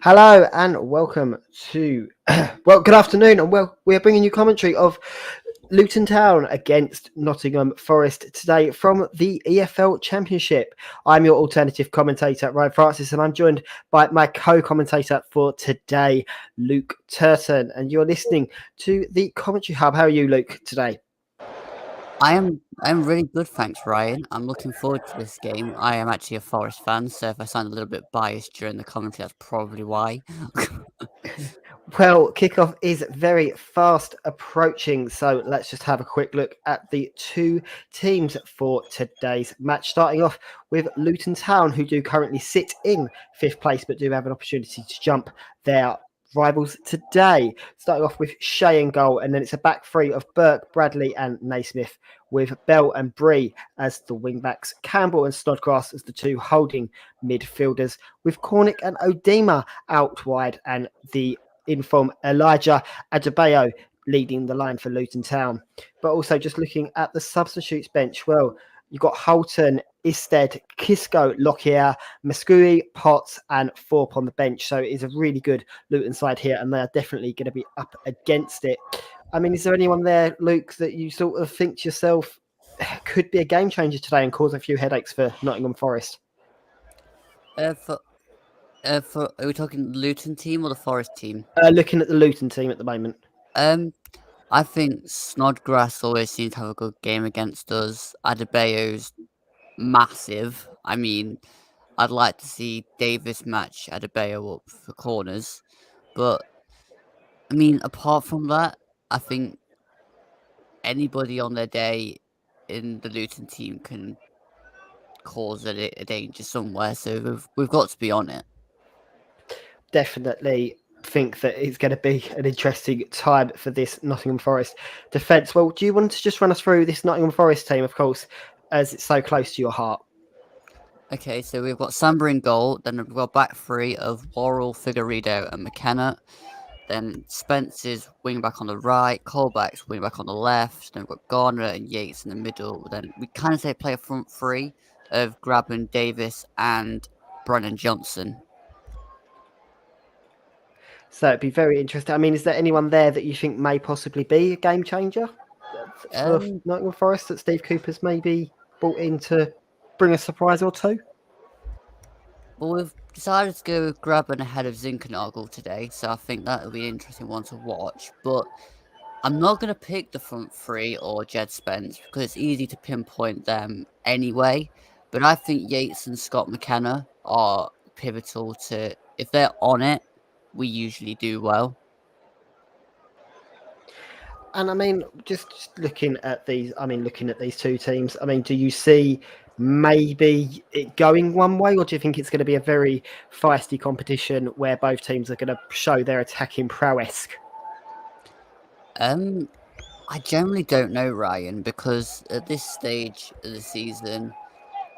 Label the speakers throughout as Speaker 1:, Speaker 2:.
Speaker 1: Hello and welcome to good afternoon, and we're bringing you commentary of Luton Town against Nottingham Forest today from the EFL Championship. I'm your alternative commentator, Ryan Francis, and I'm joined by my co-commentator for today, Luke Turton, and you're listening to the Commentary Hub. How are you, Luke, today?
Speaker 2: I'm really good, thanks, Ryan. I'm looking forward to this game. I am actually a Forest fan, so if I sound a little bit biased during the commentary, that's probably why.
Speaker 1: Well, kickoff is very fast approaching, so let's just have a quick look at the two teams for today's match. Starting off with Luton Town, who do currently sit in fifth place, but do have an opportunity to jump their rivals today. Starting off with Shea and goal, and then it's a back three of Burke, Bradley, and Naismith, with Bell and Bree as the wing-backs, Campbell and Snodgrass as the two holding midfielders, with Cornick and Odema out wide, and the inform Elijah Adebayo leading the line for Luton Town. But also just looking at the substitutes bench, well, you've got Holton, Isted, Kisco, Lockyer, Mascui, Potts, and Thorpe on the bench. So it is a really good Luton side here, and they are definitely going to be up against it. I mean, is there anyone there, Luke, that you sort of think to yourself could be a game changer today and cause a few headaches for Nottingham Forest?
Speaker 2: For are we talking the Luton team or the Forest team?
Speaker 1: Looking at the Luton team at the moment.
Speaker 2: I think Snodgrass always seems to have a good game against us. Adebayo's massive. I mean, I'd like to see Davis match Adebayo up for corners, but I mean, apart from that, I think anybody on their day in the Luton team can cause a danger somewhere, so we've got to be on it.
Speaker 1: Definitely think that it's going to be an interesting time for this Nottingham Forest defence. Well, do you want to just run us through this Nottingham Forest team, of course, as it's so close to your heart?
Speaker 2: Okay, so we've got Samba in goal, then we've got back three of Worrell, Figueiredo and McKenna. Then Spence's wing back on the right, Colback's wing back on the left. Then we've got Garner and Yates in the middle. Then we kind of say play a front three of Grabban, Davis, and Brennan Johnson.
Speaker 1: So it'd be very interesting. I mean, is there anyone there that you think may possibly be a game changer for Nottingham Forest that Steve Cooper's maybe brought in to bring a surprise or two?
Speaker 2: Well, we've decided to go with Grabban ahead of Zinkernagel today, so I think that'll be an interesting one to watch. But I'm not going to pick the front three or Jed Spence because it's easy to pinpoint them anyway. But I think Yates and Scott McKenna are pivotal to, if they're on it, we usually do well.
Speaker 1: And I mean, just looking at these two teams, I mean, do you see maybe it going one way, or do you think it's going to be a very feisty competition where both teams are going to show their attacking prowess?
Speaker 2: I generally don't know, Ryan, because at this stage of the season,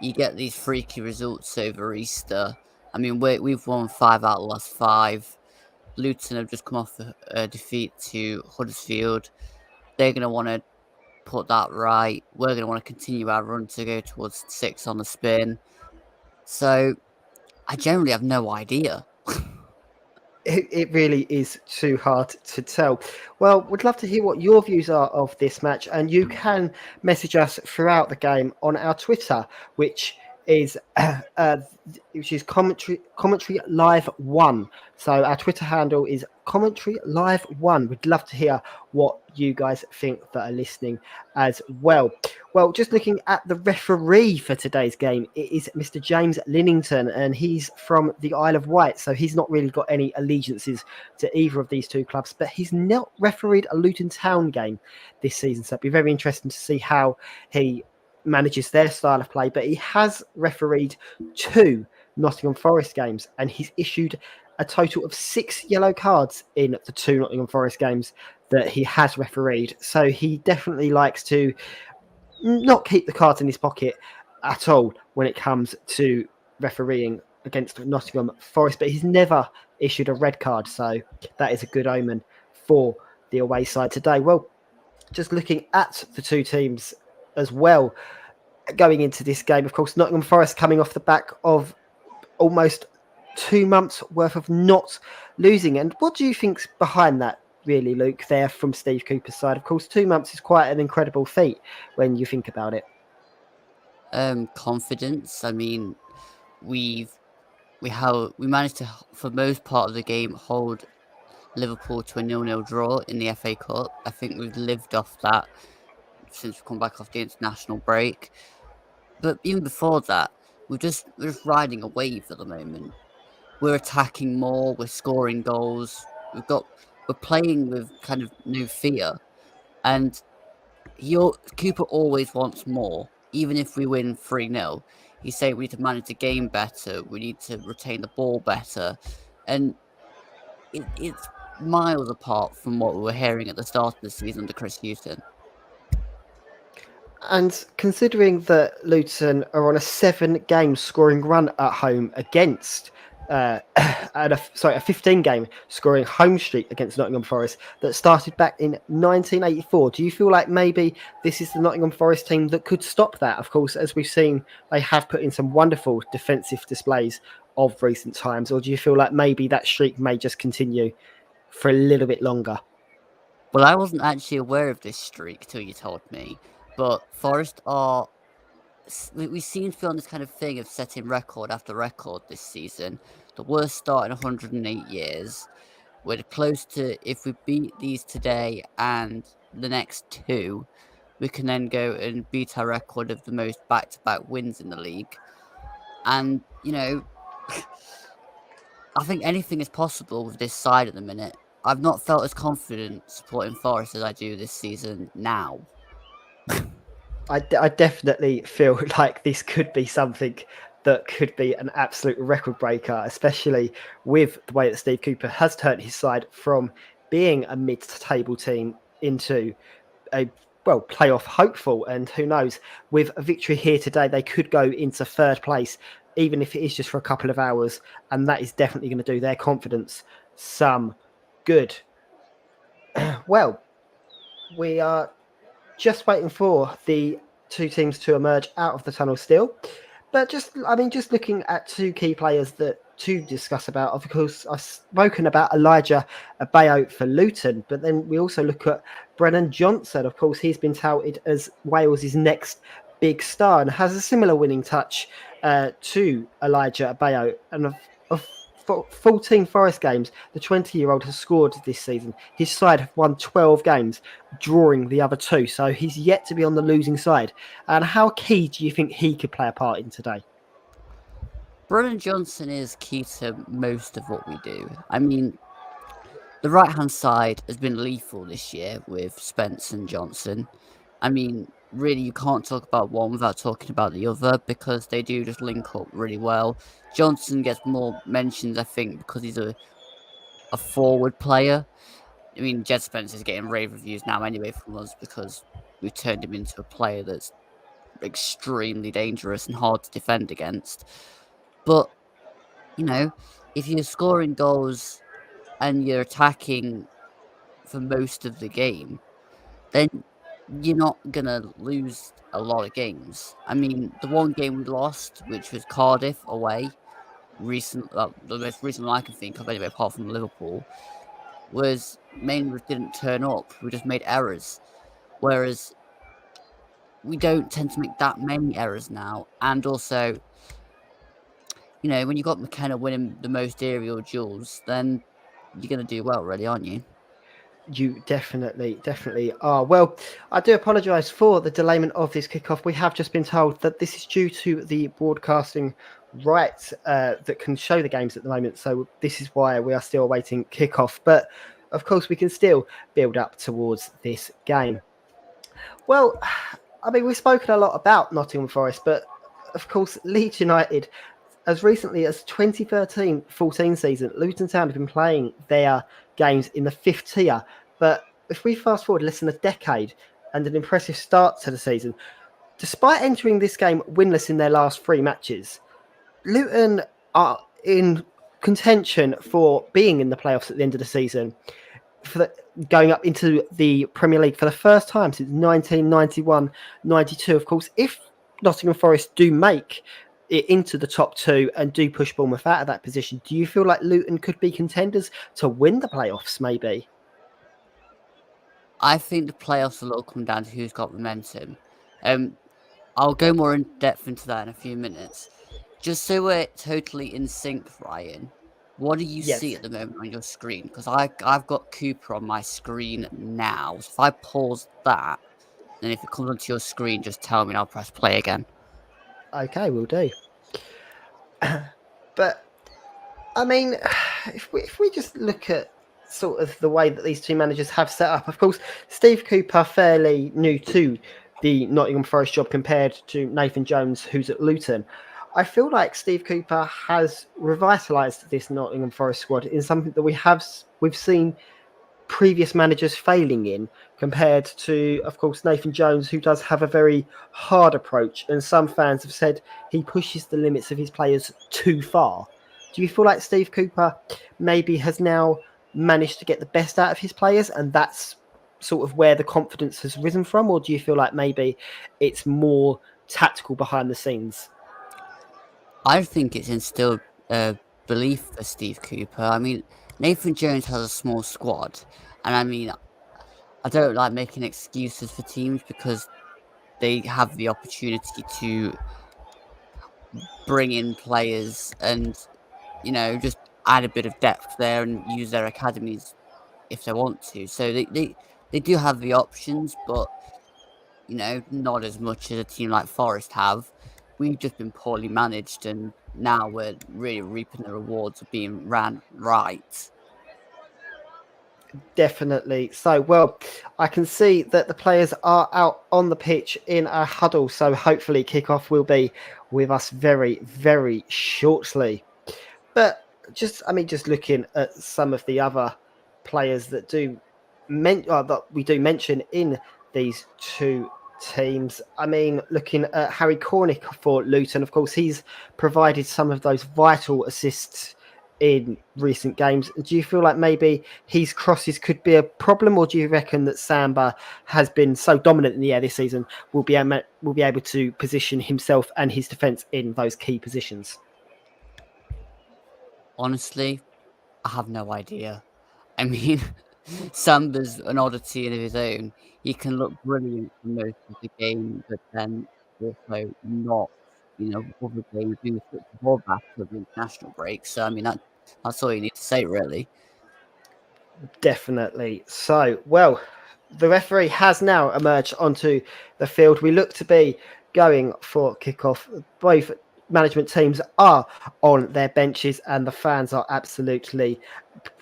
Speaker 2: you get these freaky results over Easter. I mean, we've won 5 out of the last 5. Luton have just come off a defeat to Huddersfield. They're going to want to put that right. We're going to want to continue our run to go towards 6 on the spin. So, I generally have no idea.
Speaker 1: It really is too hard to tell. Well, we'd love to hear what your views are of this match, and you can message us throughout the game on our Twitter, which is commentary live 1. So our Twitter handle is commentary live 1. We'd love to hear what you guys think that are listening as well. Well, just looking at the referee for today's game, it is Mr. James Linnington, and he's from the Isle of Wight, so he's not really got any allegiances to either of these two clubs, but he's not refereed a Luton Town game this season, so it'd be very interesting to see how he manages their style of play. But he has refereed 2 Nottingham Forest games, and he's issued a total of 6 yellow cards in the 2 Nottingham Forest games that he has refereed. So he definitely likes to not keep the cards in his pocket at all when it comes to refereeing against Nottingham Forest, but he's never issued a red card, so that is a good omen for the away side today. Well, just looking at the two teams as well going into this game, of course, Nottingham Forest coming off the back of almost 2 months worth of not losing. And what do you think's behind that, really, Luke, there from Steve Cooper's side? Of course, 2 months is quite an incredible feat when you think about it.
Speaker 2: Confidence. I mean, we've we managed to, for most part of the game, hold Liverpool to a 0-0 draw in the FA Cup. I think we've lived off that since we've come back off the international break. But even before that, we're just riding a wave at the moment. We're attacking more, we're scoring goals, we're playing with kind of no fear. And Cooper always wants more, even if we win 3-0. He's saying we need to manage the game better, we need to retain the ball better. And it's miles apart from what we were hearing at the start of the season under Chris Hughton.
Speaker 1: And considering that Luton are on a 7-game scoring run at home against a 15-game scoring home streak against Nottingham Forest that started back in 1984. Do you feel like maybe this is the Nottingham Forest team that could stop that? Of course, as we've seen, they have put in some wonderful defensive displays of recent times. Or do you feel like maybe that streak may just continue for a little bit longer?
Speaker 2: Well, I wasn't actually aware of this streak till you told me, but Forest are. We seem to be on this kind of thing of setting record after record this season. The worst start in 108 years. We're close to, if we beat these today and the next two, we can then go and beat our record of the most back-to-back wins in the league. And, I think anything is possible with this side at the minute. I've not felt as confident supporting Forest as I do this season now.
Speaker 1: I definitely feel like this could be something that could be an absolute record breaker, especially with the way that Steve Cooper has turned his side from being a mid-table team into a playoff hopeful. And who knows, with a victory here today, they could go into third place, even if it is just for a couple of hours. And that is definitely going to do their confidence some good. Well, we are just waiting for the two teams to emerge out of the tunnel still. But just looking at two key players to discuss about. Of course, I've spoken about Elijah Abayo for Luton, but then we also look at Brennan Johnson. Of course, he's been touted as Wales' next big star and has a similar winning touch to Elijah Abayo. And of 14 Forest games, the 20-year-old has scored this season. His side have won 12 games, drawing the other two. So he's yet to be on the losing side. And how key do you think he could play a part in today?
Speaker 2: Brennan Johnson is key to most of what we do. I mean, the right-hand side has been lethal this year with Spence and Johnson. I mean, really, you can't talk about one without talking about the other because they do just link up really well. Johnson gets more mentions, I think, because he's a forward player. I mean, Jed Spence is getting rave reviews now anyway from us because we've turned him into a player that's extremely dangerous and hard to defend against. But, if you're scoring goals and you're attacking for most of the game, then you're not going to lose a lot of games. I mean, the one game we lost, which was Cardiff away, the most recent one I can think of anyway, apart from Liverpool, was mainly we didn't turn up. We just made errors. Whereas we don't tend to make that many errors now. And also, when you got McKenna winning the most aerial duels, then you're going to do well, really, aren't you?
Speaker 1: You definitely are. Well, I do apologise for the delayment of this kickoff. We have just been told that this is due to the broadcasting rights that can show the games at the moment. So this is why we are still awaiting kickoff. But of course, we can still build up towards this game. Well, I mean, we've spoken a lot about Nottingham Forest, but of course, Leeds United, as recently as 2013-14 season, Luton Town have been playing their games in the fifth tier. But if we fast forward less than a decade and an impressive start to the season, despite entering this game winless in their last three matches, Luton are in contention for being in the playoffs at the end of the season, going up into the Premier League for the first time since 1991-92. Of course, if Nottingham Forest do make it into the top two and do push Bournemouth out of that position, do you feel like Luton could be contenders to win the playoffs, maybe?
Speaker 2: I think the playoffs will all come down to who's got momentum. I'll go more in depth into that in a few minutes. Just so we're totally in sync, Ryan, what do you see
Speaker 1: Yes.
Speaker 2: at the moment on your screen? Because I've got Cooper on my screen now. So if I pause that, then if it comes onto your screen, just tell me and I'll press play again.
Speaker 1: Okay, we'll do. But I mean, if we just look at sort of the way that these two managers have set up, of course, Steve Cooper fairly new to the Nottingham Forest job compared to Nathan Jones, who's at Luton. I feel like Steve Cooper has revitalised this Nottingham Forest squad in something that we've seen previous managers failing in, compared to, of course, Nathan Jones, who does have a very hard approach, and some fans have said he pushes the limits of his players too far. Do you feel like Steve Cooper maybe has now managed to get the best out of his players, and that's sort of where the confidence has risen from, or do you feel like maybe it's more tactical behind the scenes?
Speaker 2: I think it's instilled belief for Steve Cooper. I mean, Nathan Jones has a small squad, and I mean, I don't like making excuses for teams because they have the opportunity to bring in players and just add a bit of depth there and use their academies if they want to. So they do have the options, but not as much as a team like Forest have. We've just been poorly managed, and now we're really reaping the rewards of being ran right.
Speaker 1: Definitely. So, well, I can see that the players are out on the pitch in a huddle. So, hopefully, kickoff will be with us very, very shortly. But just looking at some of the other players that that we do mention in these two teams. I mean, looking at Harry Cornick for Luton, of course, he's provided some of those vital assists in recent games. Do you feel like maybe his crosses could be a problem, or do you reckon that Samba has been so dominant in the air this season will be able to position himself and his defence in those key positions?
Speaker 2: Honestly, I have no idea. I mean, Samba's an oddity in his own. He can look brilliant for most of the game, but then also not. Other games being switch the ball back to the international break. So I mean, that's all you need to say, really.
Speaker 1: Definitely. So, well, the referee has now emerged onto the field. We look to be going for kickoff. Both management teams are on their benches, and the fans are absolutely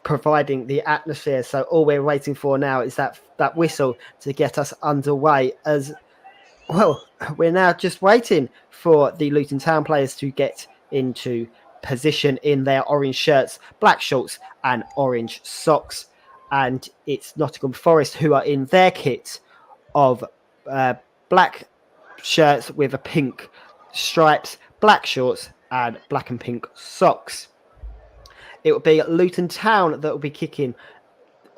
Speaker 1: providing the atmosphere. So, all we're waiting for now is that whistle to get us underway. As well, we're now just waiting for the Luton Town players to get into position in their orange shirts, black shorts, and orange socks. And it's Nottingham Forest who are in their kit of black shirts with a pink stripes, black shorts, and black and pink socks. It will be Luton Town that will be kicking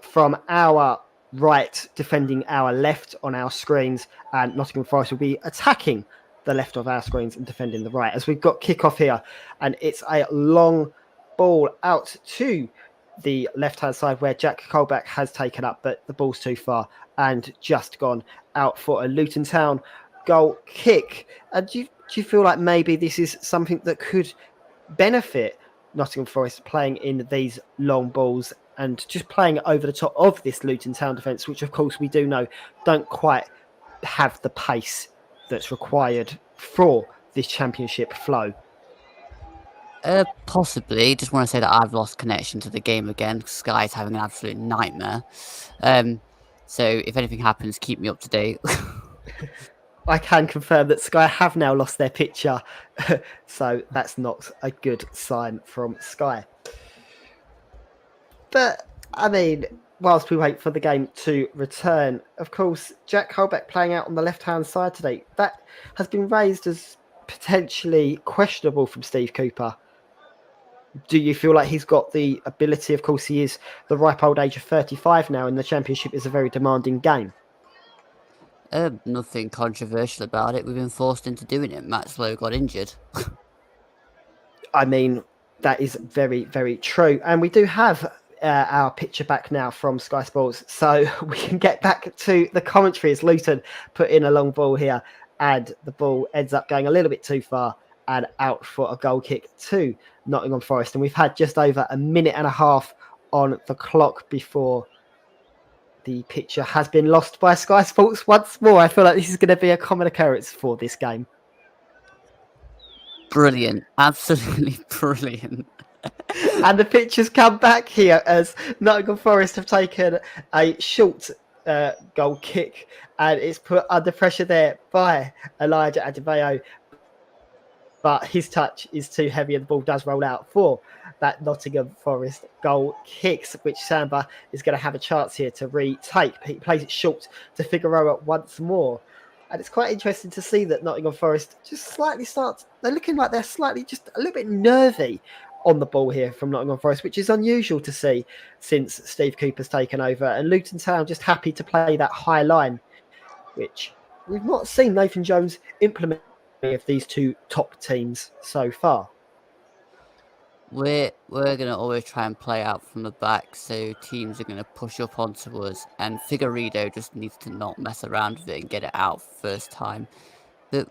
Speaker 1: from our right, defending our left on our screens, and Nottingham Forest will be attacking the left of our screens and defending the right. As we've got kickoff here, and it's a long ball out to the left-hand side where Jack Colback has taken up, but the ball's too far and just gone out for a Luton Town goal kick. And do you feel like maybe this is something that could benefit Nottingham Forest, playing in these long balls and just playing over the top of this Luton Town defence, which of course we do know don't quite have the pace that's required for this championship flow?
Speaker 2: Possibly. Just want to say that I've lost connection to the game again. Sky's having an absolute nightmare. So if anything happens, keep me up to date.
Speaker 1: I can confirm that Sky have now lost their picture, so that's not a good sign from Sky. But, I mean, whilst we wait for the game to return, of course, Jack Colbeck playing out on the left-hand side today, that has been raised as potentially questionable from Steve Cooper. Do you feel like he's got the ability? Of course, he is the ripe old age of 35 now, and the Championship is a very demanding game.
Speaker 2: Nothing controversial about it. We've been forced into doing it. Matt Slow got injured.
Speaker 1: I mean, that is very, very true. And we do have our picture back now from Sky Sports. So we can get back to the commentary as Luton put in a long ball here. And the ball ends up going a little bit too far and out for a goal kick to Nottingham Forest. And we've had just over a minute and a half on the clock before the picture has been lost by Sky Sports once more. I feel like this is going to be a common occurrence for this game.
Speaker 2: Brilliant. Absolutely brilliant.
Speaker 1: And the pictures come back here as Nottingham Forest have taken a short goal kick, and it's put under pressure there by Elijah Adebayo. But his touch is too heavy, and the ball does roll out for that Nottingham Forest goal kicks, which Samba is going to have a chance here to retake. He plays it short to Figueroa once more. And it's quite interesting to see that Nottingham Forest just slightly starts. They're looking like they're slightly just a little bit nervy on the ball here from Nottingham Forest, which is unusual to see since Steve Cooper's taken over. And Luton Town just happy to play that high line, which we've not seen Nathan Jones implement of these two top teams so far.
Speaker 2: We're gonna always try and play out from the back, so teams are gonna push up onto us, and Figueiredo just needs to not mess around with it and get it out first time. But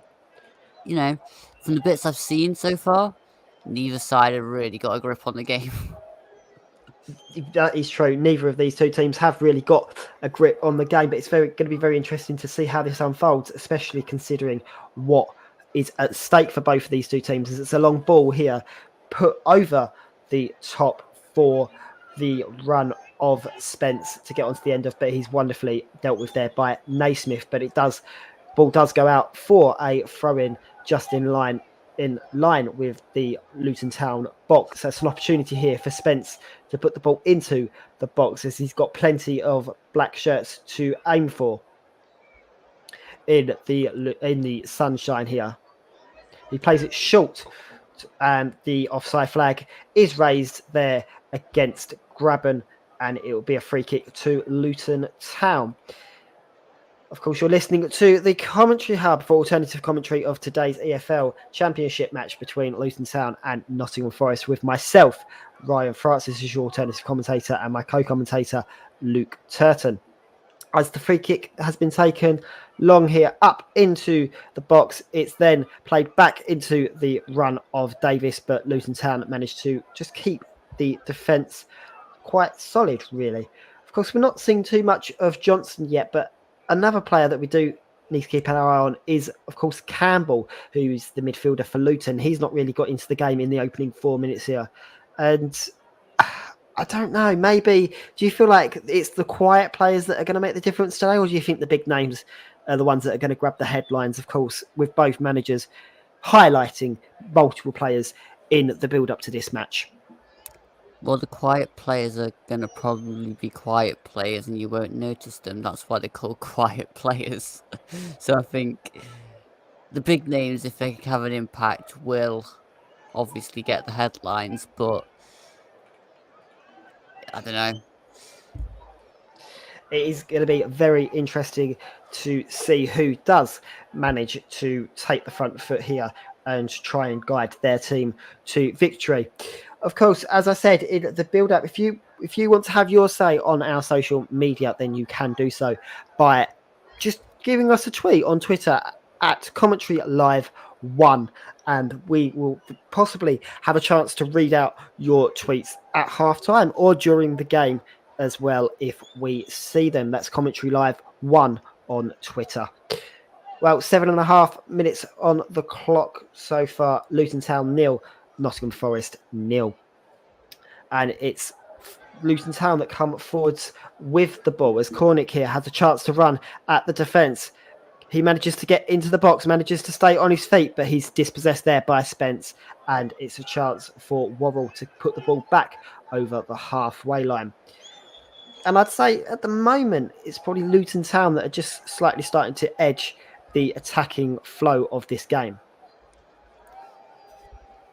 Speaker 2: you know, from the bits I've seen so far, neither side have really got a grip on the game.
Speaker 1: That is true. Neither of these two teams have really got a grip on the game, but it's going to be very interesting to see how this unfolds, especially considering what is at stake for both of these two teams. As it's a long ball here put over the top for the run of Spence to get onto the end of, but he's wonderfully dealt with there by Naismith. But ball does go out for a throw-in just in line with the Luton Town box. So it's an opportunity here for Spence to put the ball into the box, as he's got plenty of black shirts to aim for in the sunshine here. He plays it short, and the offside flag is raised there against Graben, and it will be a free kick to Luton Town. Of course, you're listening to the commentary hub for alternative commentary of today's EFL Championship match between Luton Town and Nottingham Forest, with myself, Ryan Francis, as your alternative commentator, and my co-commentator, Luke Turton. As the free kick has been taken long here up into the box, it's then played back into the run of Davis, but Luton Town managed to just keep the defence quite solid, really. Of course, we're not seeing too much of Johnson yet, but another player that we do need to keep an eye on is, of course, Campbell, who's the midfielder for Luton. He's not really got into the game in the opening 4 minutes here. And I don't know, maybe, do you feel like it's the quiet players that are going to make the difference today, or do you think the big names are the ones that are going to grab the headlines, of course, with both managers highlighting multiple players in the build-up to this match?
Speaker 2: Well, the quiet players are going to probably be quiet players and you won't notice them. That's why they're called quiet players. So I think the big names, if they have an impact, will obviously get the headlines, but I don't know.
Speaker 1: It is going to be very interesting to see who does manage to take the front foot here and try and guide their team to victory. Of course, as I said in the build-up, if you want to have your say on our social media, then you can do so by just giving us a tweet on Twitter at Commentary Live 1, and we will possibly have a chance to read out your tweets at halftime or during the game as well if we see them. That's Commentary Live 1 on Twitter. Well, 7.5 minutes on the clock so far. Luton Town 0, Nottingham Forest 0. And it's Luton Town that come forwards with the ball, as Cornick here has a chance to run at the defence. He manages to get into the box, manages to stay on his feet, but he's dispossessed there by Spence. And it's a chance for Worrell to put the ball back over the halfway line. And I'd say at the moment, it's probably Luton Town that are just slightly starting to edge the attacking flow of this game.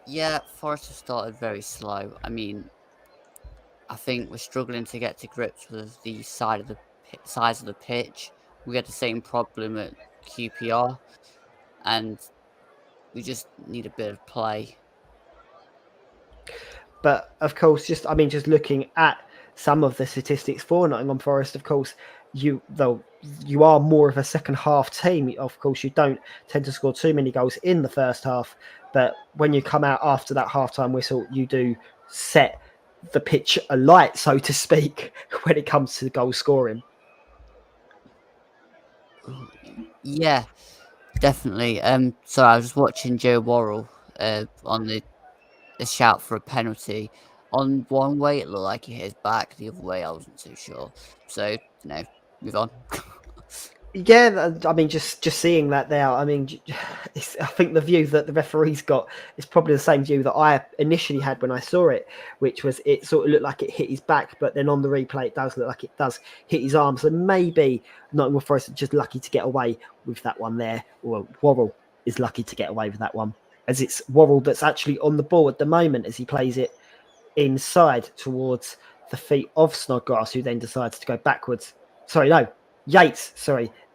Speaker 2: Yeah, Forest have started very slow. I mean, I think we're struggling to get to grips with the size of the pitch. We had the same problem at QPR, and we just need a bit of play.
Speaker 1: But of course, just looking at some of the statistics for Nottingham Forest, of course, though you are more of a second half team. Of course, you don't tend to score too many goals in the first half, but when you come out after that halftime whistle, you do set the pitch alight, so to speak, when it comes to goal scoring.
Speaker 2: Yeah, definitely. So I was just watching Joe Worrell on the shout for a penalty. On one way, it looked like he hit his back. The other way, I wasn't too sure. So, move on.
Speaker 1: Yeah, I mean, just seeing that there, I mean, I think the view that the referee's got is probably the same view that I initially had when I saw it, which was it sort of looked like it hit his back, but then on the replay, it does look like it does hit his arm. So maybe Nottingham Forest are just lucky to get away with that one there. Well, Worrell is lucky to get away with that one, as it's Worrell that's actually on the ball at the moment as he plays it inside towards the feet of Snodgrass, who then decides to go backwards. Sorry, no, Yates,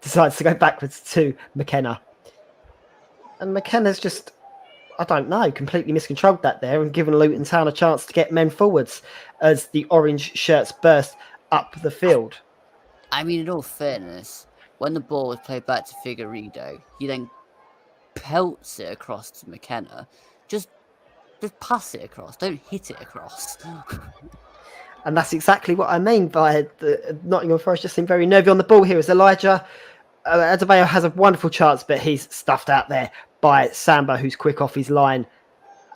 Speaker 1: decides to go backwards to McKenna. And McKenna's just, I don't know, completely miscontrolled that there and given Luton Town a chance to get men forwards as the orange shirts burst up the field.
Speaker 2: I mean, in all fairness, when the ball was played back to Figueiredo, he then pelts it across to McKenna. Just pass it across. Don't hit it across.
Speaker 1: And that's exactly what I mean by the Nottingham Forest just seem very nervy on the ball here as Elijah Adebayo has a wonderful chance, but he's stuffed out there by Samba, who's quick off his line.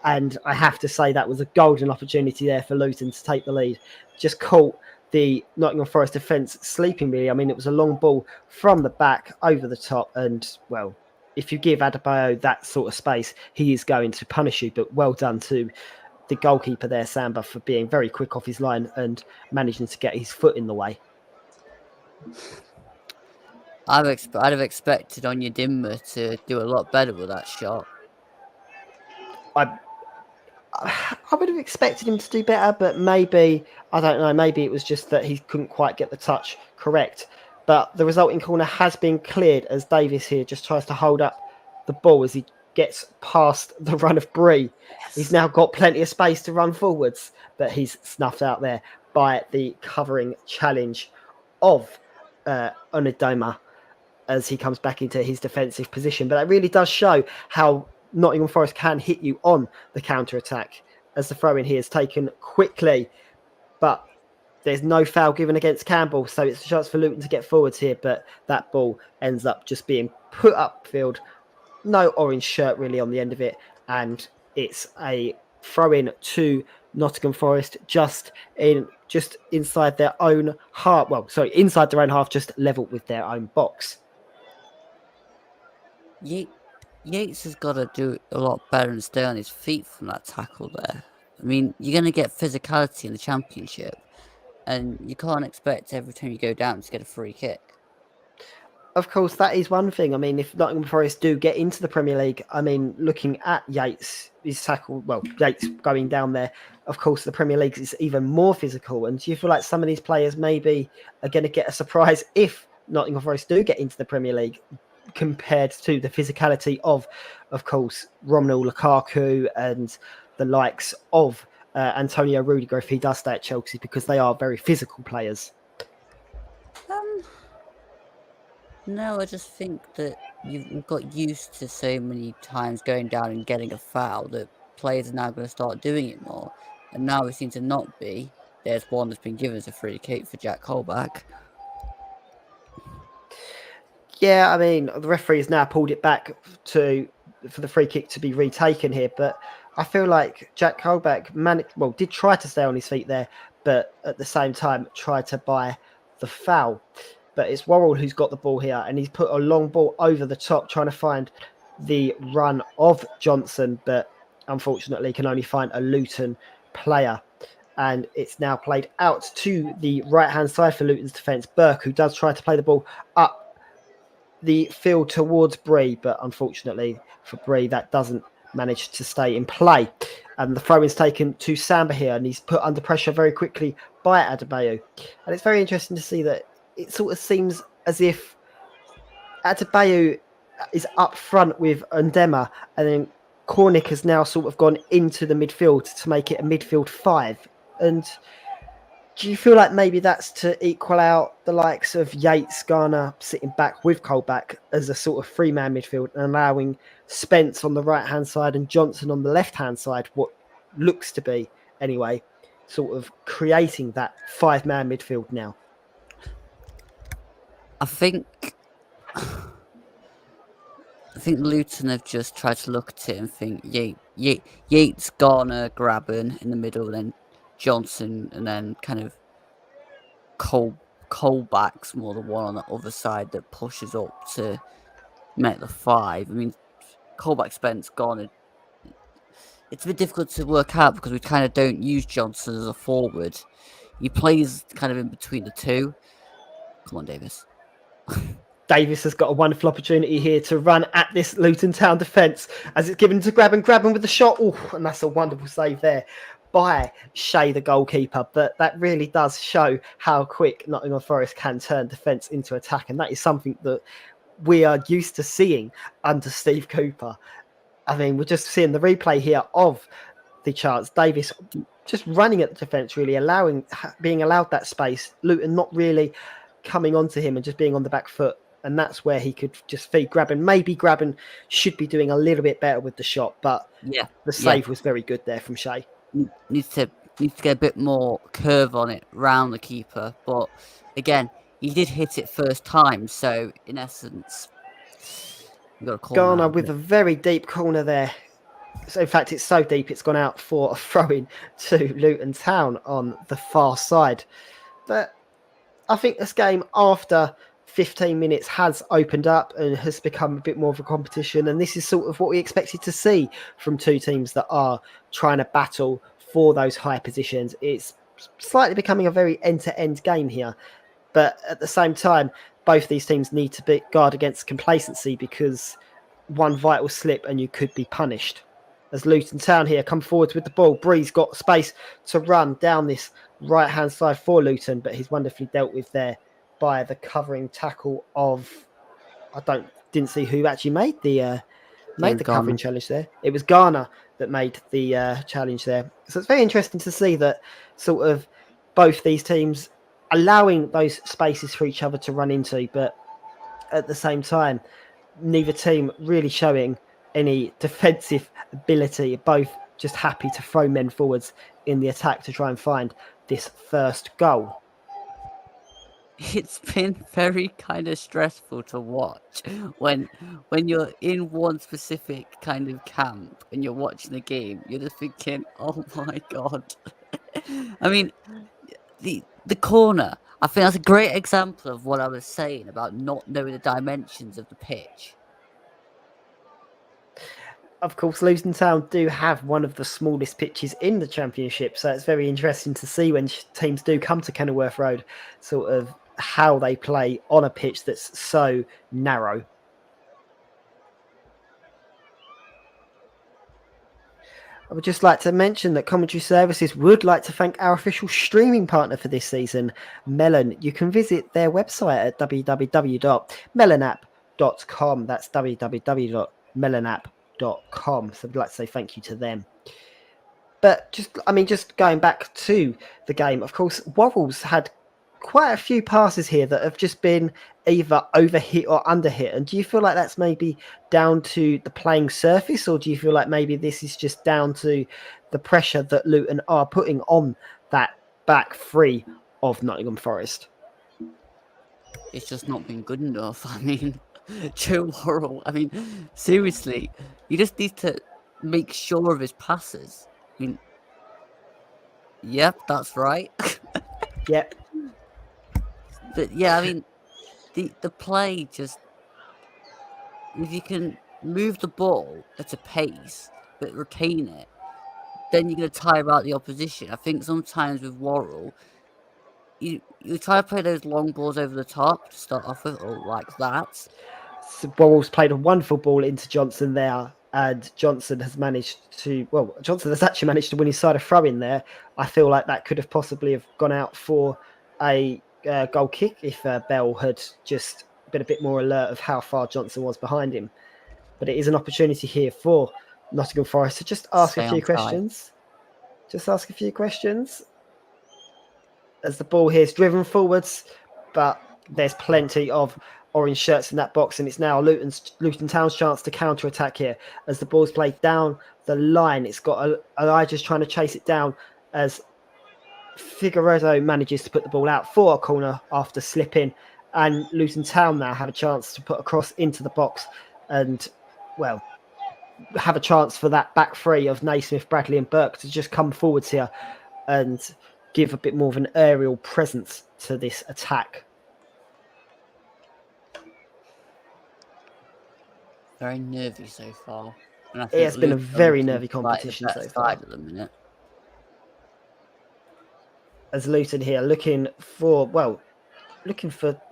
Speaker 1: And I have to say that was a golden opportunity there for Luton to take the lead. Just caught the Nottingham Forest defence sleeping, really. I mean, it was a long ball from the back over the top. And, well, if you give Adebayo that sort of space, he is going to punish you. But well done to the goalkeeper there, Samba, for being very quick off his line and managing to get his foot in the way.
Speaker 2: I'd have expected Onyedinma to do a lot better with that shot.
Speaker 1: I would have expected him to do better, but maybe, I don't know, maybe it was just that he couldn't quite get the touch correct. But the resulting corner has been cleared as Davis here just tries to hold up the ball as he gets past the run of Bree.
Speaker 2: Yes.
Speaker 1: He's now got plenty of space to run forwards, but he's snuffed out there by the covering challenge of Onidoma as he comes back into his defensive position. But that really does show how Nottingham Forest can hit you on the counter-attack as the throw-in here is taken quickly. But there's no foul given against Campbell, so it's a chance for Luton to get forwards here, but that ball ends up just being put upfield. No orange shirt really on the end of it, and it's a throw-in to Nottingham Forest just inside their own half. Well, sorry, inside their own half, just level with their own box.
Speaker 2: Yates has got to do a lot better and stay on his feet from that tackle there. I mean, you're going to get physicality in the Championship, and you can't expect every time you go down to get a free kick.
Speaker 1: Of course, that is one thing. I mean, if Nottingham Forest do get into the Premier League, I mean, looking at Yates, his tackle, well, Yates going down there, of course, the Premier League is even more physical. And do you feel like some of these players maybe are going to get a surprise if Nottingham Forest do get into the Premier League compared to the physicality of course, Romelu Lukaku and the likes of Antonio Rudiger if he does stay at Chelsea, because they are very physical players?
Speaker 2: No, I just think that you've got used to so many times going down and getting a foul that players are now going to start doing it more. And now it seems to not be. There's one that's been given as a free kick for Jack Colback.
Speaker 1: Yeah, I mean, the referee has now pulled it back for the free kick to be retaken here, but I feel like Jack Colback did try to stay on his feet there, but at the same time tried to buy the foul. But it's Worrell who's got the ball here, and he's put a long ball over the top trying to find the run of Johnson, but unfortunately can only find a Luton player. And it's now played out to the right-hand side for Luton's defence. Burke, who does try to play the ball up the field towards Bree, but unfortunately for Bree, that doesn't manage to stay in play. And the throw is taken to Samba here, and he's put under pressure very quickly by Adebayo. And it's very interesting to see that it sort of seems as if Adebayo is up front with Ndema, and then Cornick has now sort of gone into the midfield to make it a midfield 5. And do you feel like maybe that's to equal out the likes of Yates, Garner sitting back with Colback as a sort of 3-man midfield and allowing Spence on the right-hand side and Johnson on the left-hand side, what looks to be, anyway, sort of creating that 5-man midfield now?
Speaker 2: I think Luton have just tried to look at it and think Yates, Garner, Grabban in the middle, then Johnson, and then kind of Colback's more the one on the other side that pushes up to make the 5. I mean, Colback, Spence, Garner. It's a bit difficult to work out because we kind of don't use Johnson as a forward. He plays kind of in between the two. Come on, Davis.
Speaker 1: Davis has got a wonderful opportunity here to run at this Luton Town defence as it's given to Grabban with the shot. Oh, and that's a wonderful save there by Shea, the goalkeeper. But that really does show how quick Nottingham Forest can turn defence into attack. And that is something that we are used to seeing under Steve Cooper. I mean, we're just seeing the replay here of the chance. Davis just running at the defence, really being allowed that space. Luton not really coming onto him and just being on the back foot. And that's where he could just feed Grabban. Maybe Grabban should be doing a little bit better with the shot, but the save was very good there from Shea.
Speaker 2: Needs to get a bit more curve on it round the keeper. But again, he did hit it first time, so in essence, you got to call
Speaker 1: Garner with a very deep corner there. So in fact, it's so deep it's gone out for a throw-in to Luton Town on the far side. But I think this game, after 15 minutes, has opened up and has become a bit more of a competition. And this is sort of what we expected to see from two teams that are trying to battle for those high positions. It's slightly becoming a very end-to-end game here. But at the same time, both these teams need to guard against complacency because one vital slip and you could be punished. As Luton Town here come forwards with the ball, Bree's got space to run down this right-hand side for Luton, but he's wonderfully dealt with there by the covering tackle of didn't see who actually made the covering challenge there. It was Garner that made the challenge there. So it's very interesting to see that sort of both these teams allowing those spaces for each other to run into, but at the same time, neither team really showing any defensive ability, both just happy to throw men forwards in the attack to try and find this first goal.
Speaker 2: It's been very kind of stressful to watch when you're in one specific kind of camp and you're watching the game. You're just thinking, "Oh my god!" I mean, the corner. I think that's a great example of what I was saying about not knowing the dimensions of the pitch.
Speaker 1: Of course, Luton Town do have one of the smallest pitches in the Championship, so it's very interesting to see when teams do come to Kenilworth Road, sort of how they play on a pitch that's so narrow. I would just like to mention that Commentary Services would like to thank our official streaming partner for this season, Melon. You can visit their website at www.melonapp.com. That's www.melonapp.com. So I'd like to say thank you to them. But just going back to the game, of course, Worrell's had quite a few passes here that have just been either overhit or underhit. And do you feel like that's maybe down to the playing surface, or do you feel like maybe this is just down to the pressure that Luton are putting on that back three of Nottingham Forest?
Speaker 2: It's just not been good enough. I mean, Joe Worrell, seriously, he just needs to make sure of his passes. I mean, yep, that's right.
Speaker 1: Yep.
Speaker 2: But yeah, the play just, if you can move the ball at a pace but retain it, then you're going to tire out the opposition. I think sometimes with Worrell, you try to play those long balls over the top to start off with, or like that.
Speaker 1: So Worrell's played a wonderful ball into Johnson there, and Johnson has actually managed to win his side of throw-in there. I feel like that could have possibly have gone out for a goal kick if Bell had just been a bit more alert of how far Johnson was behind him. But it is an opportunity here for Nottingham Forest to just ask
Speaker 2: Stay
Speaker 1: a few
Speaker 2: on side.
Speaker 1: questions. Just ask a few questions. As the ball here is driven forwards, but there's plenty of orange shirts in that box, and it's now Luton Town's chance to counter-attack here. As the ball's played down the line, it's got Elijah's trying to chase it down as Figueredo manages to put the ball out for a corner after slipping, and Luton Town now have a chance to put a cross into the box and, well, have a chance for that back three of Naismith, Bradley and Burke to just come forwards here and give a bit more of an aerial presence to this attack.
Speaker 2: Very nervy so far. And I
Speaker 1: It
Speaker 2: think
Speaker 1: has been a
Speaker 2: Luton
Speaker 1: very
Speaker 2: seems
Speaker 1: nervy
Speaker 2: like the
Speaker 1: competition
Speaker 2: better
Speaker 1: so far.
Speaker 2: side at the minute.
Speaker 1: As Luton here looking for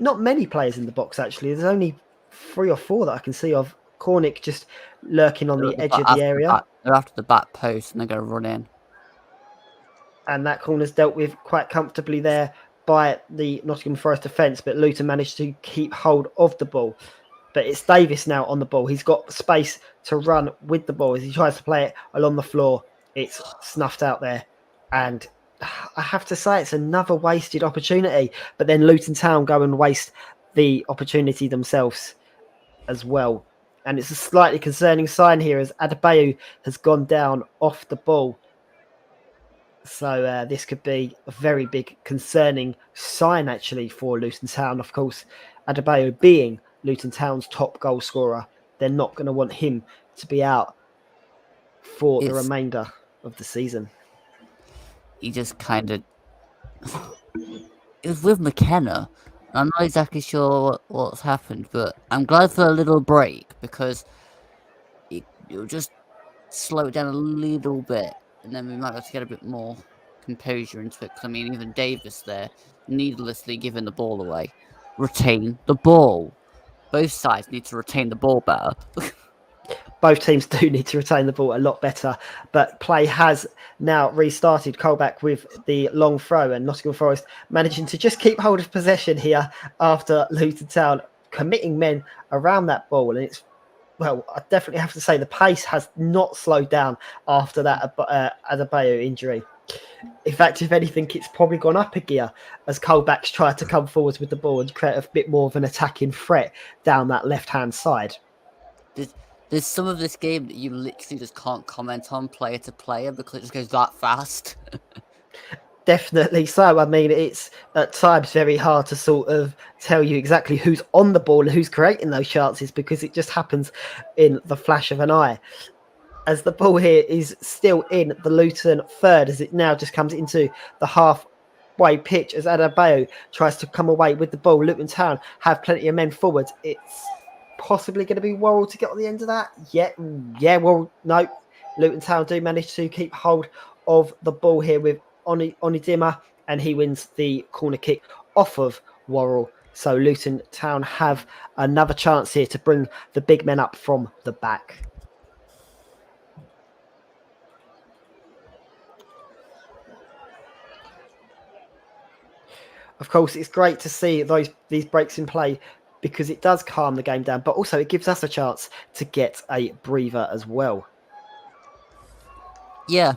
Speaker 1: not many players in the box, actually. There's only 3 or 4 that I can see of. Cornick just lurking on the edge of the area.
Speaker 2: They're after the back post and they're going to run in.
Speaker 1: And that corner's dealt with quite comfortably there by the Nottingham Forest defence, but Luton managed to keep hold of the ball. But it's Davis now on the ball. He's got space to run with the ball as he tries to play it along the floor. It's snuffed out there. And I have to say, it's another wasted opportunity. But then Luton Town go and waste the opportunity themselves as well. And it's a slightly concerning sign here as Adebayo has gone down off the ball. So this could be a very big concerning sign, actually, for Luton Town. Of course, Adebayo being Luton Town's top goal scorer, they're not going to want him to be out for the remainder of the season.
Speaker 2: He just kind of... It was with McKenna. I'm not exactly sure what's happened, but I'm glad for a little break because it'll just slow it down a little bit, and then we might have to get a bit more composure into it. Because I mean, even Davis there, needlessly giving the ball away. Retain the ball. Both sides need to retain the ball better.
Speaker 1: Both teams do need to retain the ball a lot better, but play has now restarted. Colback with the long throw, and Nottingham Forest managing to just keep hold of possession here after Luton Town committing men around that ball. And it's, well, I definitely have to say the pace has not slowed down after that Adebayo injury. In fact, if anything, it's probably gone up a gear as Colback's tried to come forwards with the ball and create a bit more of an attacking threat down that left-hand side.
Speaker 2: There's some of this game that you literally just can't comment on player to player because it just goes that fast.
Speaker 1: Definitely so. I mean, it's at times very hard to sort of tell you exactly who's on the ball and who's creating those chances because it just happens in the flash of an eye. As the ball here is still in the Luton third, as it now just comes into the halfway pitch as Adebayo tries to come away with the ball. Luton Town have plenty of men forward. It's possibly going to be Worrell to get on the end of that. Yeah. Well, no. Luton Town do manage to keep hold of the ball here with Onidima, and he wins the corner kick off of Worrell. So Luton Town have another chance here to bring the big men up from the back. Of course, it's great to see these breaks in play because it does calm the game down, but also it gives us a chance to get a breather as well.
Speaker 2: Yeah.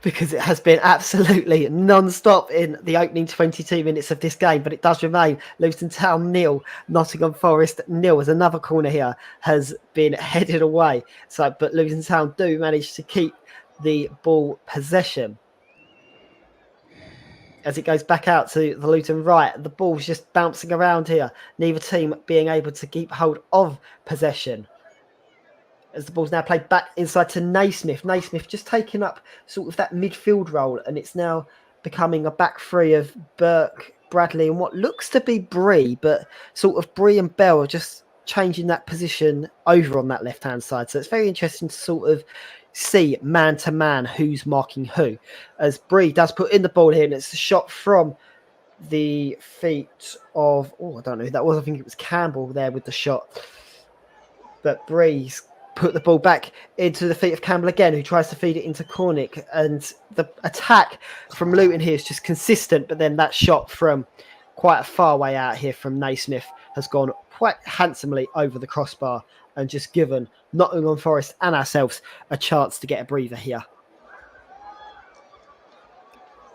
Speaker 1: Because it has been absolutely non-stop in the opening 22 minutes of this game, but it does remain Luton Town 0, Nottingham Forest 0, as another corner here has been headed away. But Luton Town do manage to keep the ball possession. As it goes back out to the Luton right, the ball's just bouncing around here. Neither team being able to keep hold of possession. As the ball's now played back inside to Naismith. Naismith just taking up sort of that midfield role, and it's now becoming a back three of Burke, Bradley, and what looks to be Bree, but sort of Bree and Bell are just changing that position over on that left-hand side. So it's very interesting to sort of see man to man who's marking who, as Bree does put in the ball here, and it's a shot from the feet of, I don't know who that was. I think it was Campbell there with the shot, but Bree's put the ball back into the feet of Campbell again, who tries to feed it into Cornick, and the attack from Luton here is just consistent, but then that shot from quite a far way out here from Naismith has gone quite handsomely over the crossbar and just given Nottingham Forest and ourselves a chance to get a breather here.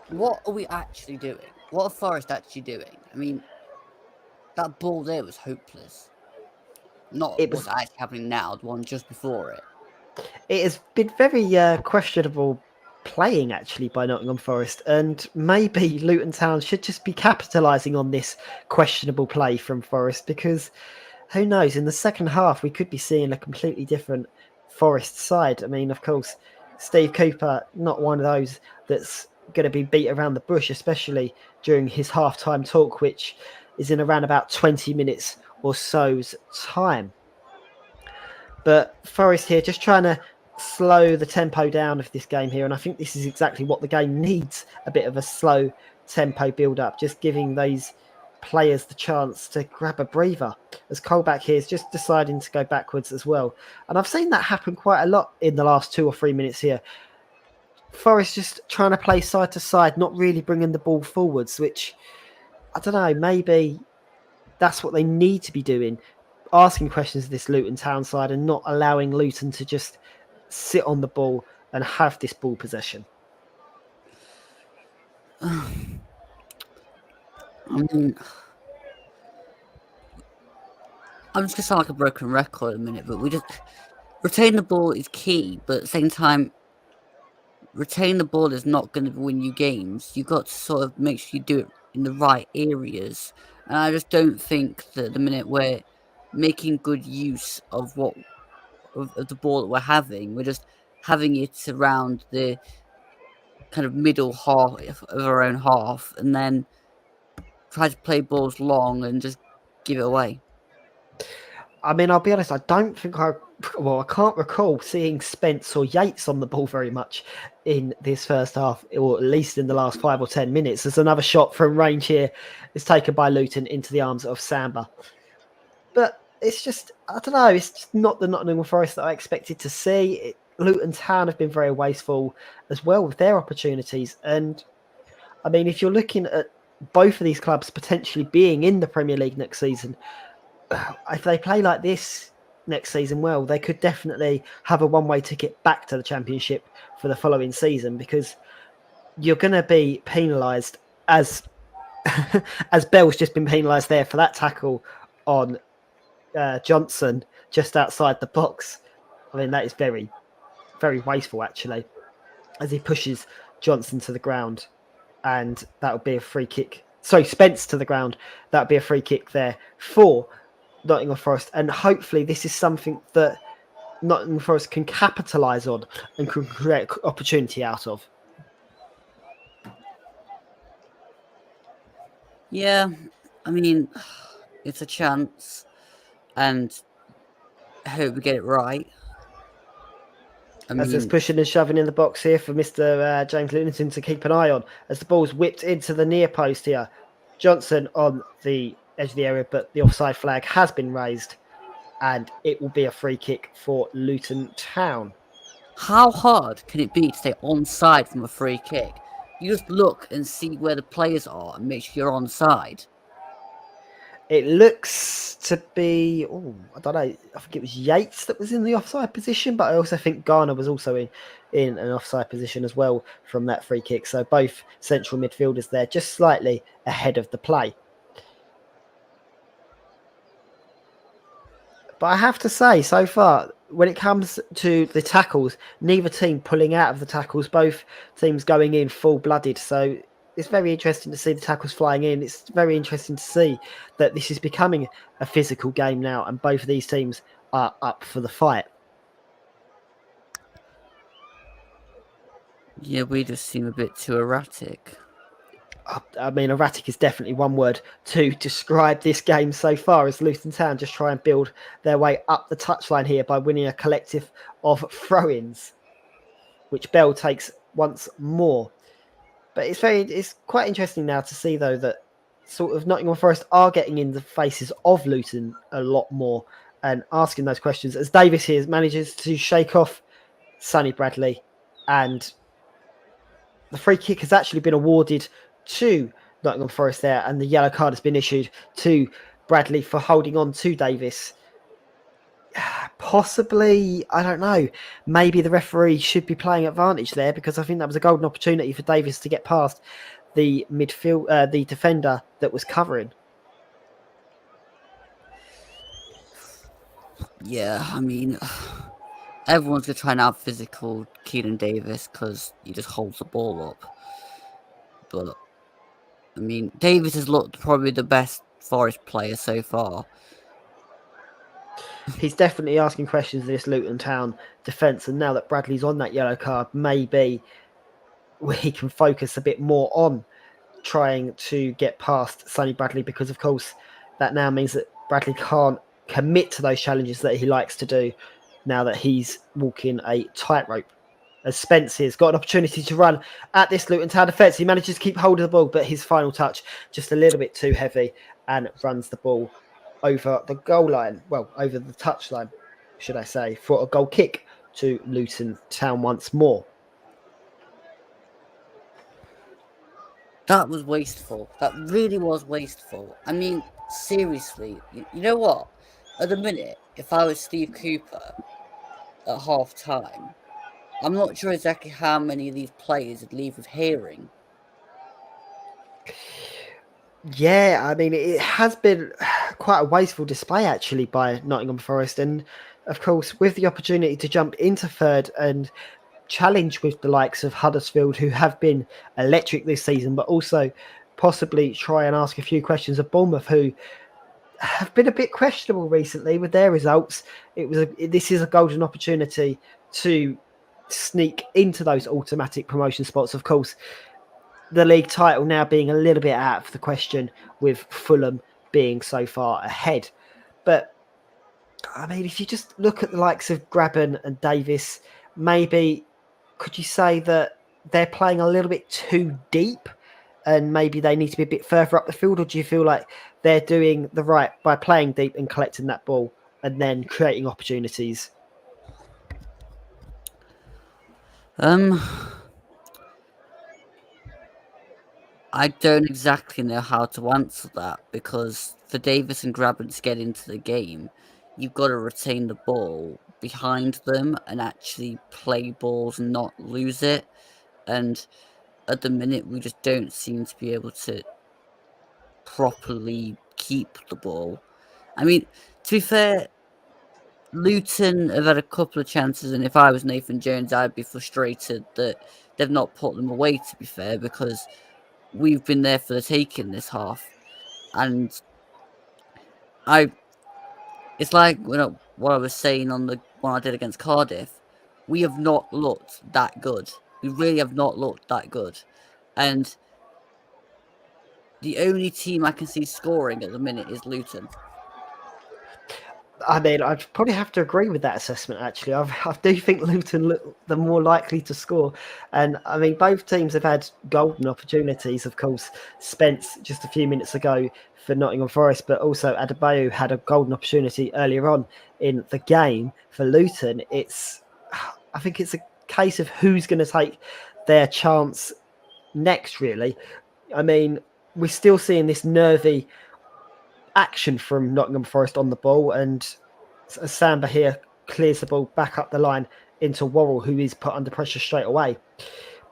Speaker 2: What are we actually doing? What are Forest actually doing? I mean, that ball there was hopeless. Not what's actually happening now, the one just before it.
Speaker 1: It has been very questionable playing actually by Nottingham Forest, and maybe Luton Town should just be capitalising on this questionable play from Forest, because who knows, in the second half we could be seeing a completely different Forest side. I mean, of course, Steve Cooper, not one of those that's going to be beat around the bush, especially during his half-time talk, which is in around about 20 minutes or so's time. But Forest here just trying to slow the tempo down of this game here, and I think this is exactly what the game needs, a bit of a slow tempo build up, just giving those players the chance to grab a breather, as Colback here is just deciding to go backwards as well. And I've seen that happen quite a lot in the last 2 or 3 minutes here. Forest just trying to play side to side, not really bringing the ball forwards, which, I don't know, maybe that's what they need to be doing, asking questions of this Luton Town side and not allowing Luton to just sit on the ball and have this ball possession.
Speaker 2: I mean, I'm just going to sound like a broken record in a minute, but we just retain the ball is key, but at the same time, retain the ball is not going to win you games. You've got to sort of make sure you do it in the right areas. And I just don't think that the minute we're making good use of the ball that we're having, we're just having it around the kind of middle half of our own half, and then try to play balls long and just give it away.
Speaker 1: I mean, I'll be honest, I don't think I can't recall seeing Spence or Yates on the ball very much in this first half, or at least in the last 5 or 10 minutes. There's another shot from range here. It's taken by Luton into the arms of Samba. But it's just, I don't know, it's just not the Nottingham Forest that I expected to see. Luton Town have been very wasteful as well with their opportunities. And I mean, if you're looking at both of these clubs potentially being in the Premier League next season, if they play like this next season, well, they could definitely have a one-way ticket back to the Championship for the following season, because you're going to be penalised as Bell's just been penalised there for that tackle on Johnson just outside the box. I mean, that is very, very wasteful, actually, as he pushes Johnson to the ground, and that would be a free kick. Sorry, Spence to the ground. That would be a free kick there for Nottingham Forest, and hopefully this is something that Nottingham Forest can capitalise on and can create opportunity out of.
Speaker 2: Yeah, I mean, it's a chance, and I hope we get it right.
Speaker 1: As there's pushing and shoving in the box here for Mr. James Luton to keep an eye on, as the ball's whipped into the near post here. Johnson on the edge of the area, but the offside flag has been raised, and it will be a free kick for Luton Town.
Speaker 2: How hard can it be to stay onside from a free kick? You just look and see where the players are and make sure you're onside.
Speaker 1: It looks to be, I don't know, I think it was Yates that was in the offside position, but I also think Garner was also in an offside position as well from that free kick. So both central midfielders there, just slightly ahead of the play. But I have to say, so far, when it comes to the tackles, neither team pulling out of the tackles, both teams going in full-blooded. So it's very interesting to see the tackles flying in. It's very interesting to see that this is becoming a physical game now, and both of these teams are up for the fight.
Speaker 2: Yeah, we just seem a bit too erratic.
Speaker 1: I mean, erratic is definitely one word to describe this game so far, as Luton Town just try and build their way up the touchline here by winning a collective of throw-ins, which Bell takes once more. But it's quite interesting now to see, though, that sort of Nottingham Forest are getting in the faces of Luton a lot more and asking those questions, as Davis here manages to shake off Sonny Bradley, and the free kick has actually been awarded to Nottingham Forest there, and the yellow card has been issued to Bradley for holding on to Davis. possibly, I don't know. Maybe the referee should be playing advantage there, because I think that was a golden opportunity for Davis to get past the the defender that was covering.
Speaker 2: Yeah, I mean, everyone's gonna try and out physical Keenan Davis because he just holds the ball up. But I mean, Davis has looked probably the best Forest player so far.
Speaker 1: He's definitely asking questions of this Luton Town defence, and now that Bradley's on that yellow card, maybe we can focus a bit more on trying to get past Sonny Bradley, because of course that now means that Bradley can't commit to those challenges that he likes to do now that he's walking a tightrope. As Spencer's got an opportunity to run at this Luton Town defence, he manages to keep hold of the ball, but his final touch just a little bit too heavy and runs the ball over the goal line, well, over the touchline, should I say, for a goal kick to Luton Town once more.
Speaker 2: That was wasteful. That really was wasteful. I mean, seriously, you know what? At the minute, if I was Steve Cooper at half time, I'm not sure exactly how many of these players would leave with hearing.
Speaker 1: Yeah, I mean, it has been quite a wasteful display actually by Nottingham Forest. And of course, with the opportunity to jump into third and challenge with the likes of Huddersfield, who have been electric this season, but also possibly try and ask a few questions of Bournemouth, who have been a bit questionable recently with their results. This is a golden opportunity to sneak into those automatic promotion spots. Of course, the league title now being a little bit out of the question, with Fulham being so far ahead. But I mean, if you just look at the likes of Graben and Davis, maybe could you say that they're playing a little bit too deep and maybe they need to be a bit further up the field? Or do you feel like they're doing the right by playing deep and collecting that ball and then creating opportunities?
Speaker 2: I don't exactly know how to answer that, because for Davis and Graben to get into the game, you've got to retain the ball behind them and actually play balls and not lose it. And at the minute, we just don't seem to be able to properly keep the ball. I mean, to be fair, Luton have had a couple of chances, and if I was Nathan Jones, I'd be frustrated that they've not put them away, to be fair, because we've been there for the taking this half. And it's like what I was saying on the one I did against Cardiff. We have not looked that good. We really have not looked that good. And the only team I can see scoring at the minute is Luton.
Speaker 1: I mean, I'd probably have to agree with that assessment, actually. I do think Luton look the more likely to score. And I mean, both teams have had golden opportunities. Of course, Spence just a few minutes ago for Nottingham Forest, but also Adebayo had a golden opportunity earlier on in the game for Luton. I think it's a case of who's going to take their chance next, really. I mean, we're still seeing this nervy action from Nottingham Forest on the ball, and Samba here clears the ball back up the line into Worrell, who is put under pressure straight away.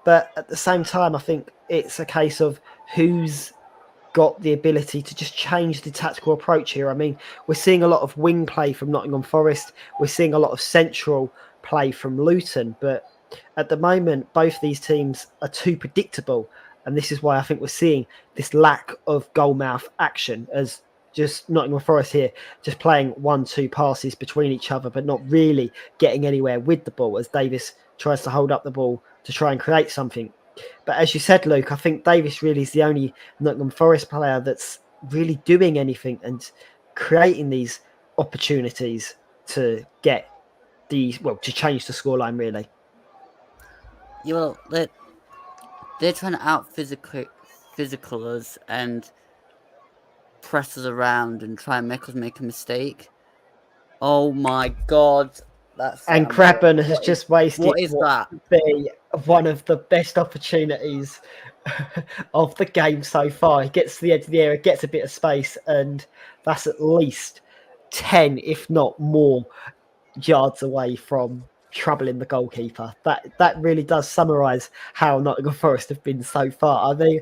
Speaker 1: But at the same time, I think it's a case of who's got the ability to just change the tactical approach here. I mean, we're seeing a lot of wing play from Nottingham Forest. We're seeing a lot of central play from Luton. But at the moment, both these teams are too predictable. And this is why I think we're seeing this lack of goalmouth action, as just Nottingham Forest here, just playing 1-2 passes between each other, but not really getting anywhere with the ball, as Davis tries to hold up the ball to try and create something. But as you said, Luke, I think Davis really is the only Nottingham Forest player that's really doing anything and creating these opportunities to get to change the scoreline, really.
Speaker 2: Yeah, well, they're trying to out physical us and press us around and try and make us make a mistake. Oh my god, that's
Speaker 1: And Crabbon has just wasted what would be one of the best opportunities of the game so far. He gets to the edge of the area, gets a bit of space, and that's at least 10, if not more, yards away from troubling the goalkeeper. That really does summarise how Nottingham Forest have been so far. I mean,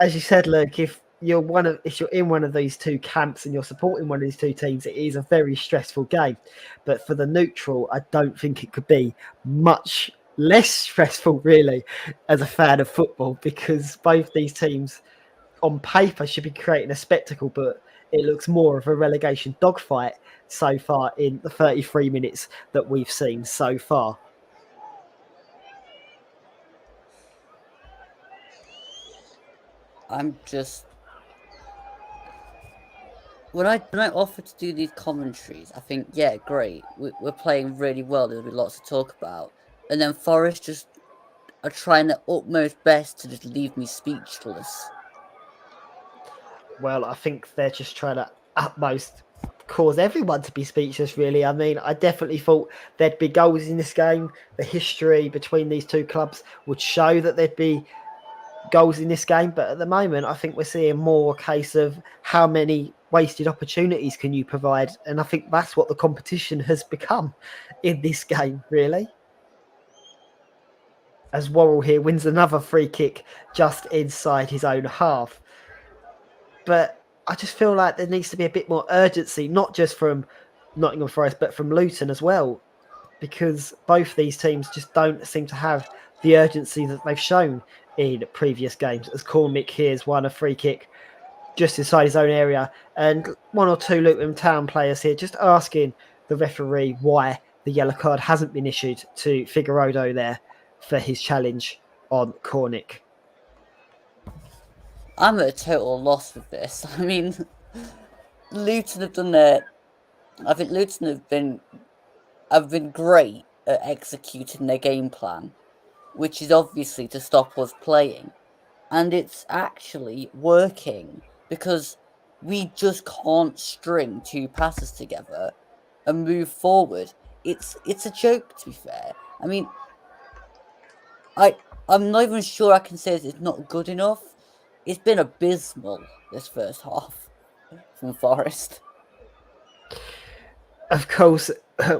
Speaker 1: as you said, Luke, if you're in one of these two camps and you're supporting one of these two teams, it is a very stressful game. But for the neutral, I don't think it could be much less stressful, really, as a fan of football, because both these teams on paper should be creating a spectacle, but it looks more of a relegation dogfight so far in the 33 minutes that we've seen so far.
Speaker 2: I'm just when I offer to do these commentaries, I think, yeah, great, we're playing really well. There'll be lots to talk about, and then Forest just are trying their utmost best to just leave me speechless.
Speaker 1: Well, I think they're just trying to utmost cause everyone to be speechless, really. I mean, I definitely thought there'd be goals in this game. The history between these two clubs would show that there'd be goals in this game, but at the moment I think we're seeing more a case of how many wasted opportunities can you provide, and I think that's what the competition has become in this game, really, as Worrell here wins another free kick just inside his own half. But I just feel like there needs to be a bit more urgency, not just from Nottingham Forest but from Luton as well, because both these teams just don't seem to have the urgency that they've shown in previous games. As Cormick here has won a free kick just inside his own area, and one or two Luton Town players here just asking the referee why the yellow card hasn't been issued to Figueroa there for his challenge on Cornick.
Speaker 2: I'm at a total loss with this. I mean, Luton have done their. I think Luton have been great at executing their game plan, which is obviously to stop us playing. And it's actually working because we just can't string two passes together and move forward. It's a joke, to be fair. I mean, I'm not even sure I can say it's not good enough. It's been abysmal this first half from Forest.
Speaker 1: Of course,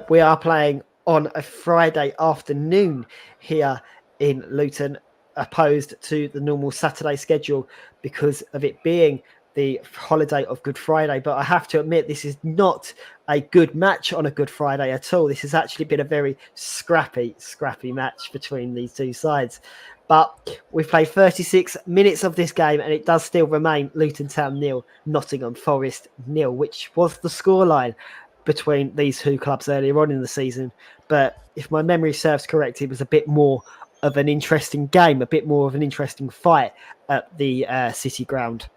Speaker 1: we are playing on a Friday afternoon here in Luton, opposed to the normal Saturday schedule because of it being the holiday of Good Friday. But I have to admit, this is not a good match on a Good Friday at all. This has actually been a very scrappy match between these two sides. But we've played 36 minutes of this game, and it does still remain Luton Town 0, Nottingham Forest 0, which was the scoreline between these two clubs earlier on in the season. But if my memory serves correct, it was a bit more of an interesting game, a bit more of an interesting fight at the City ground.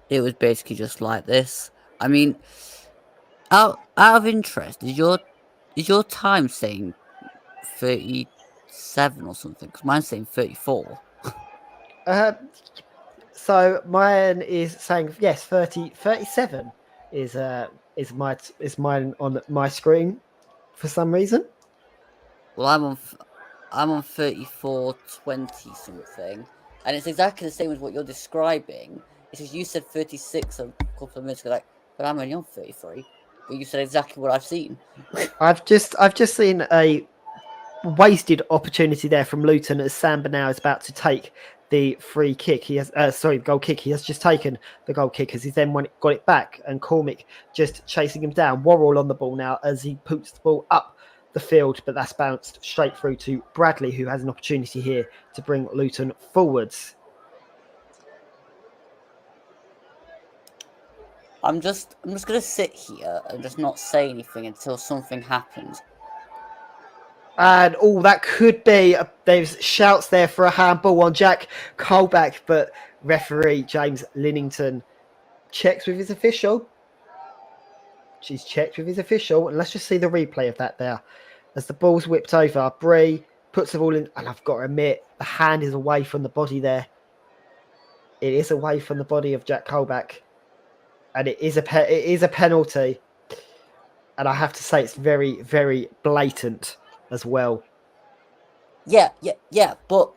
Speaker 2: It was basically just like this. I mean, out of interest, is your time saying 37 or something? Because mine's saying 34.
Speaker 1: So mine is saying yes, 37 is mine on my screen for some reason.
Speaker 2: Well, I'm on 34:20 something, and it's exactly the same as what you're describing. It's just you said 36 a couple of minutes ago, like, but I'm only on 33. But you said exactly what I've seen.
Speaker 1: I've just seen a wasted opportunity there from Luton as Sam Banau is about to take the free kick. He has, goal kick. He has just taken the goal kick as he then got it back, and Cormick just chasing him down. Worrell on the ball now as he puts the ball up the field, but that's bounced straight through to Bradley, who has an opportunity here to bring Luton forwards.
Speaker 2: I'm just gonna sit here and just not say anything until something happens.
Speaker 1: And that could be there's shouts there for a handball on Jack Colback, but referee James Linnington checks with his official. She's checked with his official, and let's just see the replay of that there. As the ball's whipped over, Bree puts the ball in, and I've got to admit, the hand is away from the body there. It is away from the body of Jack Colback, and it is a penalty. And I have to say, it's very, very blatant as well.
Speaker 2: Yeah, but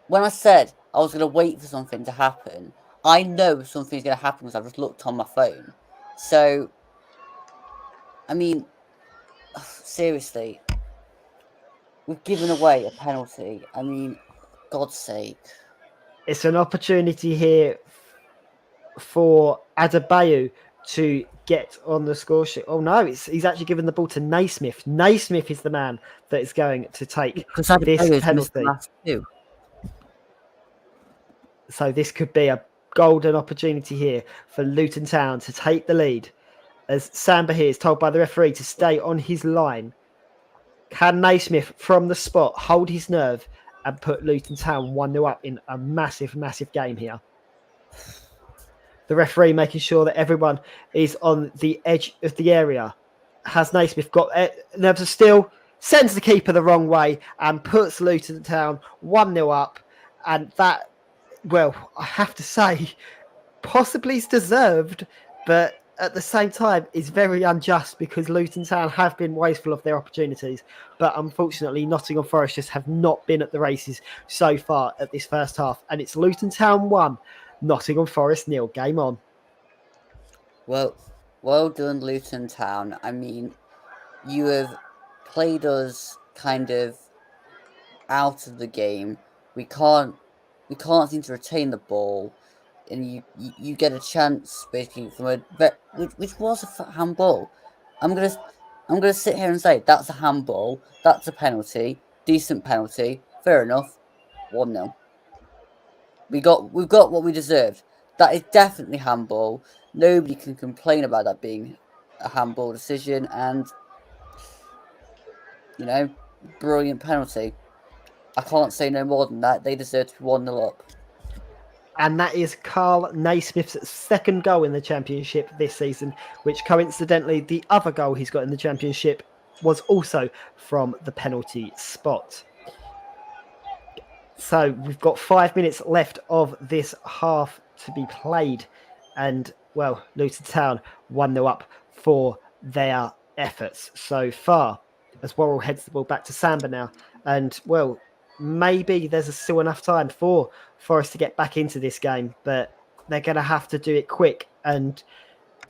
Speaker 2: when I said I was going to wait for something to happen, I know something's going to happen because I've just looked on my phone. So, I mean, seriously, we've given away a penalty. I mean, God's sake.
Speaker 1: It's an opportunity here for Adebayo to get on the score sheet. Oh no, he's actually given the ball to Naismith. Naismith is the man that is going to take
Speaker 2: Because
Speaker 1: this
Speaker 2: Adebayo's missed the
Speaker 1: penalty.
Speaker 2: last two.
Speaker 1: So this could be a golden opportunity here for Luton Town to take the lead. As Samba here is told by the referee to stay on his line. Can Naismith from the spot hold his nerve and put Luton Town 1-0 up in a massive, massive game here? The referee making sure that everyone is on the edge of the area. Has Naismith got nerves of steel? Sends the keeper the wrong way and puts Luton Town 1-0 up. And that, well, I have to say, possibly is deserved, but at the same time is very unjust because Luton Town have been wasteful of their opportunities. But unfortunately, Nottingham Forest just have not been at the races so far at this first half. And it's Luton Town 1, Nottingham Forest 0. Game on.
Speaker 2: Well done, Luton Town. I mean, you have played us kind of out of the game. We can't seem to retain the ball, and you get a chance basically from which was a handball. I'm gonna sit here and say that's a handball. That's a penalty. Decent penalty. Fair enough. 1-0. We've got what we deserved. That is definitely handball. Nobody can complain about that being a handball decision, and brilliant penalty. I can't say no more than that. They deserve to be 1-0 up.
Speaker 1: And that is Carl Naismith's second goal in the Championship this season, which coincidentally, the other goal he's got in the Championship was also from the penalty spot. So we've got 5 minutes left of this half to be played. And, well, Luton Town 1-0 up for their efforts so far. As Worrell heads the ball back to Samba now. And, well, maybe there's still enough time for Forest to get back into this game, but they're going to have to do it quick and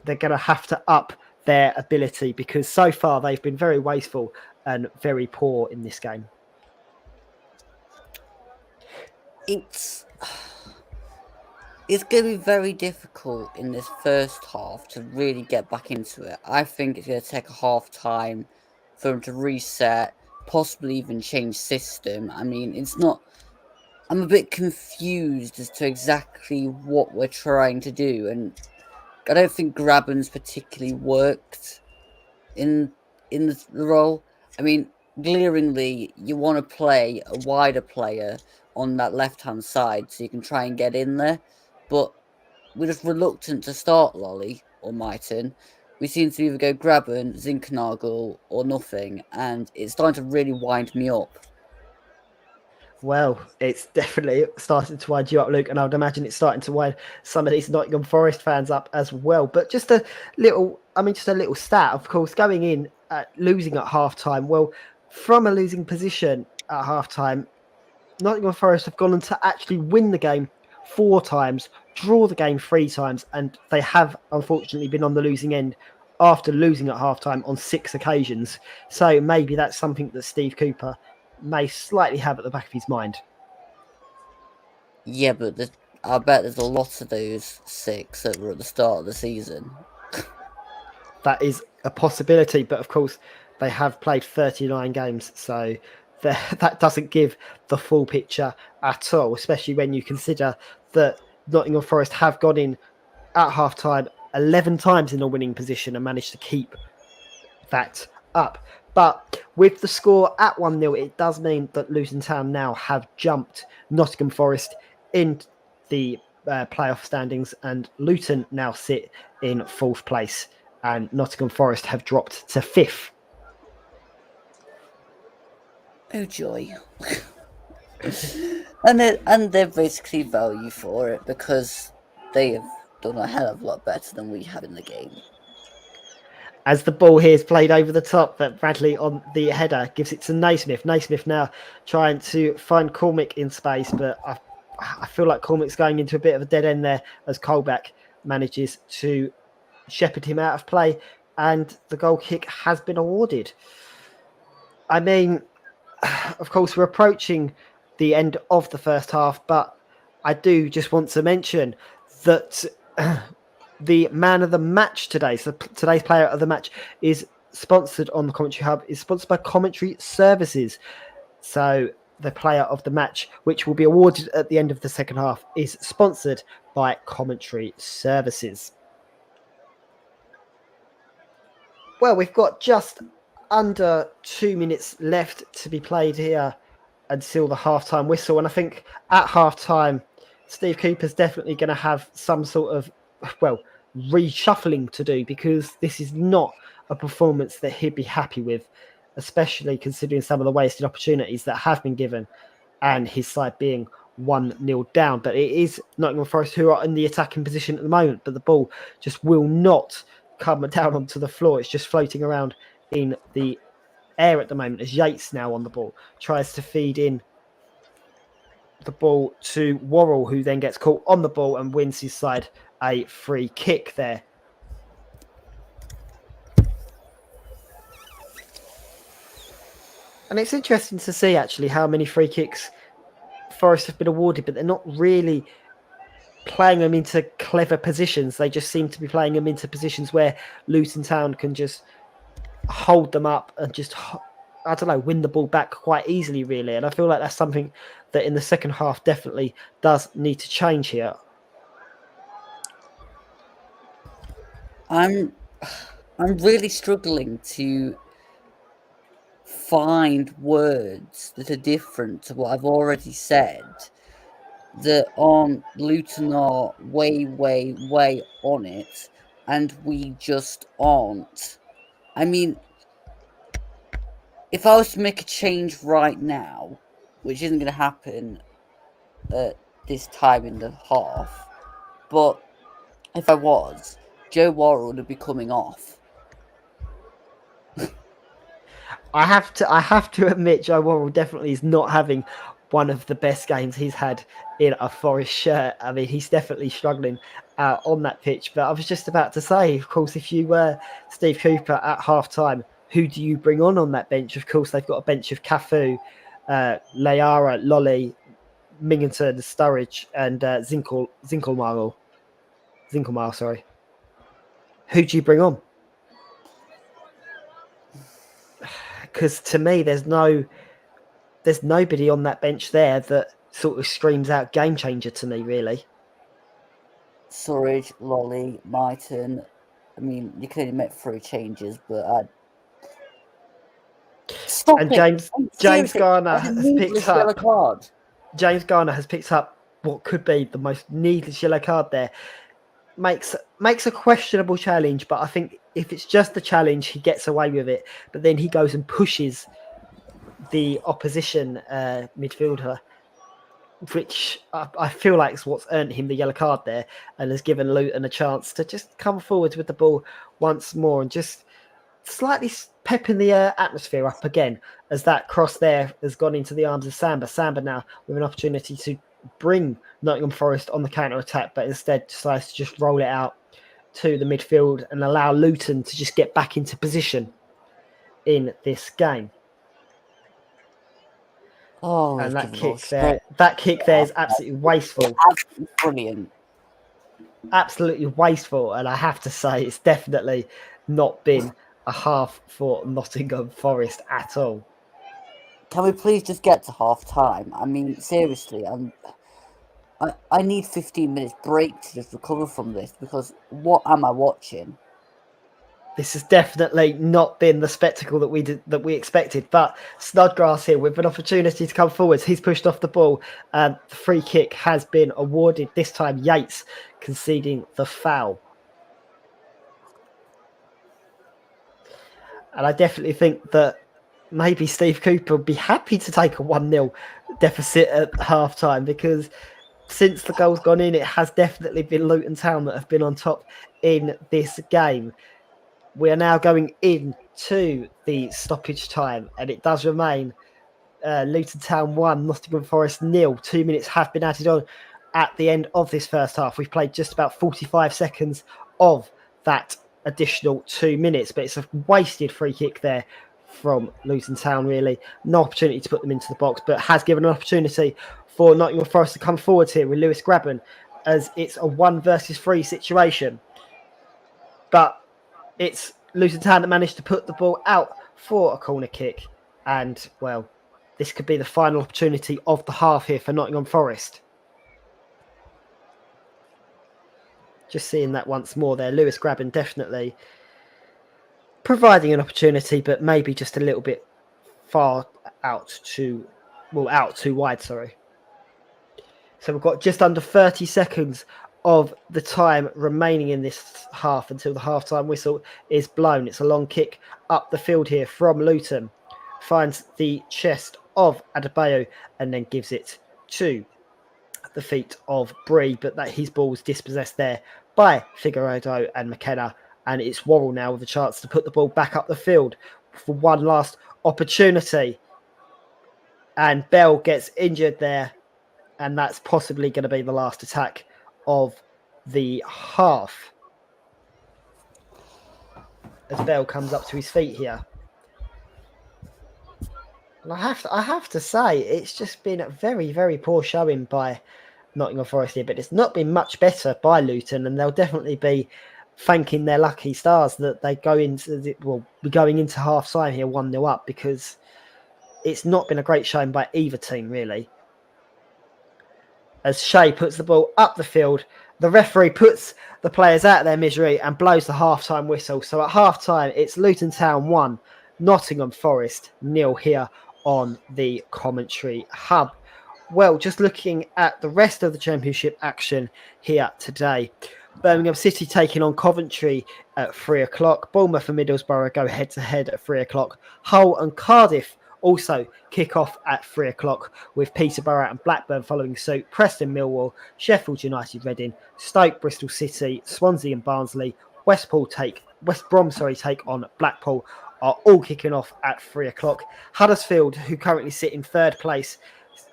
Speaker 1: they're going to have to up their ability because so far they've been very wasteful and very poor in this game.
Speaker 2: It's going to be very difficult in this first half to really get back into it. I think it's going to take a half time for them to reset, possibly even change system. I mean, I'm a bit confused as to exactly what we're trying to do, and I don't think Graben's particularly worked in the role. I mean, glaringly, you want to play a wider player on that left-hand side so you can try and get in there, but we're just reluctant to start Lolly or Mighton. We seem to either go Graben, Zinkernagel, or nothing, and it's starting to really wind me up.
Speaker 1: Well, it's definitely starting to wind you up, Luke, and I would imagine it's starting to wind some of these Nottingham Forest fans up as well. But just a little stat, of course, going in losing at halftime. Well, from a losing position at halftime, Nottingham Forest have gone on to actually win the game 4 times, draw the game 3 times, and they have unfortunately been on the losing end after losing at halftime on 6 occasions. So maybe that's something that Steve Cooper may slightly have at the back of his mind.
Speaker 2: Yeah, but I bet there's a lot of those 6 that were at the start of the season.
Speaker 1: That is a possibility, but of course they have played 39 games, so that doesn't give the full picture at all, especially when you consider that Nottingham Forest have gone in at half-time 11 times in a winning position and managed to keep that up. But with the score at 1-0, it does mean that Luton Town now have jumped Nottingham Forest in the playoff standings, and Luton now sit in 4th place, and Nottingham Forest have dropped to 5th.
Speaker 2: Oh joy. and they're basically value for it because they have done a hell of a lot better than we have in the game.
Speaker 1: As the ball here is played over the top, but Bradley on the header gives it to Naismith. Naismith now trying to find Cormick in space, but I feel like Cormick's going into a bit of a dead end there as Colback manages to shepherd him out of play, and the goal kick has been awarded. I mean, of course, we're approaching the end of the first half, but I do just want to mention that the man of the match today, so today's player of the match, is sponsored on the Commentary Hub, is sponsored by Commentary Services. So the player of the match, which will be awarded at the end of the second half, is sponsored by Commentary Services. Well, we've got just under 2 minutes left to be played here until the halftime whistle. And I think at halftime, Steve Cooper's definitely going to have some sort of, reshuffling to do, because this is not a performance that he'd be happy with, especially considering some of the wasted opportunities that have been given and his side being 1-0 down. But it is Nottingham Forest who are in the attacking position at the moment, but the ball just will not come down onto the floor. It's just floating around in the air at the moment as Yates, now on the ball, tries to feed in the ball to Worrell, who then gets caught on the ball and wins his side a free kick there. And it's interesting to see actually how many free kicks Forest have been awarded, but they're not really playing them into clever positions. They just seem to be playing them into positions where Luton Town can just hold them up and just, I don't know, win the ball back quite easily, really. And I feel like that's something that in the second half definitely does need to change here.
Speaker 2: I'm really struggling to find words that are different to what I've already said, that Luton are way, way, way on it, and we just aren't. I mean, if I was to make a change right now, which isn't going to happen at this time in the half, but if I was, Joe Worrell would be coming off.
Speaker 1: I have to admit, Joe Worrell definitely is not having one of the best games he's had in a Forest shirt. I mean, he's definitely struggling on that pitch. But I was just about to say, of course, if you were Steve Cooper at half-time, who do you bring on that bench? Of course, they've got a bench of Cafu, Layara, Lolly, Mingleton, Sturridge, and Zinkelmile, sorry. Who do you bring on? Because to me, there's nobody on that bench there that sort of screams out game changer to me, really.
Speaker 2: Surridge, Lolly, Myton. I mean, you could only make 3 changes, but Stop
Speaker 1: and
Speaker 2: it.
Speaker 1: James Garner
Speaker 2: That's a
Speaker 1: has
Speaker 2: needless
Speaker 1: picked
Speaker 2: yellow
Speaker 1: up.
Speaker 2: card.
Speaker 1: James Garner has picked up what could be the most needless yellow card there. Makes a questionable challenge, but I think if it's just the challenge, he gets away with it. But then he goes and pushes the opposition midfielder, which I feel like is what's earned him the yellow card there, and has given Luton a chance to just come forward with the ball once more and just slightly pepping the atmosphere up again, as that cross there has gone into the arms of Samba. Samba now with an opportunity to bring Nottingham Forest on the counter-attack, but instead decides to just roll it out to the midfield and allow Luton to just get back into position in this game.
Speaker 2: Oh,
Speaker 1: and that kick there is absolutely wasteful.
Speaker 2: Brilliant.
Speaker 1: Absolutely wasteful, and I have to say it's definitely not been a half for Nottingham Forest at all.
Speaker 2: Can we please just get to half time? I mean, seriously, I need 15 minutes break to just recover from this, because what am I watching?
Speaker 1: This has definitely not been the spectacle that we expected. But Snodgrass here with an opportunity to come forwards. He's pushed off the ball. The free kick has been awarded. This time Yates conceding the foul. And I definitely think that maybe Steve Cooper would be happy to take a 1-0 deficit at halftime, because since the goal's gone in, it has definitely been Luton Town that have been on top in this game. We are now going into the stoppage time, and it does remain Luton Town 1, Nottingham Forest 0. 2 minutes have been added on at the end of this first half. We've played just about 45 seconds of that additional 2 minutes. But it's a wasted free kick there from Luton Town, really. No opportunity to put them into the box, but has given an opportunity for Nottingham Forest to come forward here with Lewis Grabban, as it's a 1 versus 3 situation. But it's Luton Town that managed to put the ball out for a corner kick. And, well, this could be the final opportunity of the half here for Nottingham Forest. Just seeing that once more there. Lewis Grabban definitely providing an opportunity, but maybe just a little bit far out too wide, sorry. So we've got just under 30 seconds of the time remaining in this half until the half-time whistle is blown. It's a long kick up the field here from Luton. Finds the chest of Adebayo and then gives it to the feet of Bree, but that his ball was dispossessed there by Figueiredo and McKenna. And it's Worrell now with a chance to put the ball back up the field for one last opportunity. And Bell gets injured there. And that's possibly going to be the last attack of the half. As Bell comes up to his feet here. And I have to say, it's just been a very, very poor showing by Nottingham Forest here, but it's not been much better by Luton, and they'll definitely be thanking their lucky stars that they go into be going into half time here 1-0 up, because it's not been a great showing by either team, really. As Shea puts the ball up the field, the referee puts the players out of their misery and blows the half-time whistle. So at half-time, it's Luton Town 1, Nottingham Forest 0 here on the commentary hub. Well, just looking at the rest of the Championship action here today. Birmingham City taking on Coventry at 3 o'clock. Bournemouth and Middlesbrough go head-to-head at 3 o'clock. Hull and Cardiff also kick off at 3 o'clock, with Peterborough and Blackburn following suit. Preston Millwall, Sheffield United Reading, Stoke Bristol City, Swansea and Barnsley, West Brom take on Blackpool, are all kicking off at 3 o'clock. Huddersfield, who currently sit in third place,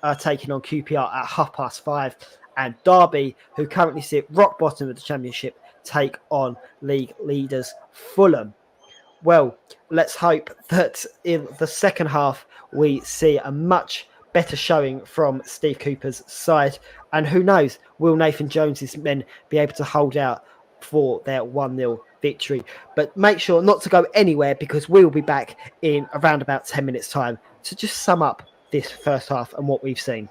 Speaker 1: are taking on QPR at 5:30. And Derby, who currently sit rock bottom of the Championship, take on league leaders Fulham. Well, let's hope that in the second half we see a much better showing from Steve Cooper's side. And who knows, will Nathan Jones's men be able to hold out for their 1-0 victory? But make sure not to go anywhere, because we'll be back in around about 10 minutes' time to just sum up this first half and what we've seen.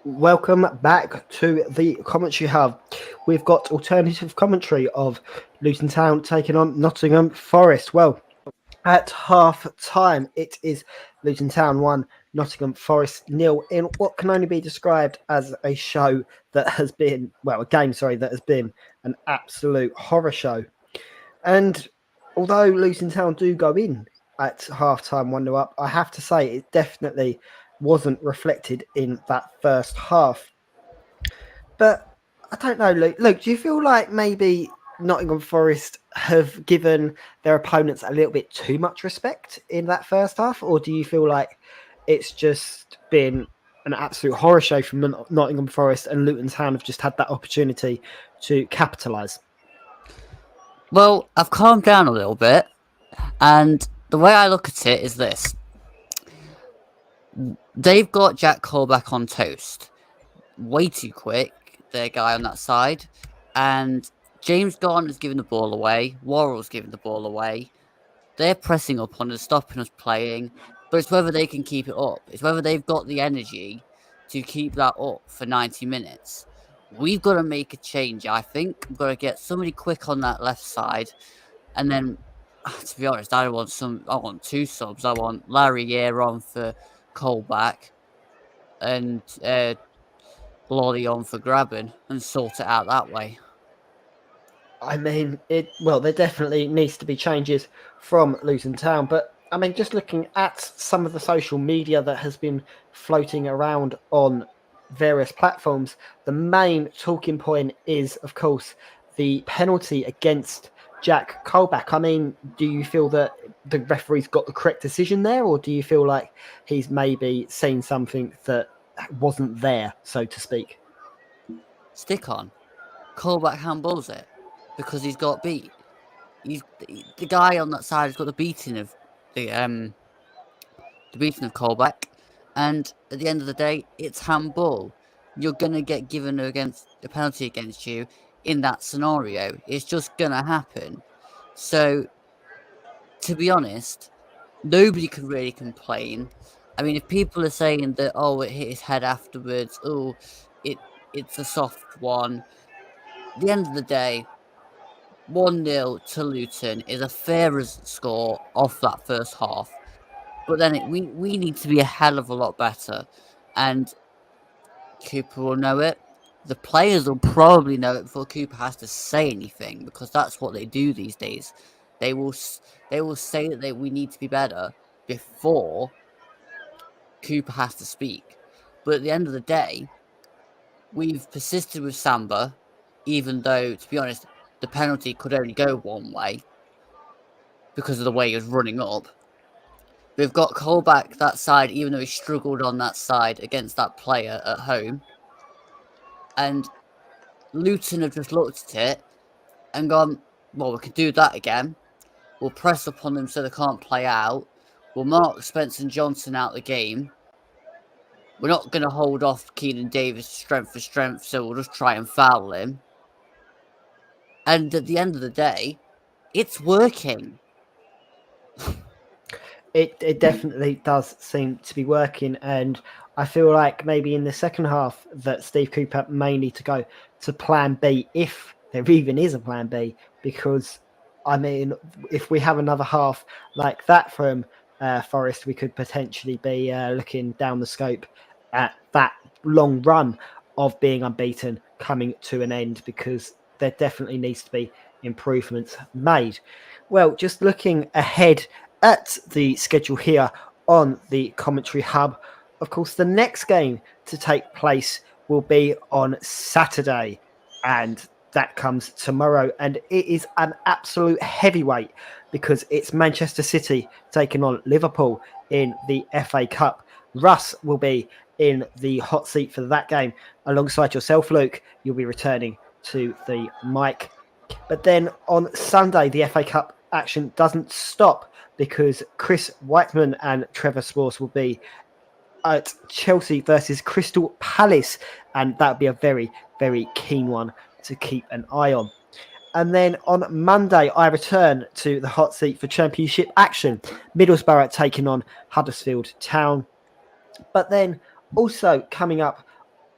Speaker 1: Welcome back to the commentary hub. We've got alternative commentary of Luton Town taking on Nottingham Forest. Well, at half time, it is Luton Town 1, Nottingham Forest 0 in what can only be described as a show that has been, well, a game, sorry, that has been an absolute horror show. And although Luton Town do go in at half time 1-0 up, I have to say it definitely wasn't reflected in that first half. But I don't know, Luke. Luke, do you feel like maybe Nottingham Forest have given their opponents a little bit too much respect in that first half? Or do you feel like it's just been an absolute horror show from Nottingham Forest and Luton Town have just had that opportunity to capitalise?
Speaker 2: Well, I've calmed down a little bit, and the way I look at it is this. They've got Jack Colback on toast. Way too quick, their guy on that side. And James Garner's giving the ball away. Worrell's giving the ball away. They're pressing up on us, stopping us playing. But it's whether they can keep it up. It's whether they've got the energy to keep that up for 90 minutes. We've got to make a change, I think. We've got to get somebody quick on that left side. And then, to be honest, I want two subs. I want Larry on for Colback and Lolly on for grabbing and sort it out that way.
Speaker 1: I mean, there definitely needs to be changes from Luton Town, but I mean, just looking at some of the social media that has been floating around on various platforms, the main talking point is, of course, the penalty against Jack Colback. I mean, do you feel that the referee's got the correct decision there, or do you feel like he's maybe seen something that wasn't there, so to speak?
Speaker 2: Stick on. Colback handballs it because he's got beat. The guy on that side has got the beating of Colback, and at the end of the day, it's handball. You're gonna get given a penalty against you in that scenario. It's just gonna happen. So, to be honest, nobody can really complain. I mean, if people are saying that, oh, it hit his head afterwards, oh, it's a soft one. At the end of the day, 1-0 to Luton is a fair score off that first half. But then we need to be a hell of a lot better. And Cooper will know it. The players will probably know it before Cooper has to say anything, because that's what they do these days. They will say that we need to be better before Cooper has to speak. But at the end of the day, we've persisted with Samba, even though, to be honest, the penalty could only go one way because of the way he was running up. We've got Colback that side, even though he struggled on that side against that player at home. And Luton have just looked at it and gone, well, we can do that again. We'll press up on them so they can't play out. We'll mark Spencer Johnson out the game. We're not going to hold off Keenan Davis strength for strength, so we'll just try and foul him. And at the end of the day, it's working.
Speaker 1: It definitely does seem to be working, and I feel like maybe in the second half that Steve Cooper may need to go to plan B, if there even is a plan B, because I mean, if we have another half like that from Forest, we could potentially be looking down the scope at that long run of being unbeaten coming to an end, because there definitely needs to be improvements made. Well, just looking ahead at the schedule here on the commentary hub, of course, the next game to take place will be on Saturday, and that comes tomorrow, and it is an absolute heavyweight because it's Manchester City taking on Liverpool in the FA Cup. Russ will be in the hot seat for that game alongside yourself, Luke. You'll be returning to the mic. But then on Sunday, the FA Cup action doesn't stop, because Chris Whiteman and Trevor Sporce will be at Chelsea versus Crystal Palace, and that'll be a very, very keen one to keep an eye on. And then on Monday, I return to the hot seat for Championship action. Middlesbrough taking on Huddersfield Town. But then also coming up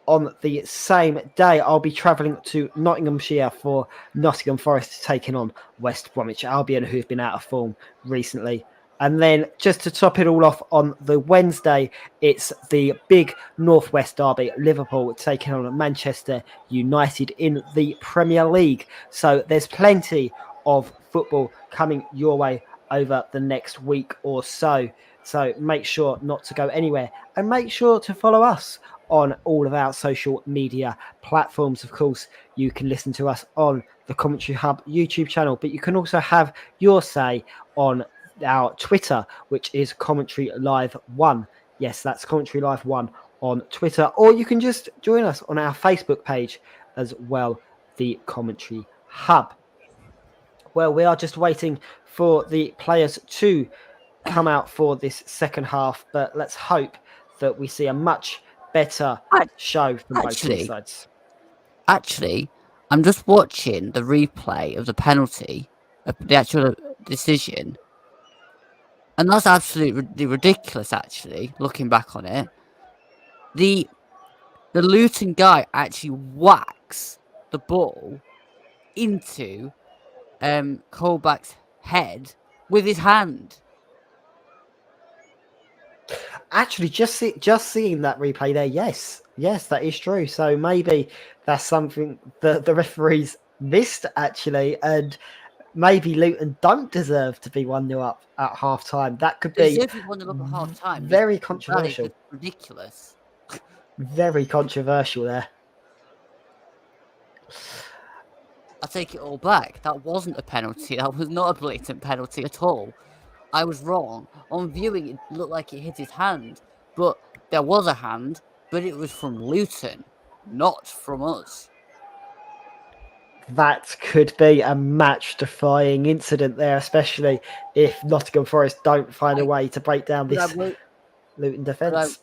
Speaker 1: on the same day, I'll be travelling to Nottinghamshire for Nottingham Forest taking on West Bromwich Albion, who've been out of form recently. And then just to top it all off on the Wednesday, it's the big Northwest derby, Liverpool taking on Manchester United in the Premier League. So there's plenty of football coming your way over the next week or so. So make sure not to go anywhere and make sure to follow us on all of our social media platforms. Of course, you can listen to us on the Commentary Hub YouTube channel, but you can also have your say on our Twitter, which is Commentary Live 1. Yes, that's Commentary Live 1 on Twitter, or you can just join us on our Facebook page as well, the Commentary Hub. Well, we are just waiting for the players to come out for this second half, but let's hope that we see a much better show from both these sides.
Speaker 2: Actually, I'm just watching the replay of the penalty, of the actual decision, and that's absolutely ridiculous. Actually, looking back on it, the Luton guy actually whacks the ball into Colback's head with his hand.
Speaker 1: Actually, just seeing that replay there, yes, that is true. So maybe that's something that the referees missed, actually, and maybe Luton don't deserve to be 1-0 up at half time. That could be
Speaker 2: 1-0 up at half time.
Speaker 1: Very controversial.
Speaker 2: Ridiculous.
Speaker 1: Very controversial there.
Speaker 2: I take it all back. That wasn't a penalty. That was not a blatant penalty at all. I was wrong. On viewing, it looked like it hit his hand, but there was a hand, but it was from Luton, not from us.
Speaker 1: That could be a match-defying incident there, especially if Nottingham Forest don't find a way to break down this Luton defence.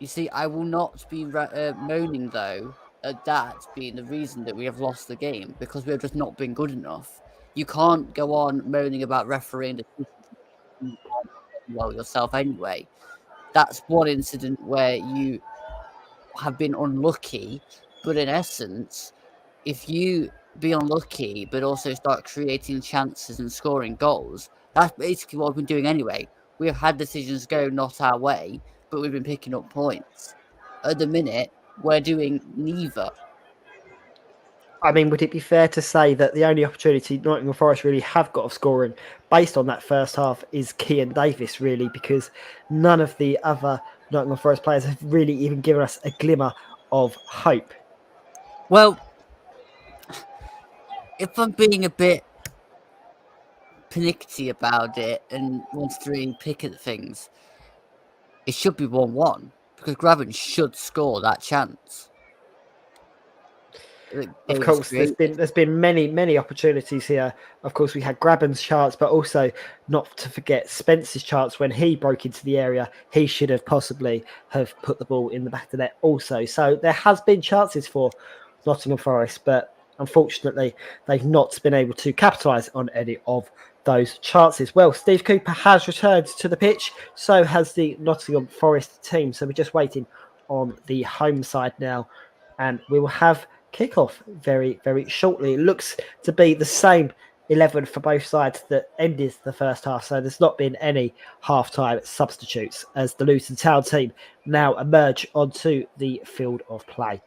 Speaker 2: You see, I will not be moaning, though, at that being the reason that we have lost the game, because we have just not been good enough. You can't go on moaning about refereeing well yourself anyway. That's one incident where you have been unlucky, but in essence, if you be unlucky but also start creating chances and scoring goals, that's basically what we've been doing anyway. We have had decisions go not our way, but we've been picking up points. At the minute, we're doing neither.
Speaker 1: I mean, would it be fair to say that the only opportunity Nottingham Forest really have got of scoring based on that first half is Kean Davis, really, because none of the other Nottingham Forest players have really even given us a glimmer of hope?
Speaker 2: Well, if I'm being a bit panicky about it and wants to really pick at things, it should be 1-1 because Graven should score that chance.
Speaker 1: Of course, there's been many opportunities here. Of course, we had Graben's chance, but also not to forget Spence's chance when he broke into the area. He should have possibly have put the ball in the back of the net also. So there has been chances for Nottingham Forest, but unfortunately, they've not been able to capitalise on any of those chances. Well, Steve Cooper has returned to the pitch. So has the Nottingham Forest team. So we're just waiting on the home side now, and we will have kickoff very shortly. It looks to be the same 11 for both sides that ended the first half, so there's not been any half-time substitutes as the Luton Town team now emerge onto the field of play.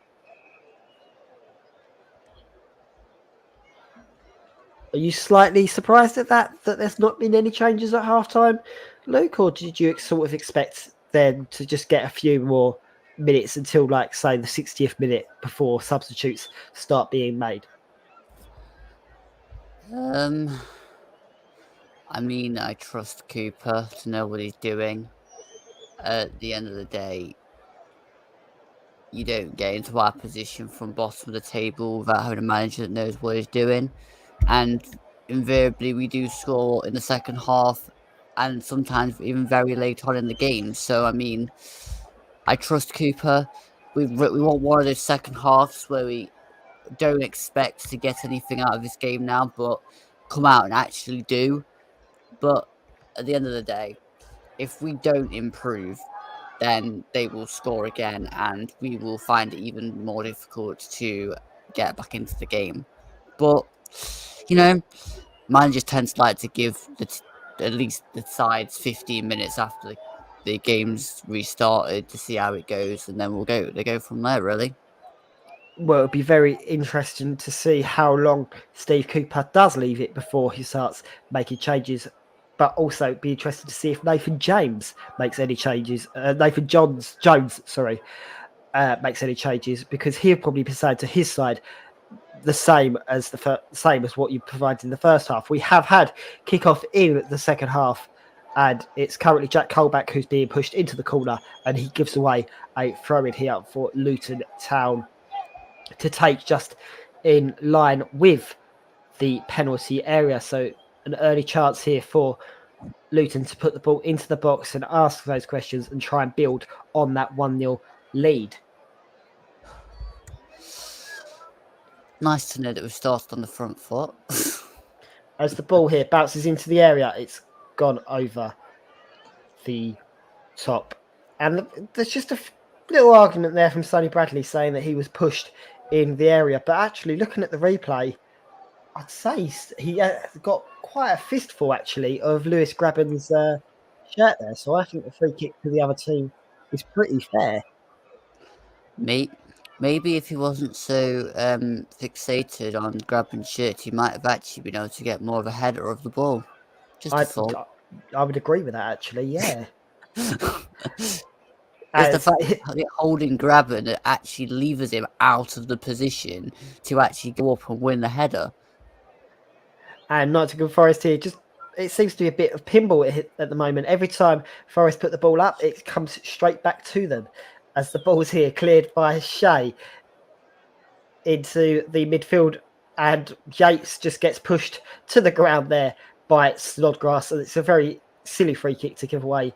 Speaker 1: Are you slightly surprised at that there's not been any changes at half-time, Luke, or did you sort of expect them to just get a few more minutes until, like, say, the 60th minute before substitutes start being made?
Speaker 2: I mean, I trust Cooper to know what he's doing. At the end of the day, you don't get into our position from bottom of the table without having a manager that knows what he's doing. And invariably, we do score in the second half and sometimes even very late on in the game. So, I mean, I trust Cooper. We want one of those second halves where we don't expect to get anything out of this game now, but come out and actually do. But at the end of the day, if we don't improve, then they will score again, and we will find it even more difficult to get back into the game. But managers tend to like to give at least the sides 15 minutes after the game's restarted to see how it goes, and then they go from there, really.
Speaker 1: Well, it'll be very interesting to see how long Steve Cooper does leave it before he starts making changes. But also be interested to see if Nathan James makes any changes. Jones, sorry, makes any changes, because he'll probably decide to his side the same as same as what you provided in the first half. We have had kickoff in the second half, and it's currently Jack Colback who's being pushed into the corner, and he gives away a throw in here for Luton Town to take, just in line with the penalty area. So an early chance here for Luton to put the ball into the box and ask those questions and try and build on that 1-0 lead.
Speaker 2: Nice to know that we've started on the front foot.
Speaker 1: As the ball here bounces into the area, it's gone over the top. And there's just a little argument there from Sonny Bradley saying that he was pushed in the area. But actually, looking at the replay, I'd say he got quite a fistful, actually, of Lewis Grabban's shirt there. So I think the free kick to the other team is pretty fair.
Speaker 2: Maybe if he wasn't so fixated on grabbing shit, he might have actually been able to get more of a header of the ball. Just a thought.
Speaker 1: I would agree with that, actually, yeah.
Speaker 2: It's the fact that holding Grabban that actually levers him out of the position to actually go up and win the header.
Speaker 1: And Nottingham Forest here, it seems to be a bit of pinball at the moment. Every time Forest put the ball up, it comes straight back to them, as the ball's here cleared by Shea into the midfield, and Yates just gets pushed to the ground there by Snodgrass, and it's a very silly free kick to give away.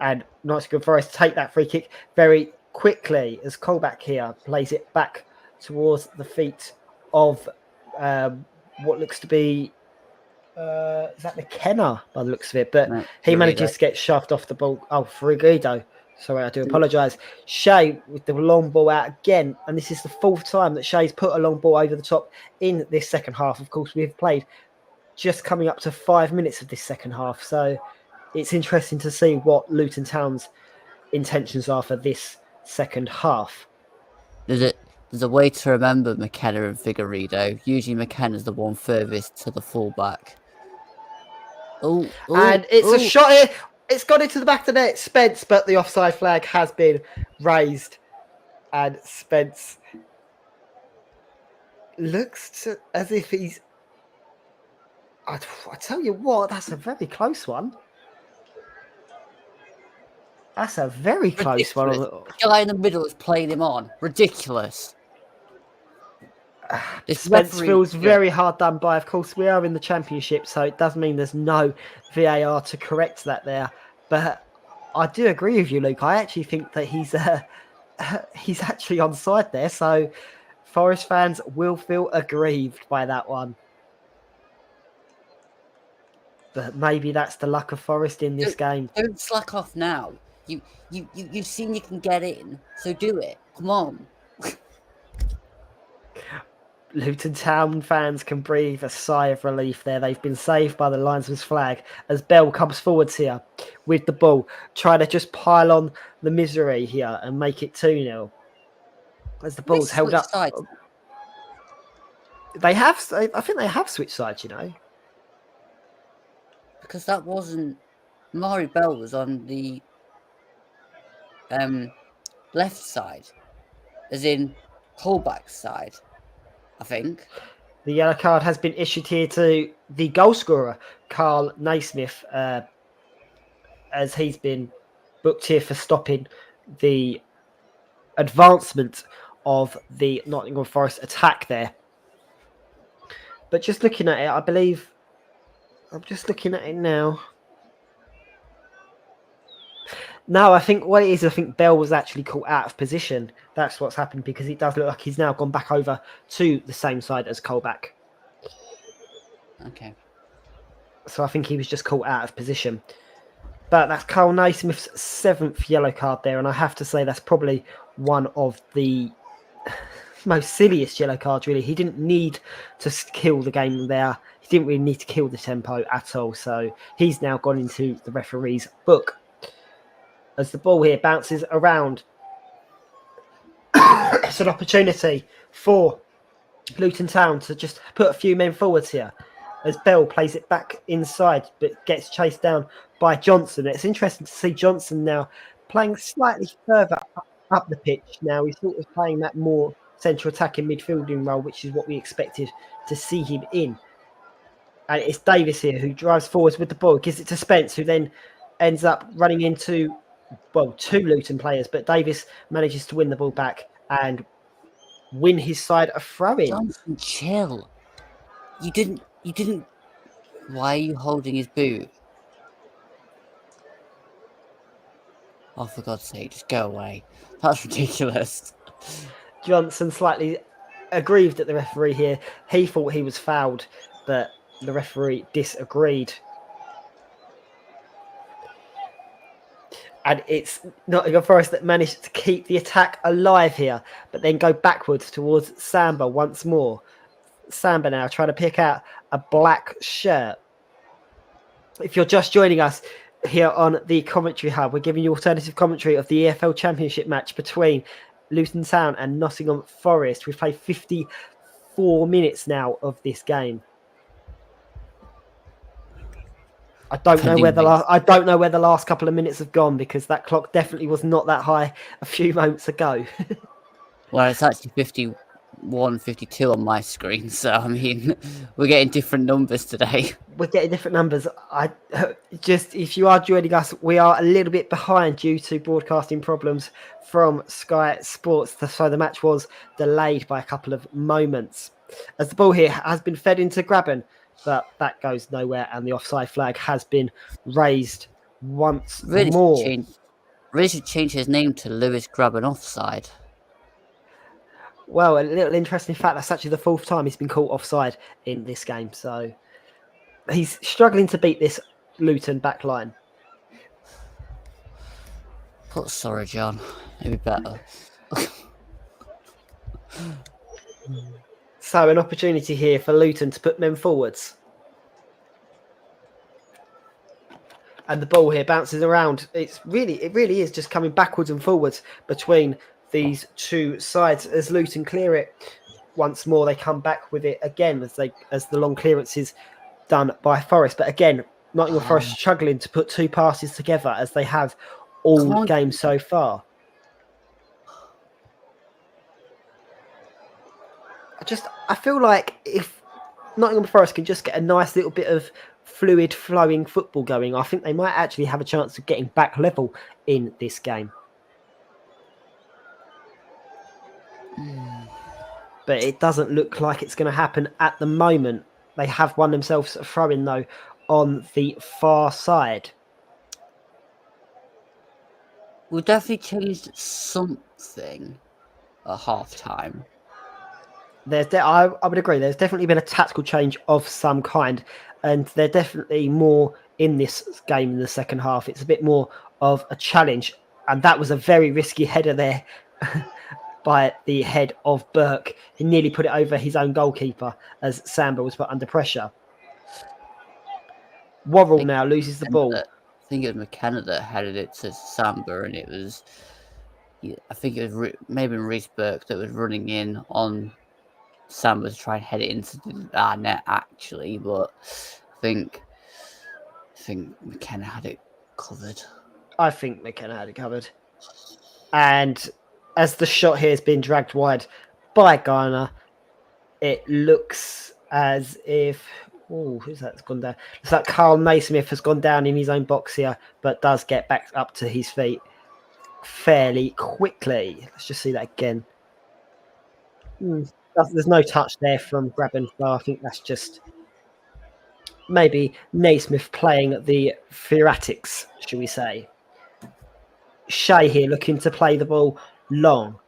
Speaker 1: And Nottingham Forest take that free kick very quickly as Colback here plays it back towards the feet of what looks to be is that McKenna by the looks of it, but no, he manages to get shoved off the ball. Oh, Frigido. Sorry, I do apologise. Shea with the long ball out again, and this is the fourth time that Shea's put a long ball over the top in this second half. Of course, we've played just coming up to 5 minutes of this second half, so it's interesting to see what Luton Town's intentions are for this second half.
Speaker 2: There's a way to remember McKenna and Figueiredo. Usually McKenna's the one furthest to the fullback.
Speaker 1: And it's a shot here. It's gone into the back of the net, Spence, but the offside flag has been raised. And Spence looks as if he's... I tell you what, that's a very close one. That's a very close one.
Speaker 2: The guy in the middle is playing him on. Ridiculous.
Speaker 1: Spence feels very hard done by. Of course, we are in the Championship, so it does mean there's no VAR to correct that there. But I do agree with you, Luke. I actually think that he's actually onside there. So Forest fans will feel aggrieved by that one. But maybe that's the luck of Forest in this game.
Speaker 2: Don't slack off now. You've seen you can get in, so do it. Come on.
Speaker 1: Luton Town fans can breathe a sigh of relief there. They've been saved by the linesman's flag as Bell comes forwards here with the ball, trying to just pile on the misery here and make it 2-0. As the ball's held up.
Speaker 2: Sides.
Speaker 1: I think they have switched sides, you know.
Speaker 2: Because that wasn't... Mari Bell was on the left side, as in Colback's side, I think.
Speaker 1: The yellow card has been issued here to the goal scorer, Carl Naismith, as he's been booked here for stopping the advancement of the Nottingham Forest attack there. But just looking at it, I believe... I'm just looking at it now. No, I think what it is, I think Bell was actually caught out of position. That's what's happened, because it does look like he's now gone back over to the same side as Colback.
Speaker 2: Okay.
Speaker 1: So I think he was just caught out of position. But that's Carl Naismith's 7th yellow card there, and I have to say that's probably one of the most silliest yellow cards, really. He didn't need to kill the game there. He didn't really need to kill the tempo at all. So he's now gone into the referee's book. As the ball here bounces around, it's an opportunity for Luton Town to just put a few men forwards here. As Bell plays it back inside, but gets chased down by Johnson. It's interesting to see Johnson now playing slightly further up the pitch. Now he's sort of playing that more central attacking midfielding role, which is what we expected to see him in. And it's Davis here who drives forwards with the ball, gives it to Spence, who then ends up running into, well, 2 Luton players, but Davis manages to win the ball back and win his side a throw-in.
Speaker 2: Johnson, chill. You didn't. Why are you holding his boot? Oh, for God's sake, just go away. That's ridiculous.
Speaker 1: Johnson slightly aggrieved at the referee here. He thought he was fouled, but the referee disagreed. And it's Nottingham Forest that managed to keep the attack alive here, but then go backwards towards Samba once more. Samba now trying to pick out a black shirt. If you're just joining us here on the commentary hub, we're giving you alternative commentary of the EFL Championship match between Luton Town and Nottingham Forest. We've played 54 minutes now of this game. I don't know where the last couple of minutes have gone, because that clock definitely was not that high a few moments ago.
Speaker 2: Well, it's actually 51, 52 on my screen, so I mean, we're getting different numbers today.
Speaker 1: We're getting different numbers. If you are joining us, we are a little bit behind due to broadcasting problems from Sky Sports. So the match was delayed by a couple of moments. As the ball here has been fed into Graben, but that goes nowhere, and the offside flag has been raised once more.
Speaker 2: Really should change his name to Lewis Graben Offside.
Speaker 1: Well, a little interesting fact, that's actually the 4th time he's been caught offside in this game. So he's struggling to beat this Luton back line.
Speaker 2: Put sorry, John. Maybe better.
Speaker 1: So an opportunity here for Luton to put men forwards. And the ball here bounces around. It really is just coming backwards and forwards between these 2 sides as Luton clear it. Once more, they come back with it again as the long clearance is done by Forest. But again, Nottingham Forest struggling to put 2 passes together as they have all game so far. I feel like if Nottingham Forest can just get a nice little bit of fluid flowing football going, I think they might actually have a chance of getting back level in this game. But it doesn't look like it's going to happen at the moment. They have won themselves a throw-in, though, on the far side.
Speaker 2: We've definitely changed something at half-time.
Speaker 1: I would agree. There's definitely been a tactical change of some kind, and they're definitely more in this game in the second half. It's a bit more of a challenge, and that was a very risky header there by the head of Burke. He nearly put it over his own goalkeeper as Samba was put under pressure. Worrell now loses the ball.
Speaker 2: I think it was McKenna that headed it to Samba, and it was, I think it was maybe Reece Burke that was running in on Samba to try and head it into the net, actually, but I think McKenna had it covered.
Speaker 1: I think McKenna had it covered. And as the shot here has been dragged wide by Garner, it looks as if... Oh, who's that's gone down? It's like Carl Naismith has gone down in his own box here, but does get back up to his feet fairly quickly. Let's just see that again. There's no touch there from Graben, so I think that's just maybe Naismith playing the theoretics, shall we say. Shea here looking to play the ball long.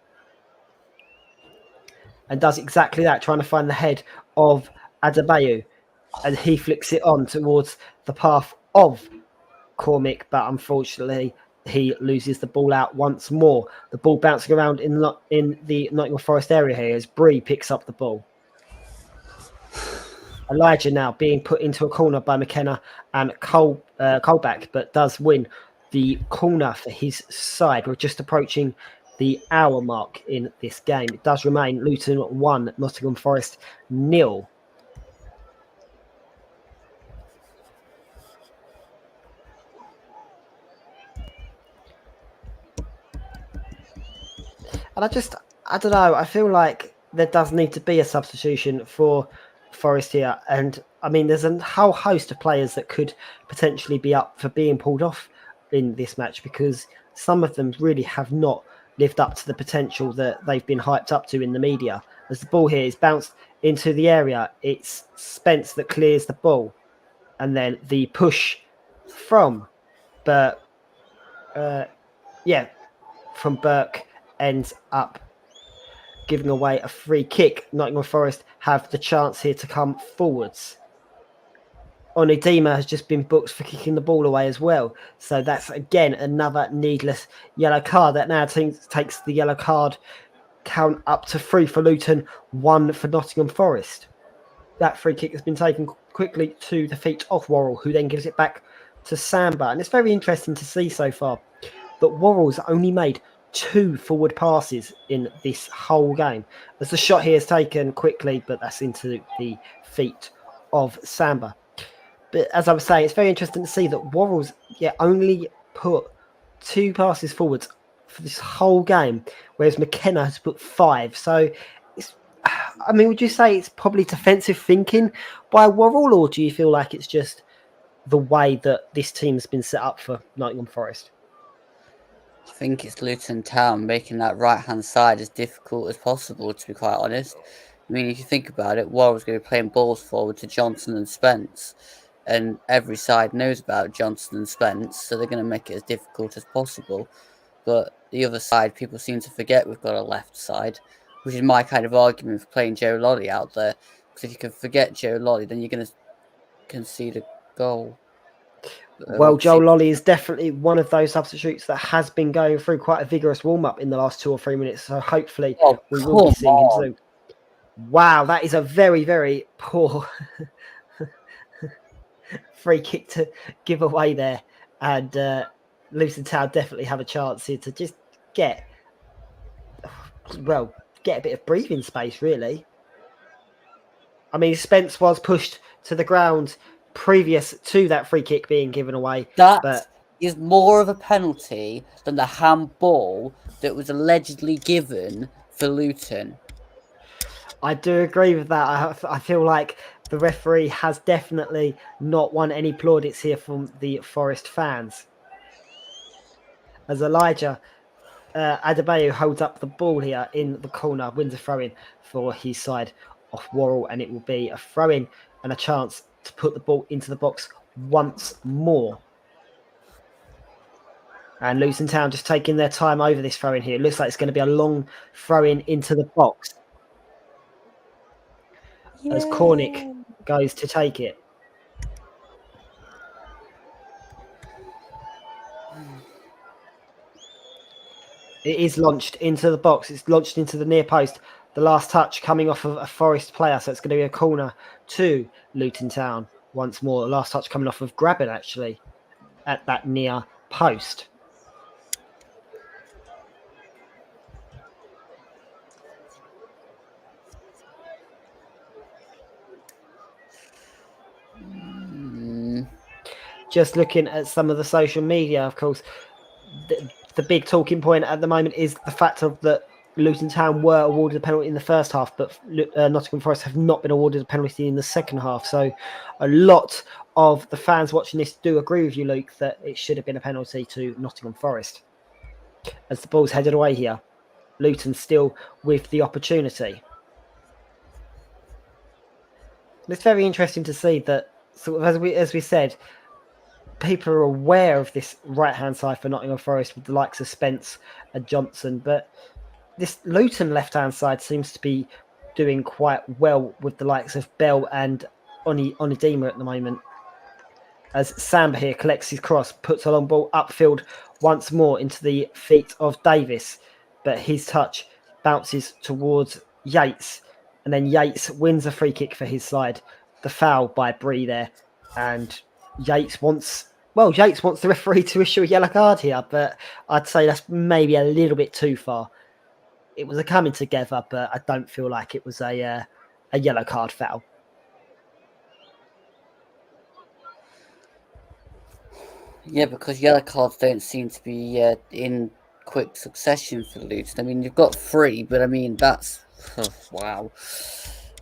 Speaker 1: And does exactly that, trying to find the head of Adebayo. And he flicks it on towards the path of Cormick, but unfortunately he loses the ball out once more. The ball bouncing around in the Nottingham Forest area here as Bree picks up the ball. Elijah now being put into a corner by McKenna and Colback, but does win the corner for his side. We're just approaching the hour mark in this game. It does remain Luton 1, Nottingham Forest 0. And I don't know, I feel like there does need to be a substitution for Forest here. And I mean, there's a whole host of players that could potentially be up for being pulled off in this match because some of them really have not lived up to the potential that they've been hyped up to in the media. As the ball here is bounced into the area, it's Spence that clears the ball. And then the push from Burke, from Burke ends up giving away a free kick. Nottingham Forest have the chance here to come forwards. Onidima has just been booked for kicking the ball away as well. So that's, again, another needless yellow card. That now takes the yellow card count up to 3 for Luton, 1 for Nottingham Forest. That free kick has been taken quickly to the feet of Worrell, who then gives it back to Samba. And it's very interesting to see so far that Worrell's only made 2 forward passes in this whole game. As the shot here is taken quickly, but that's into the feet of Samba. But as I was saying, it's very interesting to see that Worrell's only put 2 passes forwards for this whole game, whereas McKenna has put 5. So, would you say it's probably defensive thinking by Worrell, or do you feel like it's just the way that this team's been set up for Nottingham Forest?
Speaker 2: I think it's Luton Town making that right-hand side as difficult as possible, to be quite honest. I mean, if you think about it, Warren's going to be playing balls forward to Johnson and Spence, and every side knows about Johnson and Spence, so they're going to make it as difficult as possible. But the other side, people seem to forget we've got a left side, which is my kind of argument for playing Joe Lolly out there. Because if you can forget Joe Lolly, then you're going to concede a goal.
Speaker 1: Well, Joe Lolly is definitely one of those substitutes that has been going through quite a vigorous warm-up in the last 2 or 3 minutes. So hopefully we will be seeing him soon. Wow, that is a very, very poor free kick to give away there. And Luton Town definitely have a chance here to just get a bit of breathing space, really. I mean, Spence was pushed to the ground previous to that free kick being given away.
Speaker 2: That is more of a penalty than the handball that was allegedly given for Luton.
Speaker 1: I do agree with that. I feel like the referee has definitely not won any plaudits here from the Forest fans. As Elijah Adebayo holds up the ball here in the corner, wins a throw-in for his side of Worrell, and it will be a throw-in and a chance to put the ball into the box once more. And Luton Town just taking their time over this throw-in here. It looks like it's going to be a long throw-in into the box. Yay. As Cornick goes to take it. It is launched into the box. It's launched into the near post. The last touch coming off of a Forest player. So it's going to be a corner to Luton Town once more. The last touch coming off of Graben, actually, at that near post. Just looking at some of the social media, of course, the big talking point at the moment is the fact of that Luton Town were awarded a penalty in the first half, but Nottingham Forest have not been awarded a penalty in the second half. So a lot of the fans watching this do agree with you, Luke, that it should have been a penalty to Nottingham Forest. As the ball's headed away here, Luton still with the opportunity. And it's very interesting to see that, sort of as we said, people are aware of this right-hand side for Nottingham Forest with the likes of Spence and Johnson, but this Luton left-hand side seems to be doing quite well with the likes of Bell and Onidima at the moment. as Samba here collects his cross, puts a long ball upfield once more into the feet of Davis, but his touch bounces towards Yates, and then Yates wins a free kick for his side. The foul by Bree there, and Yates wants the referee to issue a yellow card here, but I'd say that's maybe a little bit too far. It was a coming together, but I don't feel like it was a yellow card foul.
Speaker 2: Yeah, because yellow cards don't seem to be in quick succession for Luton. I mean, you've got 3, but I mean, that's... wow.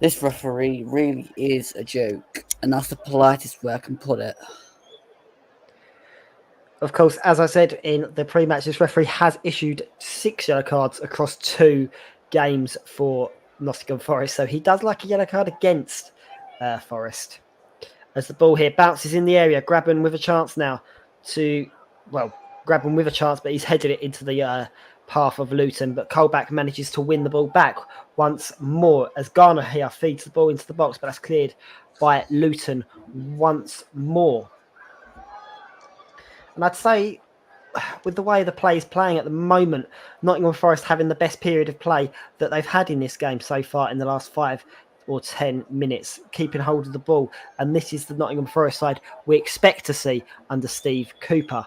Speaker 2: This referee really is a joke, and that's the politest way I can put it.
Speaker 1: Of course, as I said in the pre-match, this referee has issued 6 yellow cards across 2 games for Nottingham Forest, so he does like a yellow card against Forest. As the ball here bounces in the area, Grabban with a chance now to, Grabban with a chance, but he's headed it into the path of Luton, but Colback manages to win the ball back once more as Garner here feeds the ball into the box, but that's cleared by Luton once more. And I'd say, with the way the play is playing at the moment, Nottingham Forest having the best period of play that they've had in this game so far in the last 5 or 10 minutes, keeping hold of the ball. And this is the Nottingham Forest side we expect to see under Steve Cooper.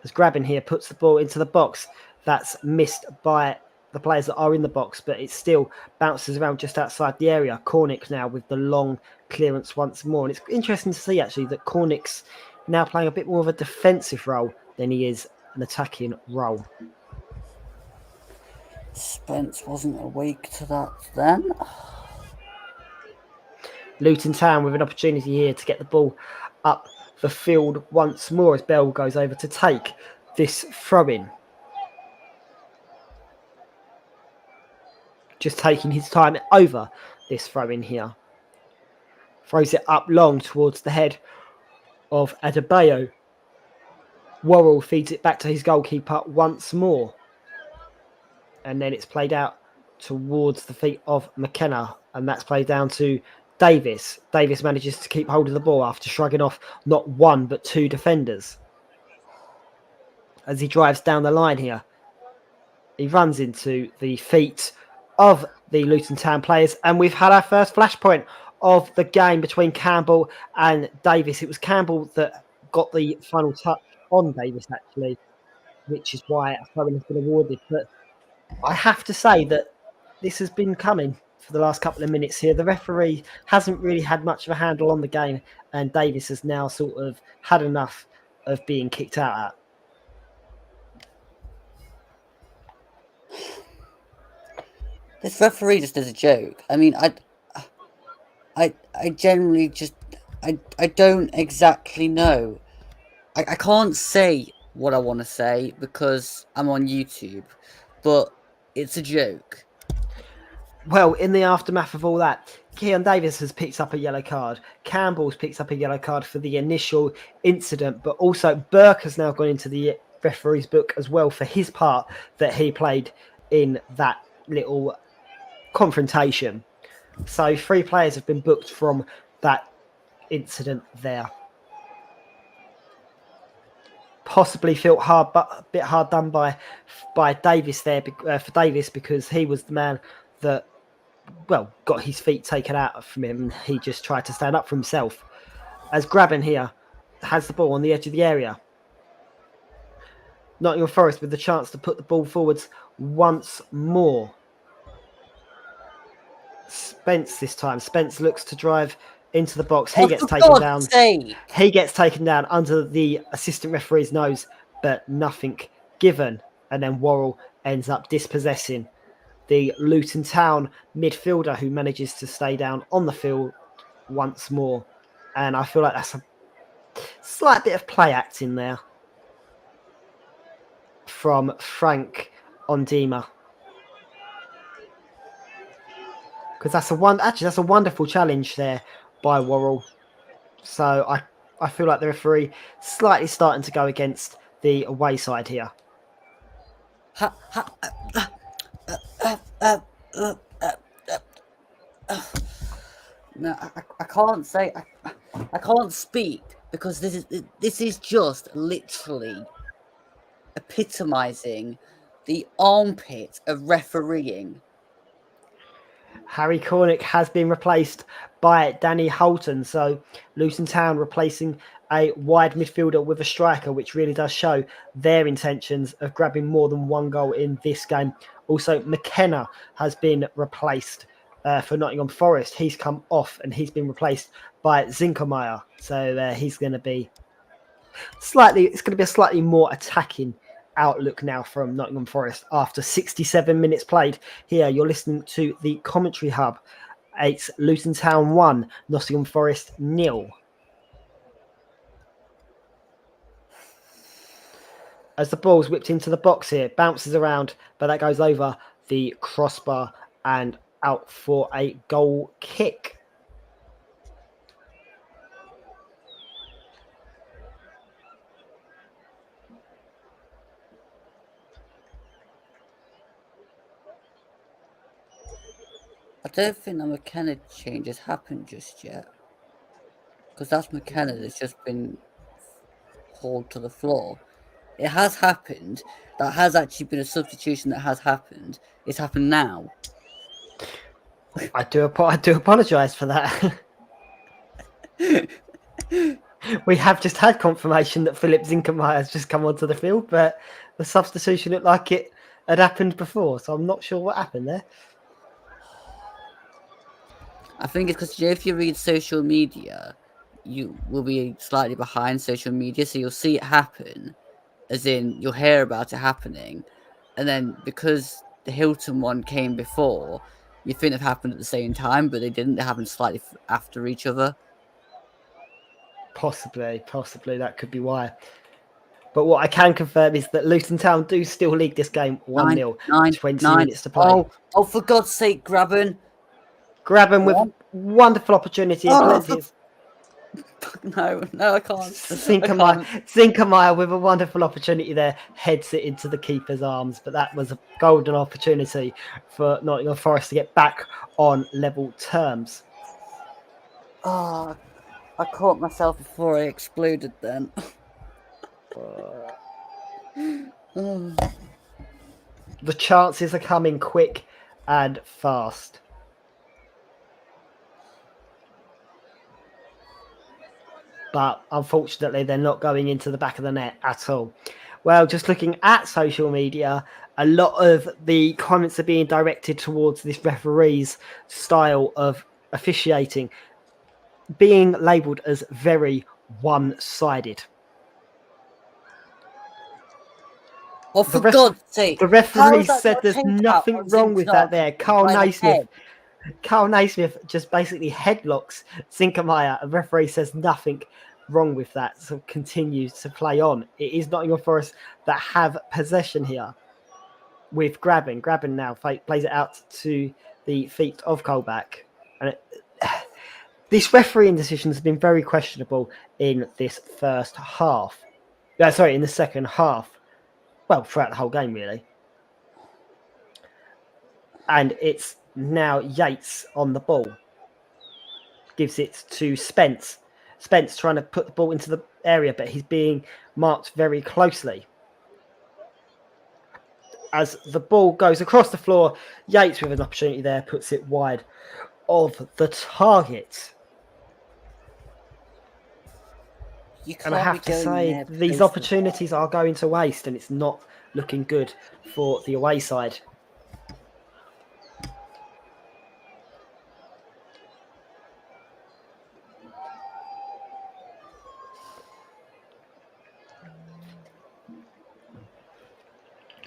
Speaker 1: As Grabban here puts the ball into the box, that's missed by the players that are in the box, but it still bounces around just outside the area. Cornick now with the long clearance once more. And it's interesting to see, actually, that Cornick's now playing a bit more of a defensive role than he is an attacking role.
Speaker 2: Spence wasn't awake to that then.
Speaker 1: Luton Town with an opportunity here to get the ball up the field once more as Bell goes over to take this throw-in. Just taking his time over this throw-in here. Throws it up long towards the head of Adebayo. Worrell feeds it back to his goalkeeper once more. And then it's played out towards the feet of McKenna. And that's played down to Davis. Davis manages to keep hold of the ball after shrugging off not 1 but 2 defenders. As he drives down the line here, he runs into the feet of the Luton Town players. And we've had our first flashpoint of the game between Campbell and Davis. It was Campbell that got the final touch on Davis, actually, which is why a throw-in has been awarded. But I have to say that this has been coming for the last couple of minutes here. The referee hasn't really had much of a handle on the game, and Davis has now sort of had enough of being kicked out at.
Speaker 2: This referee just does a joke. I mean, I generally just, I don't exactly know. I can't say what I want to say because I'm on YouTube, but it's a joke.
Speaker 1: Well, in the aftermath of all that, Keon Davis has picked up a yellow card. Campbell's picked up a yellow card for the initial incident, but also Burke has now gone into the referee's book as well for his part that he played in that little confrontation. So 3 players have been booked from that incident there. Possibly felt a bit hard done by Davis there for Davis, because he was the man that got his feet taken out from him. He just tried to stand up for himself. As Grabban here has the ball on the edge of the area. Nottingham Forest with the chance to put the ball forwards once more. Spence this time. Spence looks to drive into the box. He gets taken down. He gets taken down under the assistant referee's nose, but nothing given. And then Worrell ends up dispossessing the Luton Town midfielder, who manages to stay down on the field once more. And I feel like that's a slight bit of play acting there from Frank Ondima. Because that's a wonderful challenge there by Worrell. So I feel like the referee slightly starting to go against the away side here.
Speaker 2: No, I can't say. I can't speak because this is just literally epitomizing the armpit of refereeing.
Speaker 1: Harry Cornick has been replaced by Danny Holton. So Luton Town replacing a wide midfielder with a striker, which really does show their intentions of grabbing more than one goal in this game. Also, McKenna has been replaced for Nottingham Forest. He's come off and he's been replaced by Zinkermeyer. So he's going to be it's going to be a slightly more attacking outlook now from Nottingham Forest after 67 minutes played. Here, you're listening to the commentary hub. It's Luton Town 1, Nottingham Forest 0. As the ball's whipped into the box here, bounces around, but that goes over the crossbar and out for a goal kick.
Speaker 2: I don't think the McKenna change has happened just yet. Because that's McKenna that's just been hauled to the floor. It has happened. That has actually been a substitution that has happened. It's happened now.
Speaker 1: I do apologise for that. We have just had confirmation that Philip Zinkermeyer has just come onto the field, but the substitution looked like it had happened before, so I'm not sure what happened there.
Speaker 2: I think it's because if you read social media, you will be slightly behind social media, so you'll see it happen, as in you'll hear about it happening, and then because the Hilton one came before, you think it happened at the same time, but they didn't. They happened slightly after each other.
Speaker 1: Possibly that could be why. But what I can confirm is that Luton Town do still lead this game 1-0. 20 minutes to play.
Speaker 2: Oh, for God's sake, Graben
Speaker 1: with wonderful opportunity and plenty of...
Speaker 2: No, I can't.
Speaker 1: Zinkermeyer with a wonderful opportunity there, heads it into the keeper's arms, but that was a golden opportunity for Nottingham Forest to get back on level terms.
Speaker 2: Oh, I caught myself before I exploded then.
Speaker 1: The chances are coming quick and fast. But unfortunately, they're not going into the back of the net at all. Well, just looking at social media, a lot of the comments are being directed towards this referee's style of officiating, being labelled as very one-sided.
Speaker 2: Oh, for God's sake.
Speaker 1: The referee said there's nothing wrong with that there. Carl Naismith just basically headlocks Zinkermeyer. The referee says nothing wrong with that, so continues to play on. It is Nottingham Forest that have possession here with Graben. Graben now plays it out to the feet of Colback. And this refereeing decision has been very questionable in this first half. In the second half. Well, throughout the whole game, really. And it's now Yates on the ball. Gives it to Spence. Spence trying to put the ball into the area, but he's being marked very closely. As the ball goes across the floor, Yates with an opportunity there puts it wide of the target. And I have to say, these opportunities are going to waste, and it's not looking good for the away side.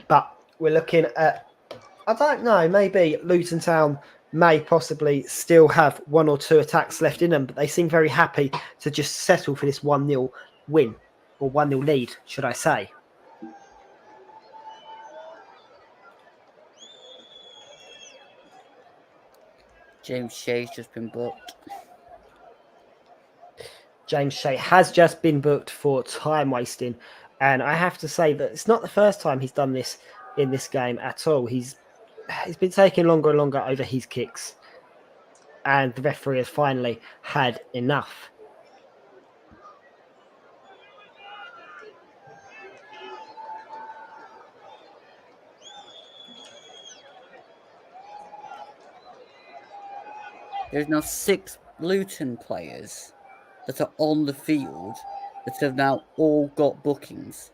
Speaker 1: But we're looking at, I don't know, maybe Luton Town may possibly still have one or two attacks left in them, but they seem very happy to just settle for this 1-0 win, or 1-0 lead, should I say.
Speaker 2: James Shea's just been booked.
Speaker 1: James Shea has just been booked for time wasting, and I have to say that it's not the first time he's done this in this game at all. He's been taking longer and longer over his kicks, and the referee has finally had enough.
Speaker 2: There's now 6 Luton players that are on the field that have now all got bookings.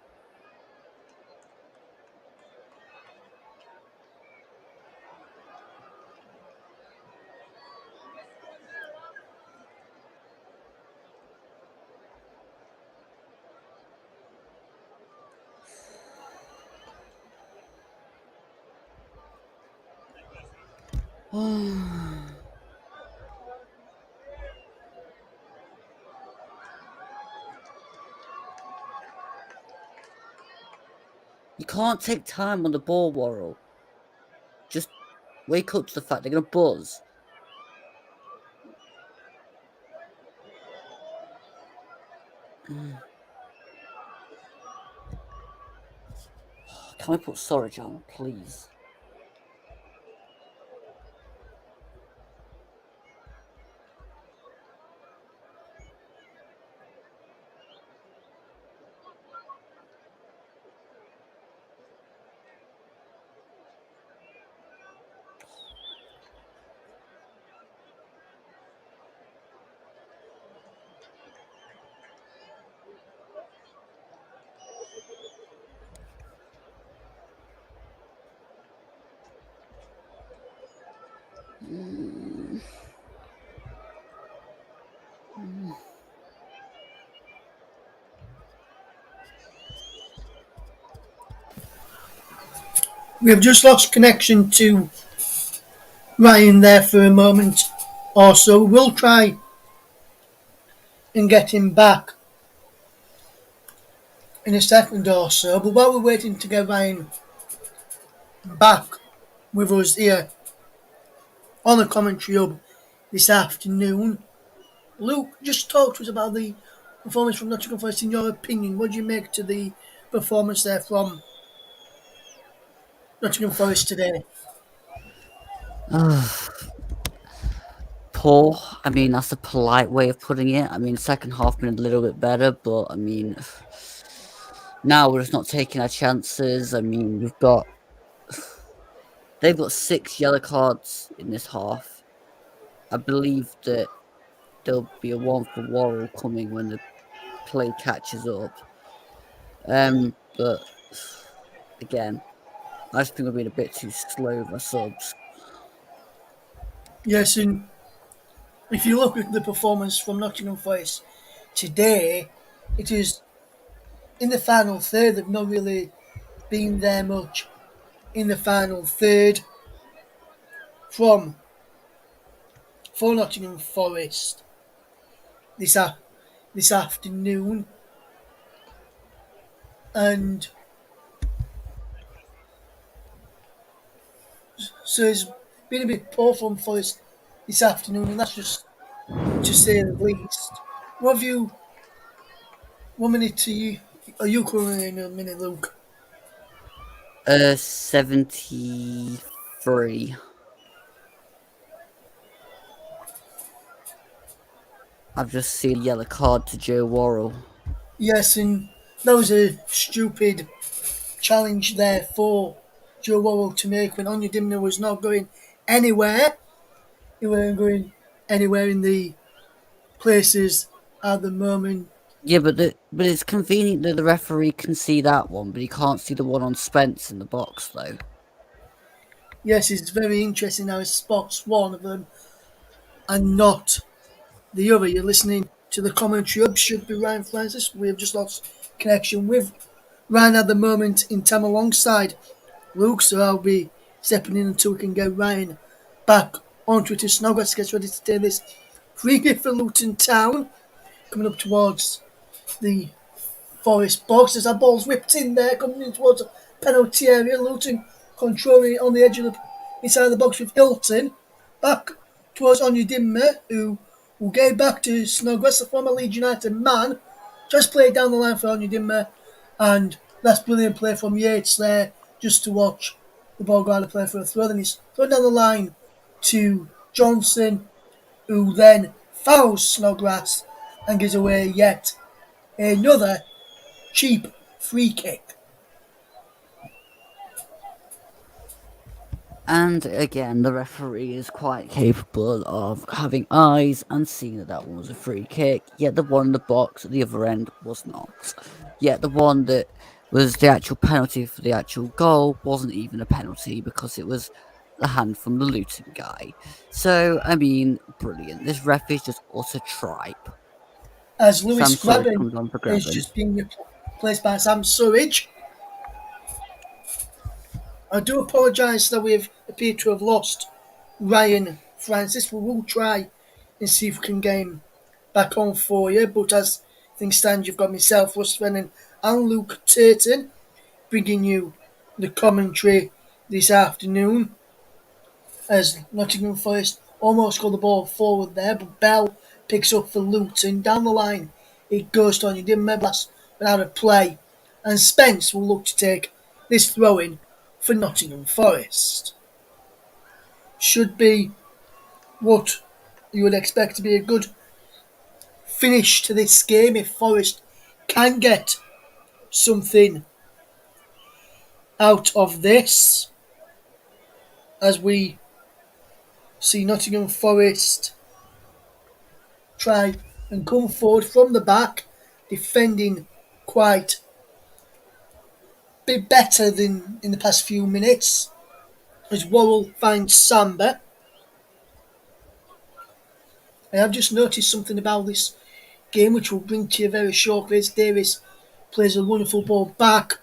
Speaker 2: You can't take time on the ball, Worrell. Just wake up to the fact they're going to buzz. Can I put storage on, please?
Speaker 3: We have just lost connection to Ryan there for a moment or so. We'll try and get him back in a second or so. But while we're waiting to get Ryan back with us here on the commentary hub this afternoon, Luke, just talk to us about the performance from Nottingham Forest. In your opinion, what do you make to the performance there from Nottingham Forest today?
Speaker 2: Poor. I mean, that's a polite way of putting it. I mean, second half been a little bit better, but I mean, now we're just not taking our chances. I mean, they've got 6 yellow cards in this half. I believe that there'll be a one for Worrell coming when the play catches up. But again, I just think we're being a bit too slow with our subs.
Speaker 3: Yes, and if you look at the performance from Nottingham Forest today, it is in the final third. They've not really been there much in the final third from for Nottingham Forest this afternoon, and so it's been a bit poor from Forest this afternoon, and that's just to say the least. What have you? 1 minute to you. Are you currently in a minute, Luke?
Speaker 2: 73. I've just seen a yellow card to Joe Worrell.
Speaker 3: Yes, and that was a stupid challenge there for Joe Worrell to make when Onyedimna was not going anywhere. He weren't going anywhere in the places at the moment.
Speaker 2: Yeah, but it's convenient that the referee can see that one, but he can't see the one on Spence in the box, though.
Speaker 3: Yes, it's very interesting how he spots one of them and not the other. You're listening to the commentary hub. Should be Ryan Francis. We have just lost connection with Ryan at the moment in time alongside Luke, so I'll be stepping in until we can get Ryan back on Twitter. Snowgrass gets ready to take this free hit for Luton Town, coming up towards the Forest box as that ball's whipped in there, coming in towards the penalty area. Luton controlling it on the edge of the inside the box with Hilton. Back towards Onyedimma, who will get back to Snowgrass, the former Leeds United man. Just play it down the line for Onyedimma, and that's brilliant play from Yates there, just to watch the ball go out of play for a throw. Then he's thrown down the line to Johnson, who then fouls Snodgrass and gives away yet another cheap free kick.
Speaker 2: And again, the referee is quite capable of having eyes and seeing that that one was a free kick, yet the one in the box at the other end was not. Yet the one that was the actual penalty for the actual goal wasn't even a penalty because it was the hand from the Luton guy. So, I mean, brilliant. This ref is just utter tripe.
Speaker 3: As
Speaker 2: Sam
Speaker 3: Lewis
Speaker 2: Surridge
Speaker 3: Grabban
Speaker 2: comes on for
Speaker 3: is
Speaker 2: grabbing.
Speaker 3: just being replaced by Sam Surridge. I do apologise that we have appeared to have lost Ryan Francis. We will try and see if we can get him back on for you. But as things stand, you've got myself, Russ Fennan, and Luke Turton bringing you the commentary this afternoon. As Nottingham Forest almost got the ball forward there, but Bell picks up for Luton. Down the line, it goes to you didn't remember that's without a play. And Spence will look to take this throw in for Nottingham Forest. Should be what you would expect to be a good finish to this game if Forest can get something out of this. As we see Nottingham Forest try and come forward from the back, defending quite a bit better than in the past few minutes. As Worrell finds Samba. And I've just noticed something about this game which we'll bring to you very shortly. As Davis plays a wonderful ball back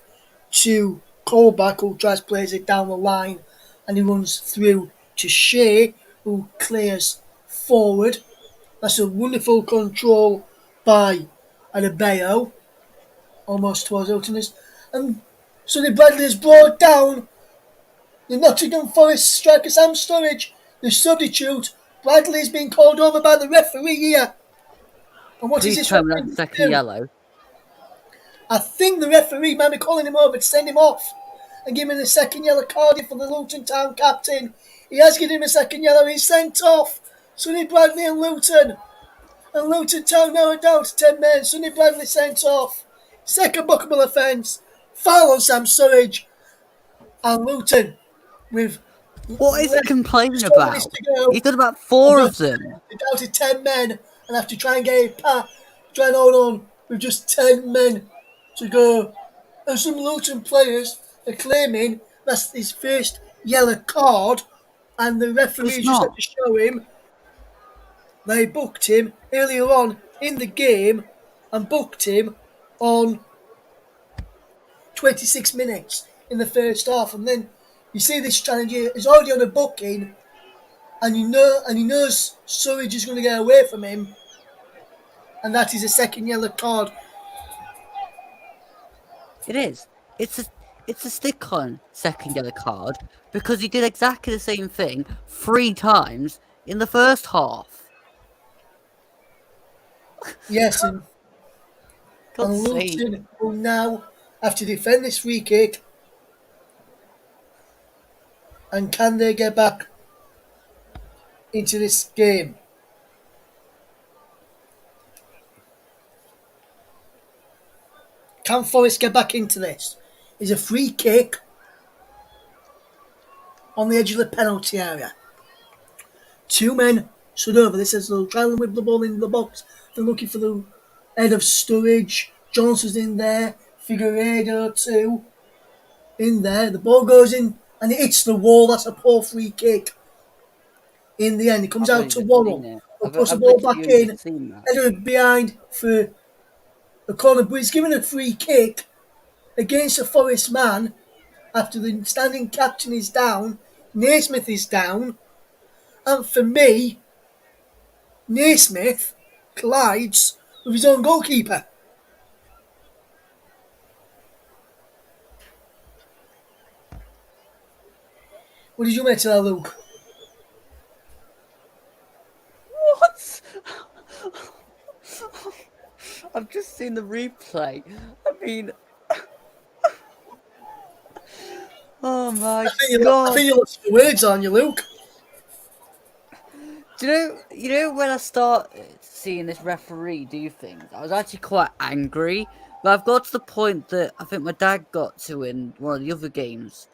Speaker 3: to Colback, who tries to plays it down the line, and he runs through to Shea, who clears forward. That's a wonderful control by Adebayo, almost towards Hiltoners. And Sonny Bradley is brought down. The Nottingham Forest striker Sam Sturridge, the substitute. Bradley is being called over by the referee here. And what is
Speaker 2: Please
Speaker 3: this
Speaker 2: tell me
Speaker 3: referee
Speaker 2: that's
Speaker 3: going
Speaker 2: second
Speaker 3: to do?
Speaker 2: yellow.
Speaker 3: I think the referee might be calling him over to send him off and give him a second yellow card for the Luton Town captain. He has given him a second yellow. He's sent off. Sonny Bradley and Luton. And Luton Town now are down to 10 men. Sonny Bradley sent off. Second bookable offence. Foul on Sam Surridge. And Luton with
Speaker 2: What is he complaining
Speaker 3: just 4 minutes
Speaker 2: about?
Speaker 3: to go.
Speaker 2: He's done about
Speaker 3: They're
Speaker 2: 4
Speaker 3: down
Speaker 2: of them.
Speaker 3: to 10 men and have to try and get it try and hold on with just 10 men to go. And some Luton players are claiming that's his first yellow card, and the referee
Speaker 2: It's
Speaker 3: just had
Speaker 2: not.
Speaker 3: to show him they booked him earlier on in the game and booked him on 26 minutes in the first half. And then you see this challenger is already on a booking, and he knows Surridge is going to get away from him, and that is a second yellow card.
Speaker 2: It is. It's a stick on second yellow card because he did exactly the same thing 3 times in the first half.
Speaker 3: Yes, and
Speaker 2: God's sake.
Speaker 3: Luton will now have to defend this free kick. And can they get back into this game? Can Forest get back into this? Is a free kick on the edge of the penalty area. 2 men stood over this as they'll try and whip the ball into the box. They're looking for the head of Sturridge. Johnson's in there. Figueiredo too. In there. The ball goes in and it hits the wall. That's a poor free kick. In the end, it comes
Speaker 2: I've
Speaker 3: out
Speaker 2: only
Speaker 3: to
Speaker 2: just
Speaker 3: Worrell.
Speaker 2: seen it.
Speaker 3: He'll
Speaker 2: I've,
Speaker 3: push the
Speaker 2: I've
Speaker 3: ball back
Speaker 2: literally only
Speaker 3: in.
Speaker 2: just seen that.
Speaker 3: Header behind for the corner, but he's given a free kick against a Forest man after the standing captain is down. Naismith is down. And for me, Naismith collides with his own goalkeeper. What did you make of that, Luke?
Speaker 2: What? I've just seen the replay. I mean, oh my
Speaker 3: I
Speaker 2: god!
Speaker 3: think you lost your words on you, Luke.
Speaker 2: Do you know when I start seeing this referee do things, I was actually quite angry. But I've got to the point that I think my dad got to in one of the other games.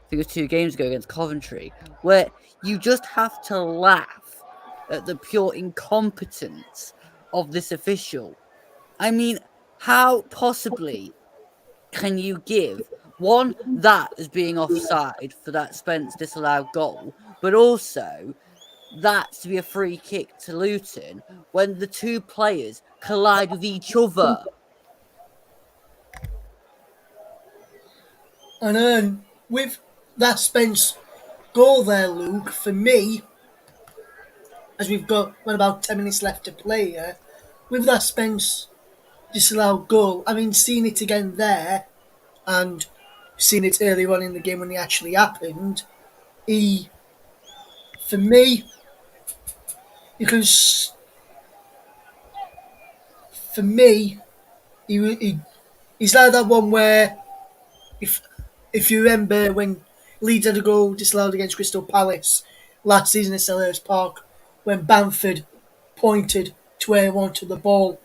Speaker 2: think it was 2 games ago against Coventry, where you just have to laugh at the pure incompetence of this official. I mean, how possibly can you give one that as being offside for that Spence disallowed goal, but also that to be a free kick to Luton when the two players collide with each other?
Speaker 3: And then with that Spence goal there, Luke, for me, as we've got about 10 minutes left to play here, with that Spence disallowed goal, having seen it again there and seen it earlier on in the game when it actually happened, he, for me, because for me, he's like that one where if if you remember when Leeds had a goal disallowed against Crystal Palace last season at Selhurst Park, when Bamford pointed to where he wanted the ball,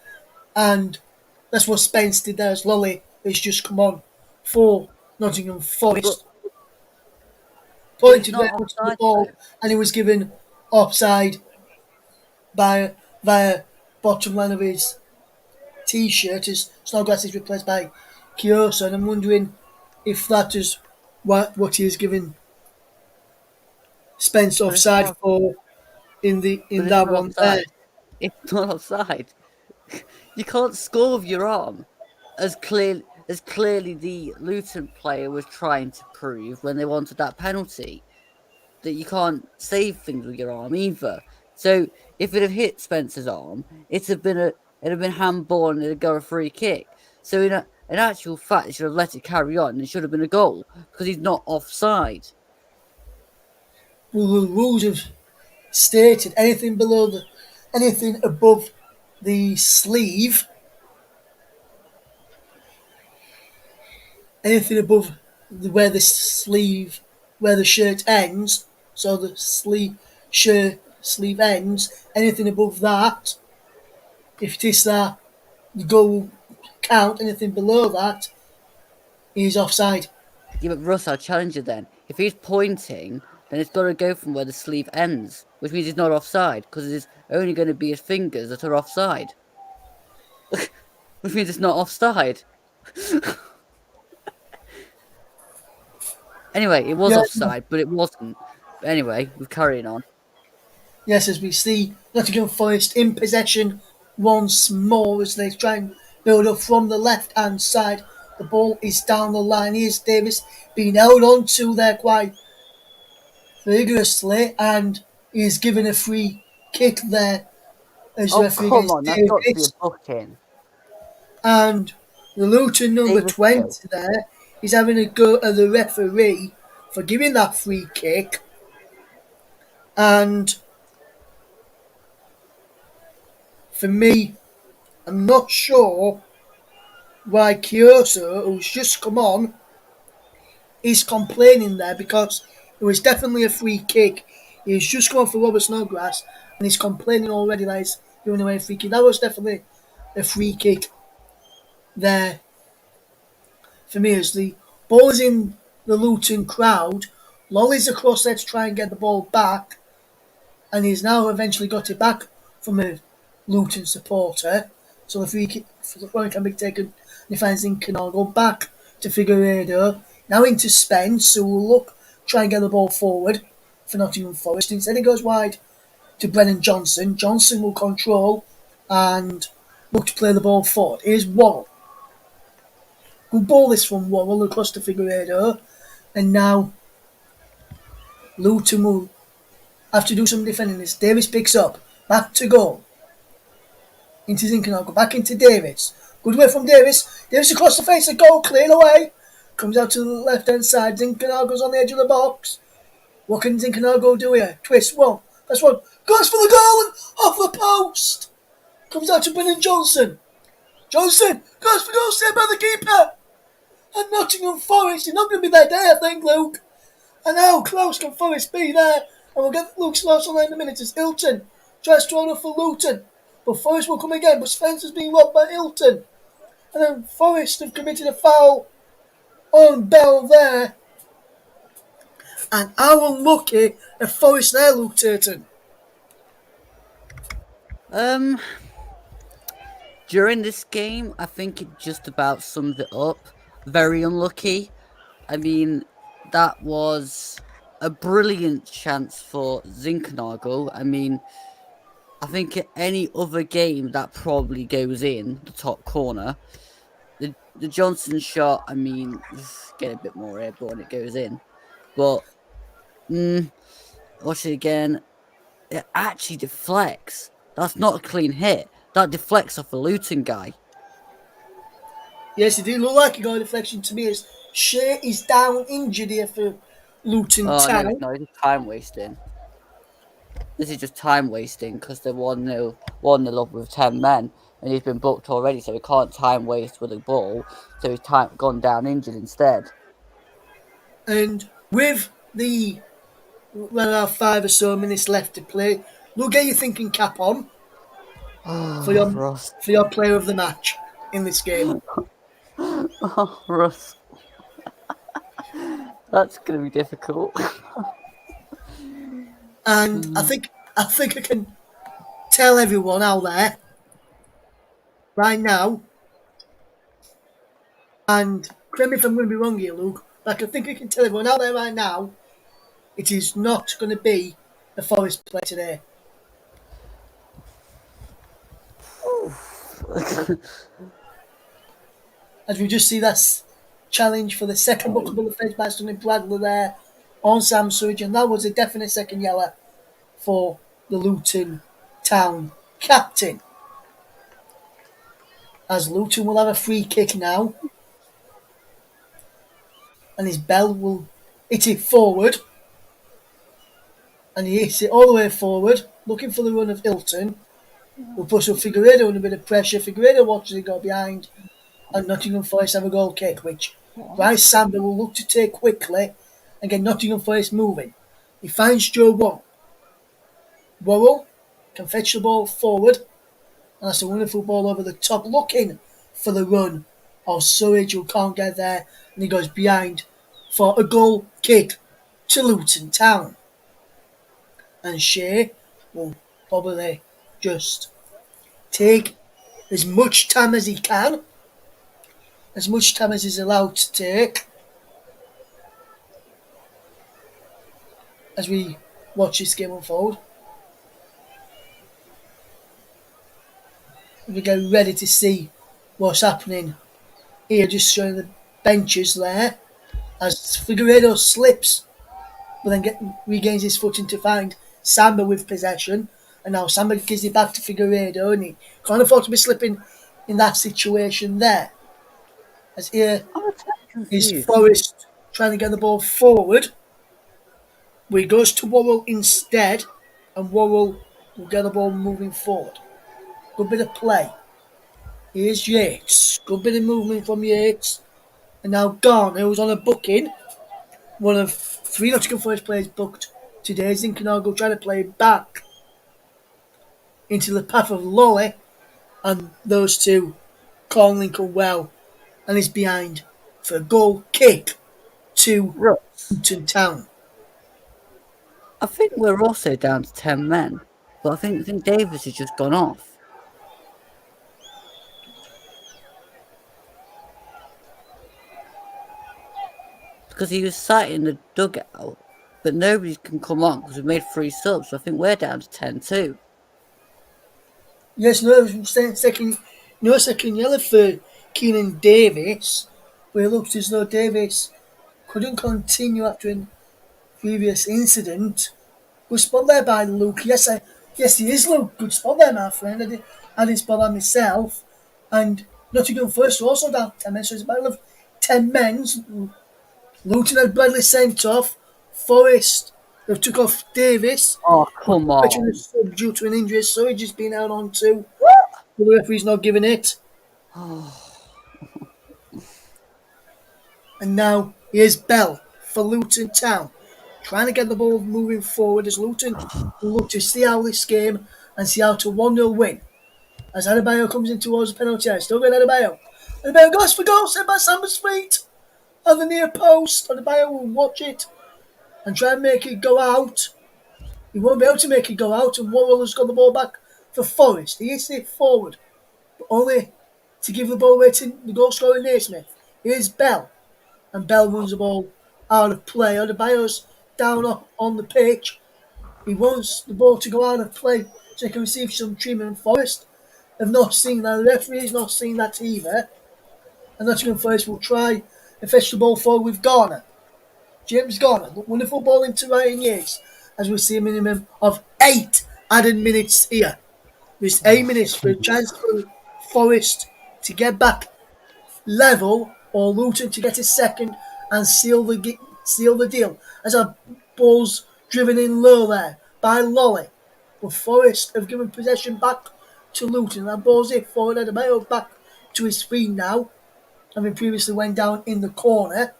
Speaker 3: and that's what Spence did there as Lolly has just come on for Nottingham
Speaker 2: But,
Speaker 3: Forest,
Speaker 2: but it's
Speaker 3: pointed where
Speaker 2: not
Speaker 3: he wanted the
Speaker 2: offside
Speaker 3: ball,
Speaker 2: though.
Speaker 3: and he was given offside by via bottom line of his T-shirt as Snodgrass is replaced by Kyoso, and I'm wondering if that is what he is giving Spence
Speaker 2: But it's
Speaker 3: offside
Speaker 2: not.
Speaker 3: for
Speaker 2: But
Speaker 3: in
Speaker 2: it's
Speaker 3: that
Speaker 2: not
Speaker 3: one there.
Speaker 2: offside. It's not offside. You can't score with your arm, as clearly the Luton player was trying to prove when they wanted that penalty. That you can't save things with your arm either. So if it had hit Spencer's arm, it'd have been handball and it'd go a free kick. So in actual fact, they should have let it carry on. And it should have been a goal because he's not offside.
Speaker 3: Well, the rules have stated anything above the sleeve, anything above where the sleeve, where the shirt ends, so the sleeve ends, anything above that, if it is that, the goal count, anything below that is offside.
Speaker 2: Yeah, but Russ, I'll challenge you then. If he's pointing, then it's got to go from where the sleeve ends, which means he's not offside because it is only going to be his fingers that are offside, which means it's not offside. Anyway, it was
Speaker 3: Yeah,
Speaker 2: offside, but it wasn't. But anyway, we're carrying on.
Speaker 3: yes, as we see Nottingham Forest in possession once more as they try and build up from the left hand side. The ball is down the line. Here's Davis being held on to there quite vigorously, and he is given a free kick there as
Speaker 2: Oh,
Speaker 3: referee
Speaker 2: come
Speaker 3: against
Speaker 2: on, that's got to be a
Speaker 3: Davis.
Speaker 2: booking.
Speaker 3: And the Luton number
Speaker 2: Davis
Speaker 3: 20
Speaker 2: too.
Speaker 3: there is having a go at the referee for giving that free kick. And for me, I'm not sure why Kyoso, who's just come on, is complaining there because it was definitely a free kick. He's just gone for Robert Snodgrass and he's complaining already that he's giving away a free kick. That was definitely a free kick there for me as the ball is in the Luton crowd. Lolly's across there to try and get the ball back, and he's now eventually got it back from a Luton supporter. So the free kick for the point can be taken, and he finds Incanal back to Figueiredo. Now into Spence, who will try and get the ball forward for Nottingham Forest. Instead, it goes wide to Brennan Johnson. Johnson will control and look to play the ball forward. Here's Worrell. Good ball this from Worrell across to Figueiredo. And now Luton will have to do some defending this. Davis picks up. Back to goal. Into Zinkenagel. Back into Davis. Good way from Davis. Davis across the face of goal. Cleared away. Comes out to the left hand side. Zinkenagel's on the edge of the box. What can Zinkenagel do here? Twist. One. That's one. Goes for the goal and off the post. Comes out to Brennan Johnson. Johnson goes for goal. Saved by the keeper. And Nottingham Forest is not going to be their day, I think, Luke. And how close can Forest be there? And we'll get Luke's last on in a minute as Hilton tries to run off for Luton. But Forest will come again, but Spencer's being robbed by Hilton. And then Forest have committed a foul on Bell there. And how unlucky are Forest there, Luke Turton?
Speaker 2: Um, during this game, I think it just about sums it up. Very unlucky. I mean, that was a brilliant chance for Zinkernagel. I mean, I think at any other game that probably goes in the top corner. The Johnson shot, I mean, get a bit more airborne, it goes in. But watch it again. It actually deflects. That's not a clean hit. That deflects off a Luton guy.
Speaker 3: Yes, it did look like a goal deflection to me as Shea is down injured here for Luton
Speaker 2: Oh no,
Speaker 3: Town.
Speaker 2: no, it's time wasting. This is just time wasting because they're 1-0 up with 10 men, and he's been booked already, so he can't time waste with a ball. So he's gone down injured instead.
Speaker 3: And with the around 5 or so minutes left to play, we'll get your thinking cap on for your
Speaker 2: Russ.
Speaker 3: for your player of the match in this game.
Speaker 2: Oh, Russ. That's going to be difficult.
Speaker 3: And I think I can tell everyone out there right now, and correct me if I'm going to be wrong here, Luke, but I think I can tell everyone out there right now, it is not going to be a Forest play today. As we just see that challenge for the second bookable offence by Stunning Bradley there on Sam Surridge, and that was a definite second yellow for the Luton Town captain. As Luton will have a free kick now, and his Bell will hit it forward, and he hits it all the way forward, looking for the run of Hilton. We'll push up Figueiredo under a bit of pressure. Figueiredo watches it go behind, and Nottingham Forest have a goal kick, which Bryce Sander will look to take quickly and get Nottingham Forest moving. He finds Joe Worrell. Worrell can fetch the ball forward, and that's a wonderful ball over the top, looking for the run of Surridge, who can't get there, and he goes behind for a goal kick to Luton Town. And Shea will probably just take as much time as he can, as much time as he's allowed to take, as we watch this game unfold. We get ready to see what's happening here, just showing the benches there as Figueiredo slips, but then regains his footing to find Samba with possession, and now Samba gives it back to Figueiredo, and he can't afford to be slipping in that situation there. As here is Forest trying to get the ball forward, but he goes to Worrell instead, and Worrell will get the ball moving forward. Good bit of play. Here's Yates. Good bit of movement from Yates. And now Garner, who's on a booking. One of 3 Nottingham Forest players booked today. Zinkernagel trying to play back into the path of Lolly. And those two can't link up well. And he's behind for a goal kick to Luton Town.
Speaker 2: I think we're also down to 10 men, but I think Davis has just gone off. Because he was sat in the dugout, but nobody can come on because we made 3 subs, so I think we're down to 10 too.
Speaker 3: Yes, second yellow for Keenan Davis, where it looks as though Davis couldn't continue after a previous incident. Good spot there by Luke. Yes, he is, Luke. Good spot there, my friend. I didn't spot that myself. And Nottingham Forest are also down 10 men, so it's a battle of 10 men. Luton had Bradley sent off. Forest have took off Davis.
Speaker 2: Oh, come on.
Speaker 3: Due to an injury, so he's just been out on 2. The referee's not giving it. And now here's Bell for Luton Town, trying to get the ball moving forward as Luton will look to see out this game and see how to 1-0 win. As Adebayo comes in towards the penalty area, still going Adebayo. Adebayo goes for goal, set by Samba's feet at the near post. Adebayo will watch it and try and make it go out. He won't be able to make it go out, and Worrell has got the ball back for Forest. He hits it forward, but only to give the ball away to the goal scorer Naismith. Here's Bell, and Bell runs the ball out of play. Adebayo's down on the pitch. He wants the ball to go out of play so he can receive some treatment. Forest have not seen that. The referee's not seen that either. And Nottingham Forest will try and fetch the ball forward with Garner. James Garner, wonderful ball into Ryan Yates, as we see a minimum of 8 added minutes here. There's 8 minutes for a chance for Forest to get back level or Luton to get a second and seal the deal. As our ball's driven in low there by Lolly. But Forest have given possession back to Luton. That ball's hit forward. Adebayo back to his feet now. Having previously went down in the corner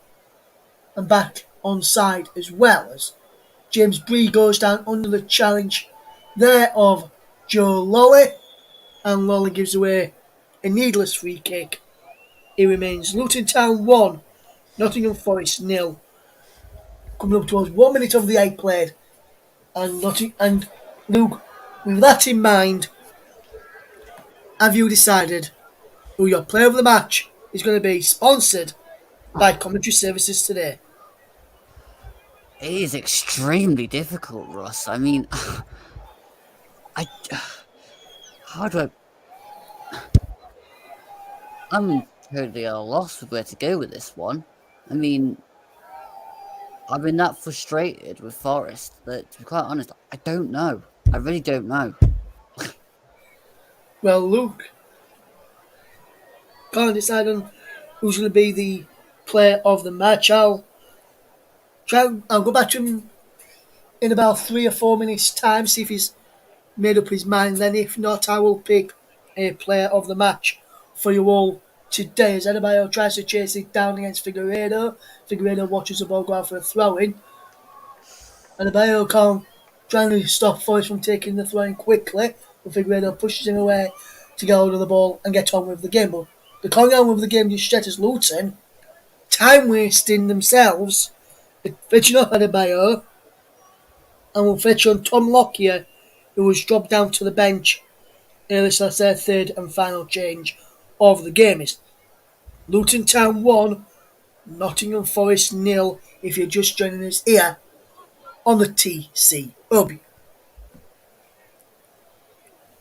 Speaker 3: and back onside as well, as James Bree goes down under the challenge there of Joe Lolly, and Lolly gives away a needless free kick. It remains Luton Town 1, Nottingham Forest 0. Coming up towards 1 minute of the 8 played, and Luke, with that in mind, have you decided who your player of the match is going to be? Sponsored by Commentary Services today.
Speaker 2: It is extremely difficult, Russ. I mean, I how do I'm totally at a loss with where to go with this one. I mean, I've been that frustrated with Forest that, to be quite honest, I don't know. I really don't know.
Speaker 3: Well, Luke can't decide on who's going to be the player of the match. I'll go back to him in about 3 or 4 minutes' time, see if he's made up his mind. Then, if not, I will pick a player of the match for you all today. As Adebayo tries to chase it down against Figueiredo. Figueiredo watches the ball go out for a throw-in. Adebayo can't try to stop Forest from taking the throw-in quickly, but Figueiredo pushes him away to get hold of the ball and get on with the game. But the calling on with the game just shatters Luton, time wasting themselves, fetching up Adebayo, and will fetch on Tom Lockyer, who was dropped down to the bench earlier. So that's their third and final change of the game. Is Luton Town 1, Nottingham Forest 0, if you're just joining us here on the TC Hub.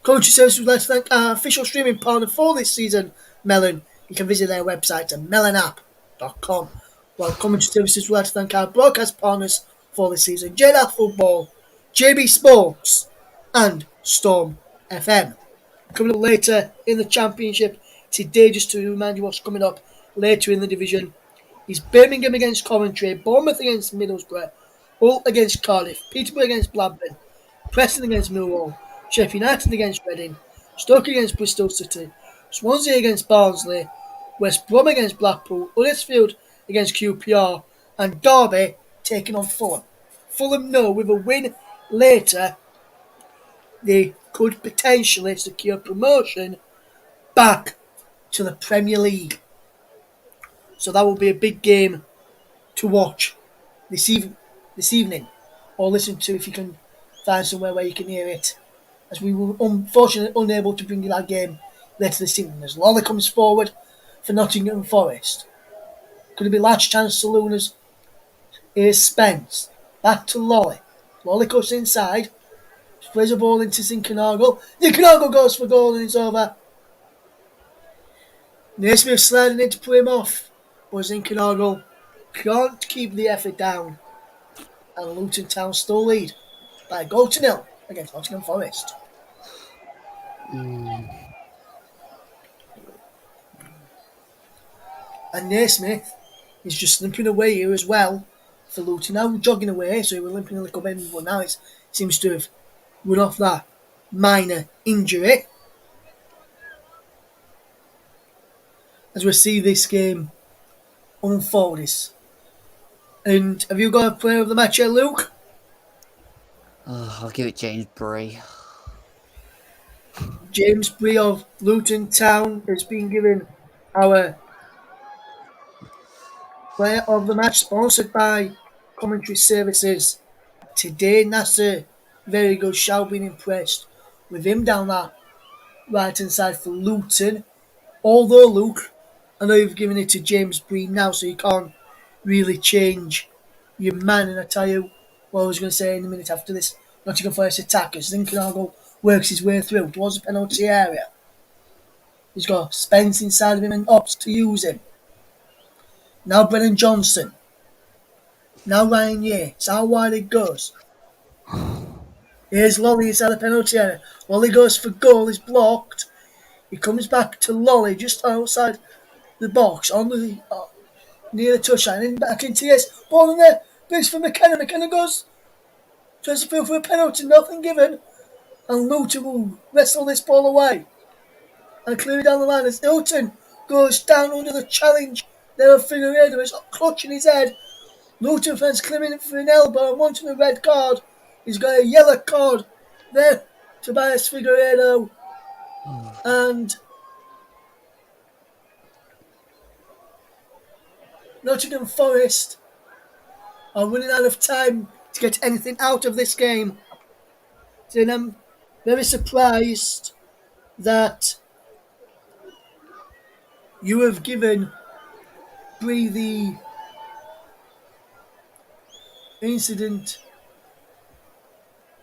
Speaker 3: Commentary Services would like to thank our official streaming partner for this season, Melon. You can visit their website at melonapp.com. While Commentary Services would like to thank our broadcast partners for this season, JDAF Football, JB Sports, and Storm FM. Coming up later in the Championship today, just to remind you what's coming up later in the division, is Birmingham against Coventry, Bournemouth against Middlesbrough, Hull against Cardiff, Peterborough against Blackburn, Preston against Millwall, Sheffield United against Reading, Stoke against Bristol City, Swansea against Barnsley, West Brom against Blackpool, Huddersfield against QPR, and Derby taking on Fulham. Fulham know with a win later, they could potentially secure promotion back to the Premier League. So that will be a big game to watch this evening, or listen to if you can find somewhere where you can hear it, as we were unfortunately unable to bring you that game later this evening. As Lolly comes forward for Nottingham Forest. Could it be last chance salooners? Here's Spence. Back to Lolly. Lolly cuts inside. Plays a ball into Zinchenko. Zinchenko goes for goal and it's over. Naismith sliding in to put him off. But Zinchenko can't keep the effort down. And Luton Town still lead by a goal to 0 against Nottingham Forest. And Naismith is just limping away here as well for Luton. Now jogging away, so he was limping a little bit, but now it seems to have run off that minor injury. As we see this game unfold. And have you got a player of the match here, Luke?
Speaker 2: I'll give it James Bree.
Speaker 3: James Bree of Luton Town has been given our player of the match, sponsored by commentary services today. And that's a very good shout, being impressed with him down that right hand side for Luton. Although, Luke, I know you've given it to James Breen now, so you can't really change your man. And I tell you what I was going to say in a minute after this. Nottingham Forest attackers. Zinkenagel works his way through towards the penalty area. He's got Spence inside of him and opts to use him. Now Brennan Johnson. Now Ryan Yates. How wide it goes. Here's Lolly inside the penalty area. Lolly goes for goal. He's blocked. He comes back to Lolly just outside the box on the near the touchline. And back into Yates. Ball in there. Brings for McKenna. McKenna goes. Tries to feel for a penalty. Nothing given. And Luton will wrestle this ball away. And clear down the line as Luton goes down under the challenge. There Figueiredo is clutching his head. Luton fans claiming for an elbow and wanting a red card. He's got a yellow card there. Tobias Figueiredo. And Nottingham Forest are running out of time to get anything out of this game. So I'm very surprised that you have given Bree the incident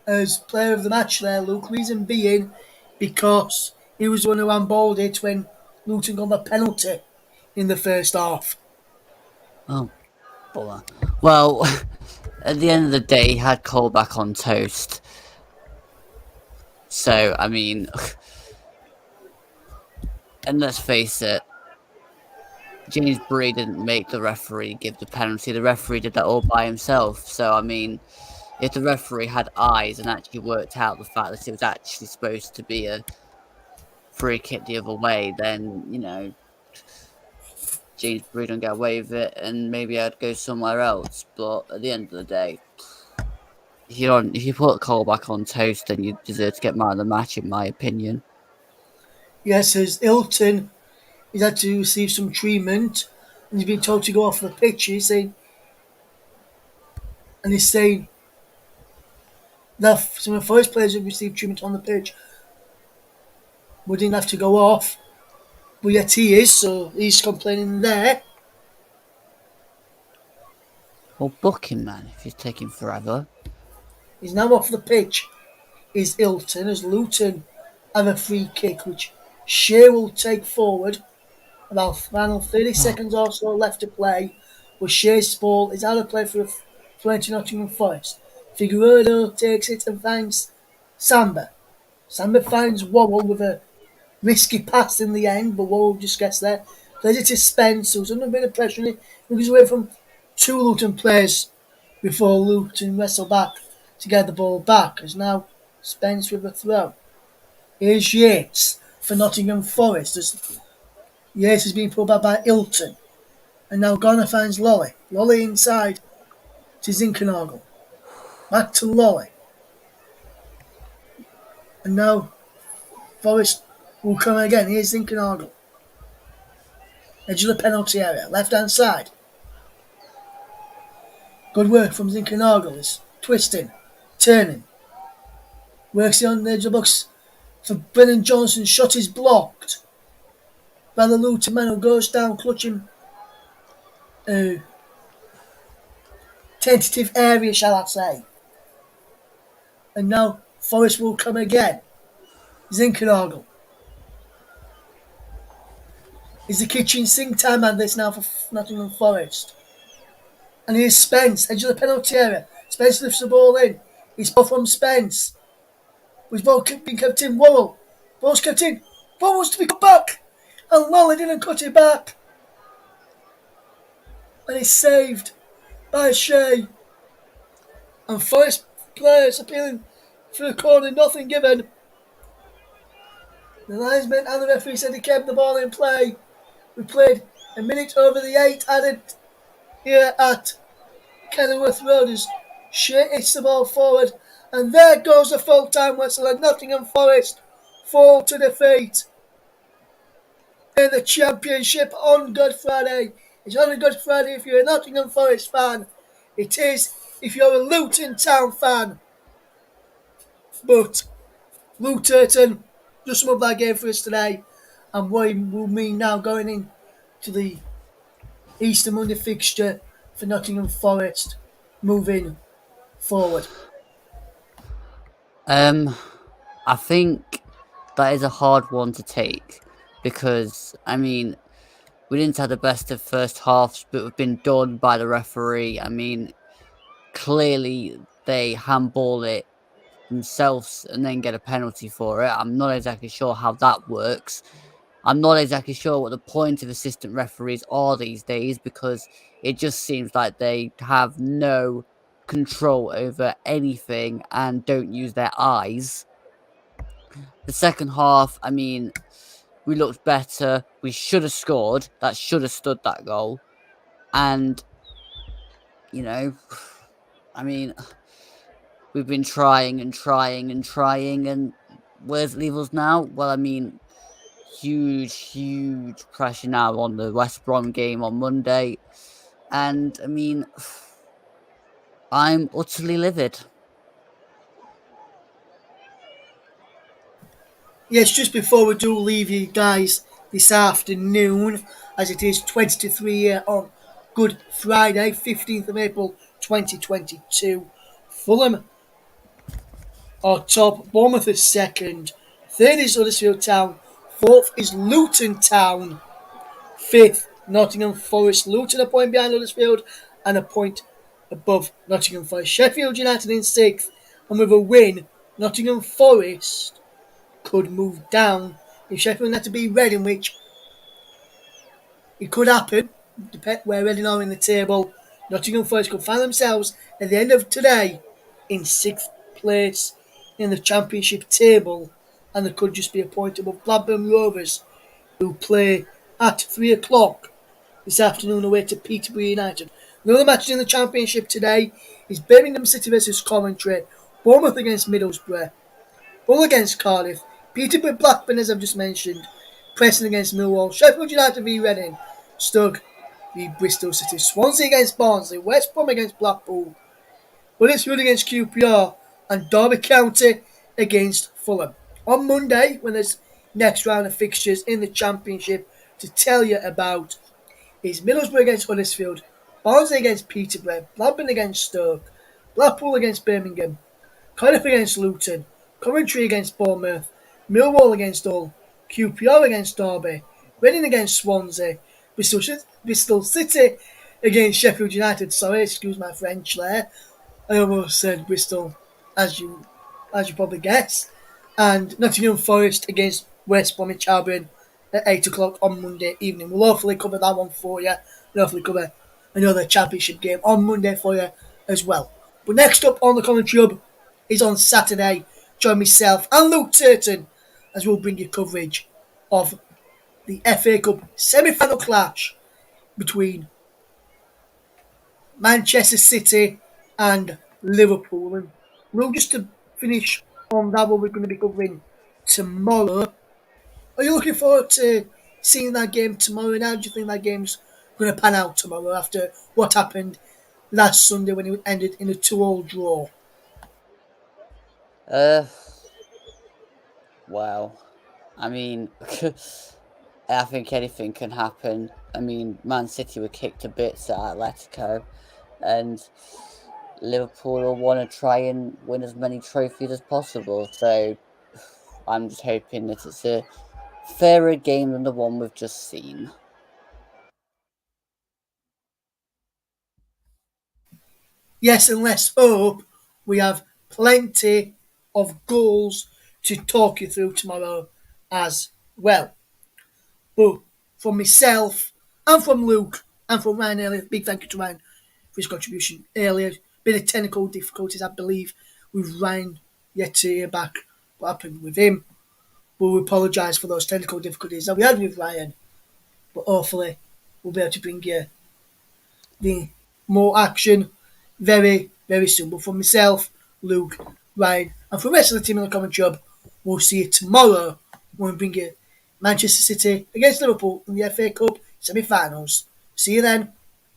Speaker 3: as player of the match there, Luke. Reason being because he was the one who handballed it when Luton got the penalty in the first half.
Speaker 2: Oh, bother. Well, at the end of the day, he had Colback on toast. So, I mean, and let's face it, James Bree didn't make the referee give the penalty. The referee did that all by himself. So, I mean, if the referee had eyes and actually worked out the fact that it was actually supposed to be a free kick the other way, then, you know, James Bree don't get away with it, and maybe I'd go somewhere else. But at the end of the day, if you put Colback on toast, then you deserve to get man of the match, in my opinion.
Speaker 3: Yes, as Hilton, he's had to receive some treatment, and he's been told to go off the pitch. He's saying that some of the first players who received treatment on the pitch wouldn't have to go off, but yet he is, so he's complaining there.
Speaker 2: Well, book him, man, if he's taking forever.
Speaker 3: He's now off the pitch. Is Hilton as Luton have a free kick which Shea will take forward. About final 30 seconds or so left to play. But Shea's ball is out of play for Nottingham Forest. Figueiredo takes it and finds Samba. Samba finds Worrell with a risky pass in the end, but Worrell just gets there. Plays it to Spence, who's under a bit of pressure. And he moves away from two Luton players before Luton wrestle back to get the ball back. As now Spence with a throw. Here's Yates for Nottingham Forest. As Yates is being pulled back by Hilton. And now Garner finds Lolly. Lolly inside to Zinkenagel. Back to Lolly. And now Forest will come again. Here's Zinkenagel. Edge of the penalty area. Left hand side. Good work from Zinkenagel. He's twisting. Turning. Works it on the edge of the box for Brennan Johnson. Shot is blocked by the Luton man, who goes down clutching tentative area, shall I say. And now Forest will come again. Zinkenagel is the kitchen sink time at this now for Nottingham Forest. And here's Spence, edge of the penalty area. Spence lifts the ball in. It's ball from Spence. His ball being kept in. Worrell. Ball's kept in. Ball wants to be cut back. And Lolly didn't cut it back. And it's saved by Shea. And Forest players appealing for a corner, nothing given. The linesman and the referee said he kept the ball in play. We played a minute over the 8 added here at Kenilworth Road as Shea hits the ball forward. And there goes the full-time whistle, and Nottingham Forest fall to defeat in the Championship on Good Friday. It's on a Good Friday if you're a Nottingham Forest fan. It is if you're a Luton Town fan. But Luton just sum up that game for us today, and what it will mean now going in to the Easter Monday fixture for Nottingham Forest moving forward.
Speaker 2: I think that is a hard one to take because I mean we didn't have the best of first halves, but we've been done by the referee. I mean, clearly they handball it themselves and then get a penalty for it. I'm not exactly sure how that works. I'm not exactly sure what the point of assistant referees are these days because it just seems like they have no control over anything and don't use their eyes. The second half, I mean, we looked better. We should have scored. That should have stood that goal. And, you know, I mean, we've been trying and trying and trying. And where's it leave us now? Well, I mean, huge pressure now on the West Brom game on Monday. And, I mean, I'm utterly livid.
Speaker 3: Yes, just before we do leave you guys this afternoon, as it is 20 to 3 here on Good Friday, 15th of April 2022. Fulham are top, Bournemouth is second, third is Huddersfield Town, fourth is Luton Town, fifth Nottingham Forest. Luton a point behind Huddersfield and a point above Nottingham Forest. Sheffield United in sixth, and with a win, Nottingham Forest could move down if Sheffield had to beat Reading, which it could happen. Depending where Reading are in the table, Nottingham Forest could find themselves at the end of today in sixth place in the Championship table, and there could just be a point above Blackburn Rovers, who play at 3 o'clock this afternoon away to Peterborough United. Another match in the Championship today is Birmingham City versus Coventry, Bournemouth against Middlesbrough, Hull against Cardiff, Peterborough Blackburn, as I've just mentioned, Preston against Millwall, Sheffield United v Reading, Stoke v Bristol City, Swansea against Barnsley, West Brom against Blackpool, Huddersfield against QPR, and Derby County against Fulham. On Monday, when there's next round of fixtures in the Championship to tell you about, is Middlesbrough against Huddersfield, Barnsley against Peterborough, Blackburn against Stoke, Blackpool against Birmingham, Cardiff against Luton, Coventry against Bournemouth, Millwall against Hull, QPR against Derby, Reading against Swansea, Bristol City against Sheffield United. Sorry, excuse my French there. I almost said Bristol, as you probably guess. And Nottingham Forest against West Bromwich Albion at 8 o'clock on Monday evening. We'll hopefully cover that one for you. We'll hopefully cover another Championship game on Monday for you as well. But next up on the Commentary Hub is on Saturday. Join myself and Luke Turton as we'll bring you coverage of the FA Cup semi-final clash between Manchester City and Liverpool. And Luke, just to finish on that, what we're going to be covering tomorrow. Are you looking forward to seeing that game tomorrow? And how do you think that game's going to pan out tomorrow after what happened last Sunday when it ended in a 2-2 draw?
Speaker 2: Well, I mean, I think anything can happen. I mean, Man City were kicked to bits at Atletico, and Liverpool will want to try and win as many trophies as possible. So I'm just hoping that it's a fairer game than the one we've just seen.
Speaker 3: Yes, and let's hope we have plenty of goals to talk you through tomorrow as well. But from myself and from Luke and from Ryan earlier, big thank you to Ryan for his contribution earlier. Bit of technical difficulties, I believe, with Ryan, yet to hear back what happened with him. But we apologise for those technical difficulties that we had with Ryan. But hopefully we'll be able to bring you the more action very, very soon. But for myself, Luke, Ryan, and for the rest of the team in the Commentary Hub, we'll see you tomorrow when we bring you Manchester City against Liverpool in the FA Cup semi-finals. See you then.